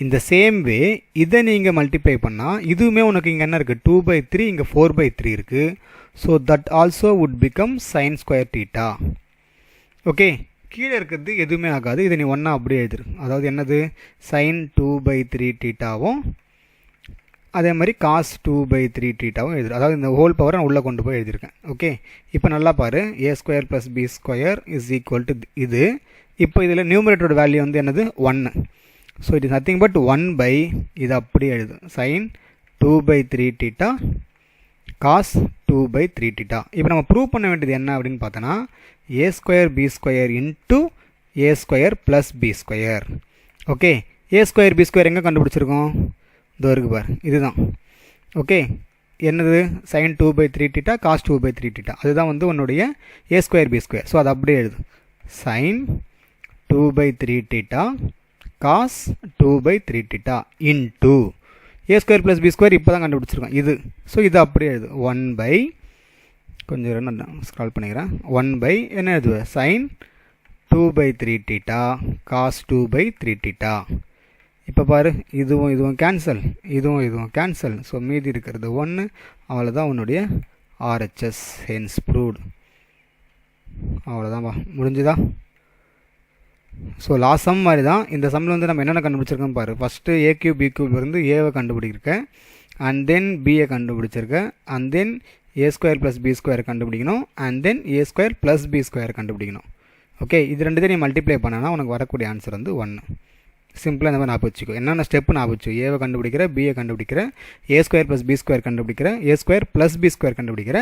இந்த சேம் வே இதை நீங்கள் மல்டிப்ளை பண்ணால் இதுவுமே உனக்கு இங்கே என்ன இருக்குது, 2/3, இங்கே 4/3 இருக்குது. So that also would become sign square theta. Okay, கீழே இருக்கிறது எதுவுமே ஆகாது, இதை நீ ஒன்றா அப்படியே எழுதிரு. அதாவது என்னது, சைன் 2/3 டீட்டாவும் அதே மாதிரி காஸ் 2/3 டீட்டாவும் எழுதிரு. அதாவது இந்த ஹோல் பவரை நான் உள்ளே கொண்டு போய் எழுதியிருக்கேன். ஓகே, இப்போ நல்லா பாரு, a² + b² is equal to இது. இப்போ இதில் நியூமரேட்டரோட வேல்யூ வந்து என்னது, 1. So it is nothing but 1/, இது அப்படியே எழுது, சைன் 2/3 டீட்டா காஸ் 2/3 தீட்டா. இப்போ நம்ம ப்ரூவ் பண்ண வேண்டியது என்ன அப்படின்னு பார்த்தோன்னா A square B square into A square plus B square. Okay, A square B square எங்கே கண்டுபிடிச்சிருக்கோம்? இதோ இருக்கு பார், இதுதான். ஓகே, என்னது சைன் 2/3 தீட்டா காஸ் 2/3 தீட்டா. அதுதான் வந்து உன்னுடைய A square B square. So அது அப்படியே எழுது, sine 2/3 theta cos 2/3 theta into A square plus B square இப்போ தான் கண்டுபிடிச்சிருக்கோம் இது. ஸோ இது அப்படியே எழுது, 1 கொஞ்சம் நான் ஸ்க்ரால் பண்ணிக்கிறேன், 1 என்ன எழுதுவேன், சைன் 2/3 தீட்டா காஸ் 2/3 தீட்டா. இப்போ பாரு, இதுவும் கேன்சல், இதுவும் கேன்சல். ஸோ மீதி இருக்கிறது 1. அவ்வளோதான் உன்னுடைய RHS, ஹென்ஸ் ப்ரூவ்டு. அவ்வளோதான்ப்பா, முடிஞ்சுதா? ஸோ லாஸ்ட் சம் மாதிரி தான் இந்த சம்மில் வந்து நம்ம என்னென்ன கண்டுபிடிச்சிருக்கோம் பாரு. First A cube B cube இருந்து ஏவை கண்டுபிடிச்சிருக்கேன், அண்ட் தென் பியை கண்டுபிடிச்சிருக்கேன், and then A square plus B square கண்டுபிடிக்கணும், and then A square plus B square கண்டுபிடிக்கணும். ஓகே, இது ரெண்டு நீ மல்டிப்ளை பண்ணனா உனக்கு வரக்கூடிய ஆன்சர் வந்து 1. சிம்பிளாக இந்த மாதிரி ஞாபகம் வச்சுக்கோ. என்னென்ன ஸ்டெப்பு ஞாபகம் வச்சுக்கோ. ஏவை கண்டுபிடிக்கிற, பியை கண்டுபிடிக்கிற, ஏ ஸ்கொயர் ப்ளஸ் பி ஸ்கொயர் கண்டுபிடிக்கிற, ஏ ஸ்கொயர் ப்ளஸ் பி ஸ்கொயர் கண்டுபிடிக்கிற.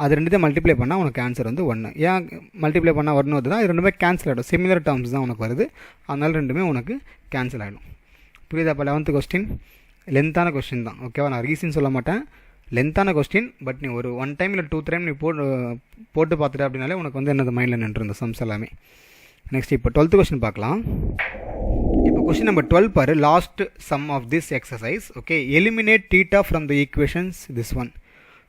அது ரெண்டுத்தையும் மல்டிப்ளை பண்ணால் உனக்கு ஆன்சர் வந்து 1. ஏன் மல்டிப்ளை பண்ணால் வரணும் அதுதான், இது ரெண்டுமே கேன்சல் ஆகிடும். சிமிலர் டேர்ம்ஸ் தான் உனக்கு வருது, அதனால ரெண்டுமே உனக்கு கேன்சல் ஆகிடும். புரியுதா? அப்போ 11th கொஸ்டின் லென்த்தான கொஸ்டின் தான். ஓகேவா? நான் ரீசன் சொல்ல மாட்டேன், லென்த்தான கொஸ்டின். பட் நீ ஒரு 1 டைம் இல்லை 2 டைம் நீ போட்டு பார்த்துட்டு அப்படின்னாலே உனக்கு வந்து என்னது மைண்டில் நின்றுருந்த சம்ஸ் எல்லாமே. நெக்ஸ்ட் இப்போ 12th கொஸ்டின் பார்க்கலாம். இப்போ கொஸ்டின் நம்பர் 12 பாரு, last sum of this exercise. Okay, eliminate theta from the equations this one.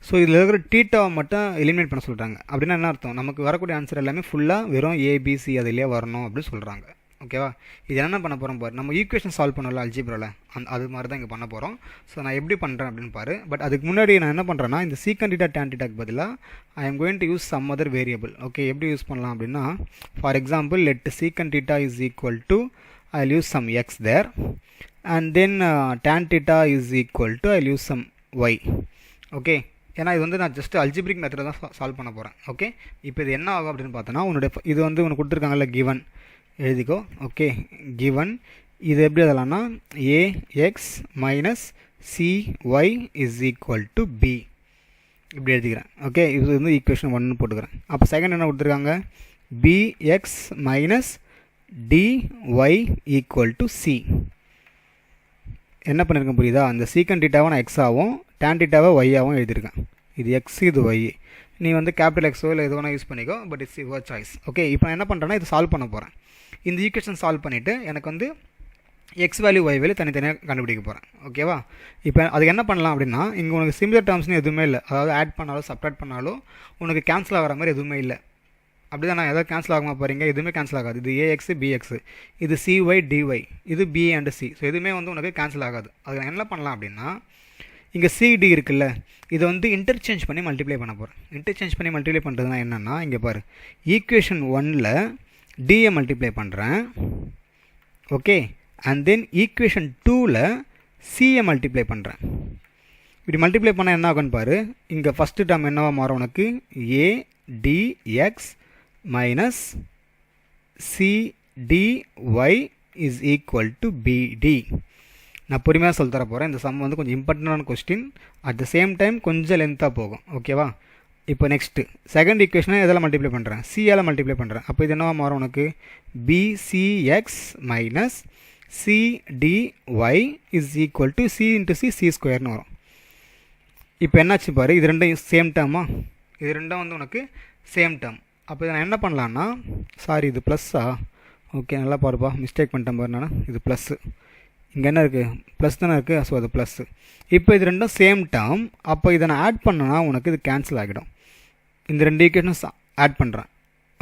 So இதில் இருக்கிற தீட்டாவை மட்டும் எலிமினேட் பண்ண சொல்கிறாங்க. அப்படின்னா என்ன அர்த்தம்? நமக்கு வரக்கூடிய ஆன்சர் எல்லாமே ஃபுல்லாக வெறும் ஏபிசி அதிலே வரணும் அப்படின்னு சொல்கிறாங்க. ஓகேவா? இது என்ன பண்ண போகிறோம் பாரு, நம்ம ஈக்குவேஷன் சால்வ் பண்ணல அல்ஜிப்ராவில், அது மாதிரி தான் இங்கே பண்ண போகிறோம். ஸோ நான் எப்படி பண்ணுறேன் அப்படின்னு பாரு. பட் அதுக்கு முன்னாடி நான் என்ன பண்ணுறேன்னா, இந்த சீக்கன் தீட்டா டேன் தீட்டாக்கு பதிலாக I am going to use some other variable. Okay, எப்படி யூஸ் பண்ணலாம் அப்படின்னா, for example let secant theta is equal to I will use some x there, and then tan theta is equal to I will use some y. Okay, ஏன்னா இது வந்து நான் just algebraic method தான் solve பண்ண போகிறேன். Okay, இப்போ இது என்ன ஆகும் அப்படின்னு பார்த்தோன்னா, உன்னுடைய இது வந்து உனக்கு கொடுத்துருக்காங்கல்ல கிவன், எழுதிக்கோ. ஓகே, கிவன் இது எப்படி எழுதலாம்னா A X minus C Y is equal to B, இப்படி எழுதிக்கிறேன். ஓகே, இது வந்து ஈக்குவேஷன் 1 போட்டுக்கிறேன். அப்போ செகண்ட் என்ன கொடுத்துருக்காங்க, b x minus d y equal to c. என்ன பண்ணியிருக்கேன் புரியுதா? அந்த சீக்கன் டீட்டாவை நான் எக்ஸாகவும் டேன் டீட்டாவை ஒய்யாகவும் எழுதியிருக்கேன். இது எக்ஸ், இது ஒய். நீ வந்து கேபிட்டல் எக்ஸோ இல்லை எது வேணால் யூஸ் பண்ணிக்கோ, but it's your choice. Okay, இப்போ நான் என்ன பண்ணுறேன்னா இது சால்வ் பண்ண போகிறேன். இந்த ஈக்குவேஷன் சால்வ் பண்ணிவிட்டு எனக்கு வந்து எக்ஸ் வேல்யூ ஒய் வேல்யூ தனித்தனியாக கண்டுபிடிக்க போகிறேன். ஓகேவா? இப்போ அதுக்கு என்ன பண்ணலாம் அப்படின்னா, இங்கே உனக்கு சிமிலர் டேர்ம்ஸ்னு எதுவுமே இல்லை. அதாவது ஆட் பண்ணாலோ சப்ட்ராக்ட் பண்ணாலோ உனக்கு கேன்சல் ஆகிற மாதிரி எதுவுமே இல்லை. அப்படி தான் நான் எதாவது கேன்சல் ஆகுமா பாருங்க, எதுவுமே கேன்சல் ஆகாது. இது ஏஎக்ஸ் பிஎக்ஸ், இது சிஒய் டிஒய், இது பி அண்ட் சி. ஸோ எதுவுமே வந்து உனக்கு கேன்சல் ஆகாது. அது நான் என்ன பண்ணலாம் அப்படின்னா, இங்கே சிடி இருக்குல்ல, இதை வந்து இன்டர்சேஞ்ச் பண்ணி மல்டிப்ளை பண்ண போகிறேன். இன்டர்சேஞ்ச் பண்ணி மல்டிப்ளை பண்ணுறதுனா என்னென்னா, இங்கே பாரு, ஈக்குவேஷன் 1ல் டியை மல்டிப்ளை பண்ணுறேன். ஓகே, அண்ட் தென் ஈக்குவேஷன் 2ல் சியை மல்டிப்ளை பண்ணுறேன். இப்படி மல்டிப்ளை பண்ணால் என்ன ஆகுன்னு பாரு, இங்கே ஃபஸ்ட்டு டேர்ம் என்னவா மாறும் உனக்கு, A D X minus C D Y is equal to B D. நான் பொறுமையாக சொல்லி தர போகிறேன். இந்த சம் வந்து கொஞ்சம் இம்பார்ட்டண்டான question, at the same time கொஞ்சம் லென்த்தாக போகும். ஓகேவா? இப்போ நெக்ஸ்ட்டு செகண்ட் ஈக்குவேஷனை எதில் மல்டிப்ளை பண்ணுறேன், சியால் மல்டிப்ளை பண்ணுறேன். அப்போ இது என்னவா மாறும் உனக்கு, B C X minus C D Y is equal to C into C ஸ்கொயர்னு வரும். இப்போ என்னாச்சு பாரு, இது ரெண்டும் சேம் டேர்மா, இது ரெண்டும் வந்து உனக்கு சேம் டேர்ம். அப்போ இதை நான் என்ன பண்ணலான்னா, சாரி இது ப்ளஸ்ஸா, ஓகே நல்லா பாருப்பா, மிஸ்டேக் பண்ணிட்டேன் பாரு, நான் இது ப்ளஸ்ஸு, இங்கே என்ன இருக்குது ப்ளஸ் தானே இருக்குது. ஸோ அது ப்ளஸ்ஸு. இப்போ இது ரெண்டும் சேம் டேர்ம். அப்போ இதை நான் ஆட் பண்ணனா உனக்கு இது கேன்சல் ஆகிடும். இந்த ரெண்டு ஈக்குவேஷன்ஸ் ஆட் பண்ணுறேன்.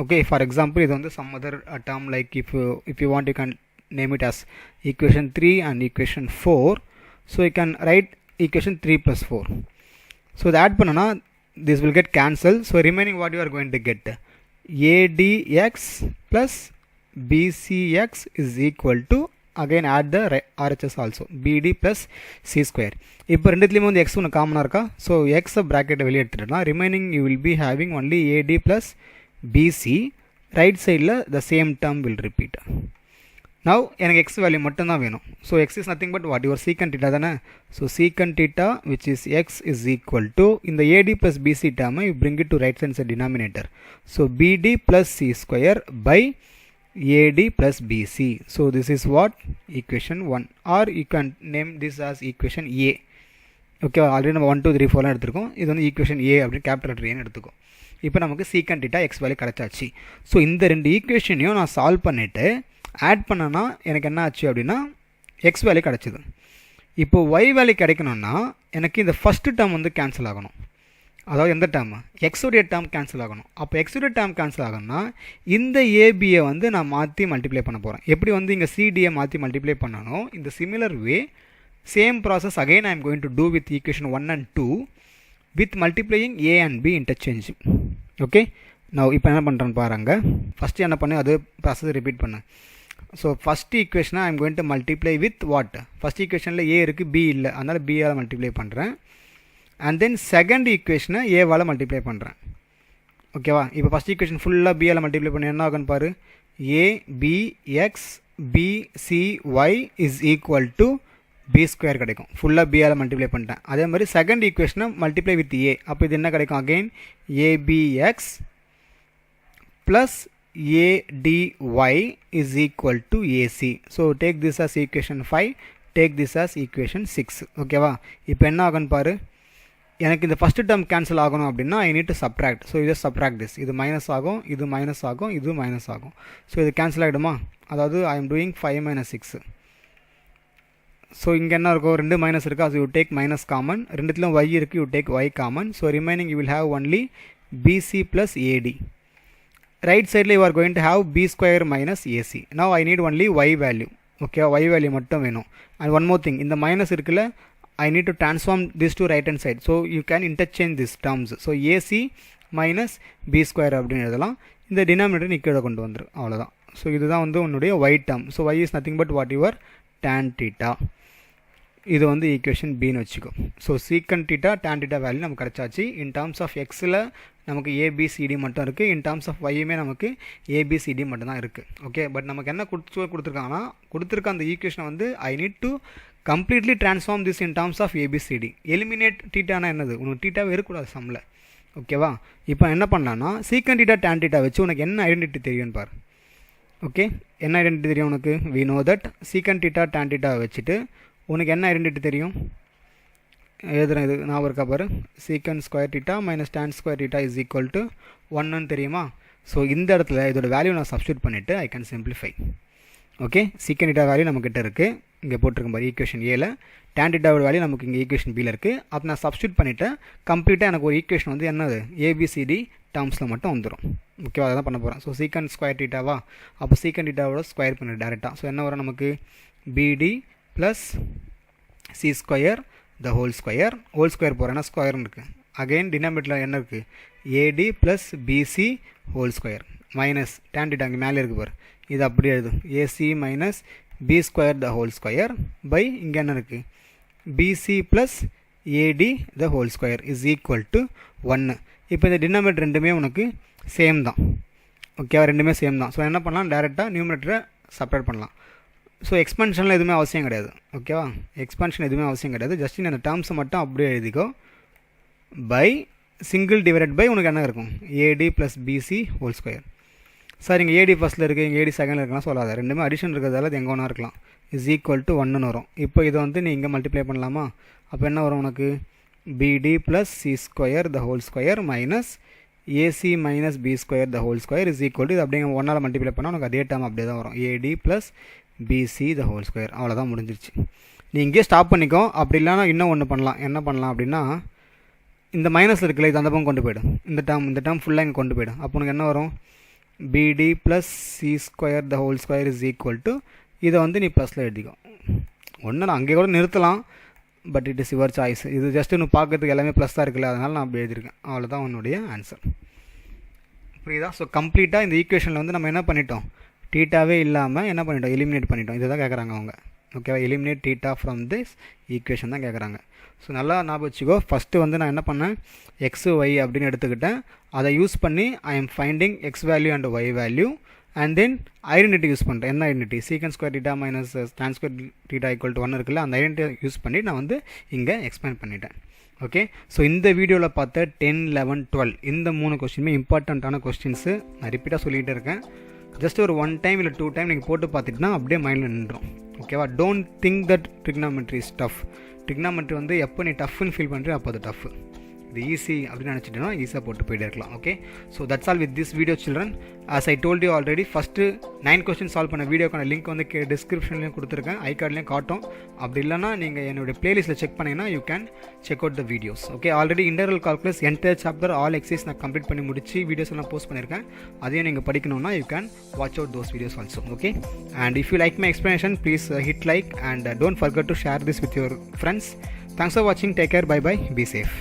ஓகே, ஃபார் எக்ஸாம்பிள் இது வந்து some other term like if you want you can name it as equation 3 and equation 4. So you can write equation 3 plus 4. So the add பண்ணனா this will get cancelled. So remaining what you are going to get, ADX plus BCX is equal to, again add the RHS also, BD plus C square. இப்போ ரெண்டுத்துலேயுமே வந்து x ஒன்று காமனாக இருக்கா. So எக்ஸை ப்ராக்கெட்டை வெளியே எடுத்துட்டோம்னா remaining you will be having only AD plus BC. Right சைடில் the same term will repeat. now எனக்கு x வேல்யூ மட்டும் தான் வேணும். so x is nothing but what your secant theta தானே. so secant theta which is x is equal to இந்த AD plus BC term you bring it to right hand side denominator. so BD plus C square by AD plus BC. so this is what equation 1 or you can name this as equation A. Okay already நம்ம 1 2 3 4 எடுத்துருக்கோம். இது வந்து equation ஏ அப்படின்னு capital letter ஏன்னு எடுத்துக்கோம். இப்போ நமக்கு சீக்கன் theta X value கிடச்சாச்சு. So இந்த ரெண்டு ஈக்குவேஷனையும் நான் சால்வ் பண்ணிவிட்டு ஆட் பண்ணனா எனக்கு என்ன ஆச்சு அப்படின்னா எக்ஸ் வேல்யூ கிடச்சிது. இப்போ ஒய் வேல்யூ கிடைக்கணும்னா எனக்கு இந்த ஃபஸ்ட்டு டேர்ம் வந்து கேன்சல் ஆகணும். அதாவது எந்த டேர்ம் எக்ஸுடைய டேர்ம் கேன்சல் ஆகணும். அப்போ எக்ஸுடைய டேர்ம் கேன்சல் ஆகணும்னா இந்த ஏபியை வந்து நான் மாற்றி மல்டிப்ளை பண்ண போகிறேன். எப்படி வந்து இங்கே சிடியை மாற்றி மல்டிப்ளை பண்ணணும் இந்த similar way same process again I am going to do with equation 1 and 2 with multiplying a and b interchange. okay now இப்போ என்ன பண்ணுறேன்னு பாருங்க. ஃபஸ்ட்டு என்ன பண்ணு அது ப்ராசஸ் ரிப்பீட் பண்ணு. ஸோ ஃபஸ்ட் ஈக்குவேஷனை ஐ am going to multiply with what first ஈக்குவேஷனில் ஏ இருக்குது பி இல்லை அதனால் பியால் மல்டிப்ளை பண்ணுறேன். அண்ட் தென் செகண்ட் ஈக்குவேஷனை ஏவால் மல்டிப்ளை பண்ணுறேன். ஓகேவா இப்போ ஃபஸ்ட் ஈக்குவேஷன் ஃபுல்லாக பியால் மல்டிப்ளை பண்ணி என்ன ஆகுன்னு பாரு. A B X B C Y is equal to B square கிடைக்கும். ஃபுல்லாக பியால் மல்டிப்ளை பண்ணிட்டேன். அதே மாதிரி செகண்ட் ஈக்குவேஷனை மல்டிப்ளை வித் ஏ. அப்போ இது என்ன கிடைக்கும் again A B X plus A D Y is equal to A C. So take this as equation 5 take this as equation 6. ஓகேவா இப்போ என்ன ஆகுன்னு பாரு. எனக்கு இந்த ஃபஸ்ட்டு டேர்ம் கேன்சல் ஆகணும் அப்படின்னா ஐ நீட் டு சப்ராக்ட். ஸோ இது சப்ராக்ட் திஸ். இது மைனஸ் ஆகும் இது மைனஸ் ஆகும் இது மைனஸ் ஆகும். ஸோ இது கேன்சல் ஆகிடுமா. அதாவது I am doing 5 minus 6. So இங்கே என்ன இருக்கும் ரெண்டு மைனஸ் இருக்குது. அது யூ டேக் மைனஸ் காமன். ரெண்டுத்திலும் ஒய் இருக்குது you take Y common. So remaining you will have only B C plus A D. Right சைடில் you are going to have B square minus A C. Now I need only Y value. Okay Y value மட்டும் வேணும். And one more thing இந்த minus இருக்குல்ல I need to transform this to right hand side. So you can interchange these terms. So AC minus B square அப்படின்னு எழுதலாம். இந்த denominator நீ கீழே கொண்டு வந்துரு அவ்வளோதான். ஸோ இதுதான் வந்து உன்னுடைய y term. So y is nothing but what your tan theta. இது வந்து ஈக்குவேஷன் பின்னு வச்சுக்கோ. ஸோ சீக்கன் டீட்டா tan theta வேல்யூ நமக்கு கிடச்சாச்சு. இன் டேர்ம்ஸ் ஆஃப் எக்ஸில் நமக்கு ஏபிசிடி மட்டும் இருக்குது. இன் டேர்ம்ஸ் ஆஃப் ஒய்யுமே நமக்கு ஏபிசிடி மட்டும் தான் இருக்குது. ஓகே பட் நமக்கு என்ன கொடுத்துருக்காங்கன்னா கொடுத்துருக்க அந்த ஈக்குவேஷனை வந்து I need to completely transform this in terms of A B C D. Eliminate டீட்டானா என்னது உனக்கு டீட்டாவே இருக்கக்கூடாது சம்மில். ஓகேவா இப்போ என்ன பண்ணலான்னா சீக்கன் டீட்டா tan theta வச்சு உனக்கு என்ன ஐடென்டிட்டி தெரியும்னு பாரு. ஓகே என்ன ஐடென்டிட்டி தெரியும் உனக்கு. வி நோ தட் சீக்கன் டீட்டா tan theta வச்சுட்டு உனக்கு என்ன ஐடென்டிட்டி தெரியும் எழுதுறேன். இது நான் இருக்கா பாரு. Secant square theta minus tan square theta is equal to 1ன்னு தெரியுமா. ஸோ இந்த இடத்துல இதோட வேல்யூ நான் சப்ஸ்டியூட் பண்ணிவிட்டு I can simplify. Okay secant theta value நம்மக்கிட்ட இருக்குது இங்கே போட்டிருக்கும் பாரு ஈக்குவேஷன் ஏல. tan theta வேல்யூ நமக்கு இங்கே ஈக்குவேஷன் பியில் இருக்குது. அப்போ நான் சப்ஸ்டியூட் பண்ணிவிட்டேன். கம்ப்ளீட்டாக எனக்கு ஒரு ஈக்குவேஷன் வந்து என்னது ஏபிசிடி டேர்ம்ஸில் மட்டும் வந்துடும். ஓகேவா அதை தான் பண்ண போகிறேன். ஸோ சீக்கன் ஸ்கொயர் டீட்டாவா அப்போ சீக்கன் டீட்டாவோட ஸ்கொயர் பண்ணு டேரெக்டாக. ஸோ என்ன வரும் நமக்கு b d plus c square the whole square போகிறேன்னா ஸ்கொயர்னு இருக்குது. அகெயின் டினாமினேட்டரில் என்ன இருக்குது a d plus b c whole square minus tan theta அங்கே மேலே இருக்குது பாரு. இது அப்படியே எழுது a c minus b square the whole square by இங்கே என்ன இருக்குது b c plus a d the whole square is equal to 1. இப்போ இந்த டினாமினேட்டர் ரெண்டுமே உனக்கு சேம் தான். ஓகேவா ரெண்டுமே சேம் தான். ஸோ என்ன பண்ணலாம் டேரெக்டாக நியூமினேட்டரை செப்பரேட் பண்ணலாம். ஸோ எக்ஸ்பென்ஷனில் எதுவுமே அவசியம் கிடையாது. ஓகேவா எக்ஸ்பென்ஷன் எதுவுமே அவசியம் கிடையாது. ஜஸ்ட் இந்த டேர்ம்ஸை மட்டும் அப்படியே எழுதிக்கோ. பை சிங்கிள் டிவைடட் பை உனக்கு என்ன இருக்கும் a d plus b c whole square. Sir இங்கே ஏடி ஃபஸ்ட்டில் இருக்குது இங்கே ஏடி செகண்டில் இருக்கலாம் சொல்லாத. ரெண்டுமே அடிஷன் இருக்கிறதால அது எங்கே ஒன்றா இருக்கலாம். இஸ் ஈக்குவல் டு 1ன்னு வரும். இப்போ இதை வந்து நீ இங்கே மல்டிப்ளை பண்ணலாமா. அப்போ என்ன வரும் உனக்கு b d plus c square the whole square minus a c minus b square the whole square is equal to இது அப்படியே 1ஆல் மல்டிப்ளை பண்ணால் உனக்கு அதே டேர்ம் அப்படியே தான் வரும் a d plus b c the whole square. அவ்வளோதான் முடிஞ்சிருச்சு. நீ இங்கே ஸ்டாப் பண்ணிக்கோ. அப்படி இல்லைனா இன்னும் ஒன்று பண்ணலாம். என்ன பண்ணலாம் அப்படின்னா இந்த மைனஸ் இருக்குல்ல இது அந்த பக்கம் கொண்டு போய்டும். இந்த டேர்ம் ஃபுல்லாக இங்கே கொண்டு போய்டும். அப்போ உனக்கு என்ன வரும் பிடி plus c square the whole square is equal to இதை வந்து நீ ப்ளஸில் எழுதிக்கோ. ஒன்று நான் அங்கே கூட நிறுத்தலாம் but it is your choice. இது ஜஸ்ட்டு இன்னும் பார்க்கறதுக்கு எல்லாமே ப்ளஸ் தான் இருக்குல்ல அதனால் நான் அப்படி எழுதியிருக்கேன். அவ்வளோதான் உன்னுடைய ஆன்சர். புரியுதா. ஸோ கம்ப்ளீட்டாக இந்த ஈக்குவேஷனில் வந்து நம்ம என்ன பண்ணிட்டோம் டீட்டாவே இல்லாமல் என்ன பண்ணிட்டோம் எலிமினேட் பண்ணிட்டோம். இதை தான் கேட்குறாங்க அவங்க. ஓகேவா eliminate theta from this equation தான் கேட்குறாங்க. ஸோ நல்லா ஞாபகம் வச்சுக்கோ. ஃபஸ்ட்டு வந்து நான் என்ன பண்ணேன் எக்ஸு ஒய் அப்படின்னு எடுத்துக்கிட்டேன். அதை யூஸ் பண்ணி I am finding x value and y value and then identity use பண்ணுறேன். என்ன identity? Secant square theta minus tan square theta equal to 1 இருக்குல்ல, அந்த ஐடென்டிட்டி யூஸ் பண்ணி நான் வந்து இங்கே எக்ஸ்பேண்ட் பண்ணிட்டேன். ஓகே, ஸோ இந்த வீடியோவில் பார்த்த 10, 11, 12 இந்த 3 கொஸ்டினுமே இம்பார்ட்டண்ட்டான கொஸ்டின்ஸு. நான் ரிப்பீட்டாக சொல்லிகிட்டே இருக்கேன். ஜஸ்ட் ஒரு 1 டைம் இல்லை 2 டைம் நீங்கள் போட்டு பார்த்துட்டுனா அப்படியே மைண்டில் நின்றோம். ஓகேவா? Don't think that trigonometry is tough. Trigonometry வந்து எப்போ நீ டஃப்னு ஃபீல் பண்ணுறியோ அப்போ அது டஃப். இது ஈஸி அப்படின்னு நினச்சிட்டேன்னா ஈஸியாக போட்டு போயிட்டே இருக்கலாம். Okay, so that's all with this video children. As I told you already, first 9 question solve பண்ண வீடியோக்கான லிங்க் வந்து டிஸ்கிரிப்ஷன்லேயும் கொடுத்துருக்கேன், ஐ கார்ட்லேயும் காட்டும். அப்படி இல்லைனா நீங்கள் என்னுடைய பிளேலிஸ்ட்டில் செக் பண்ணிங்கன்னா you can check out the videos. Okay, already interval calculus entire chapter all exercise நான் கம்ப்ளீட் பண்ணி முடிச்சு வீடியோஸ் எல்லாம் போஸ்ட் பண்ணியிருக்கேன். அதையும் நீங்கள் படிக்கணும்னா you can watch out those videos also. Okay, and if you like my explanation please hit like and don't forget to share this with your friends. Thanks for watching. Take care. Bye bye. Be safe.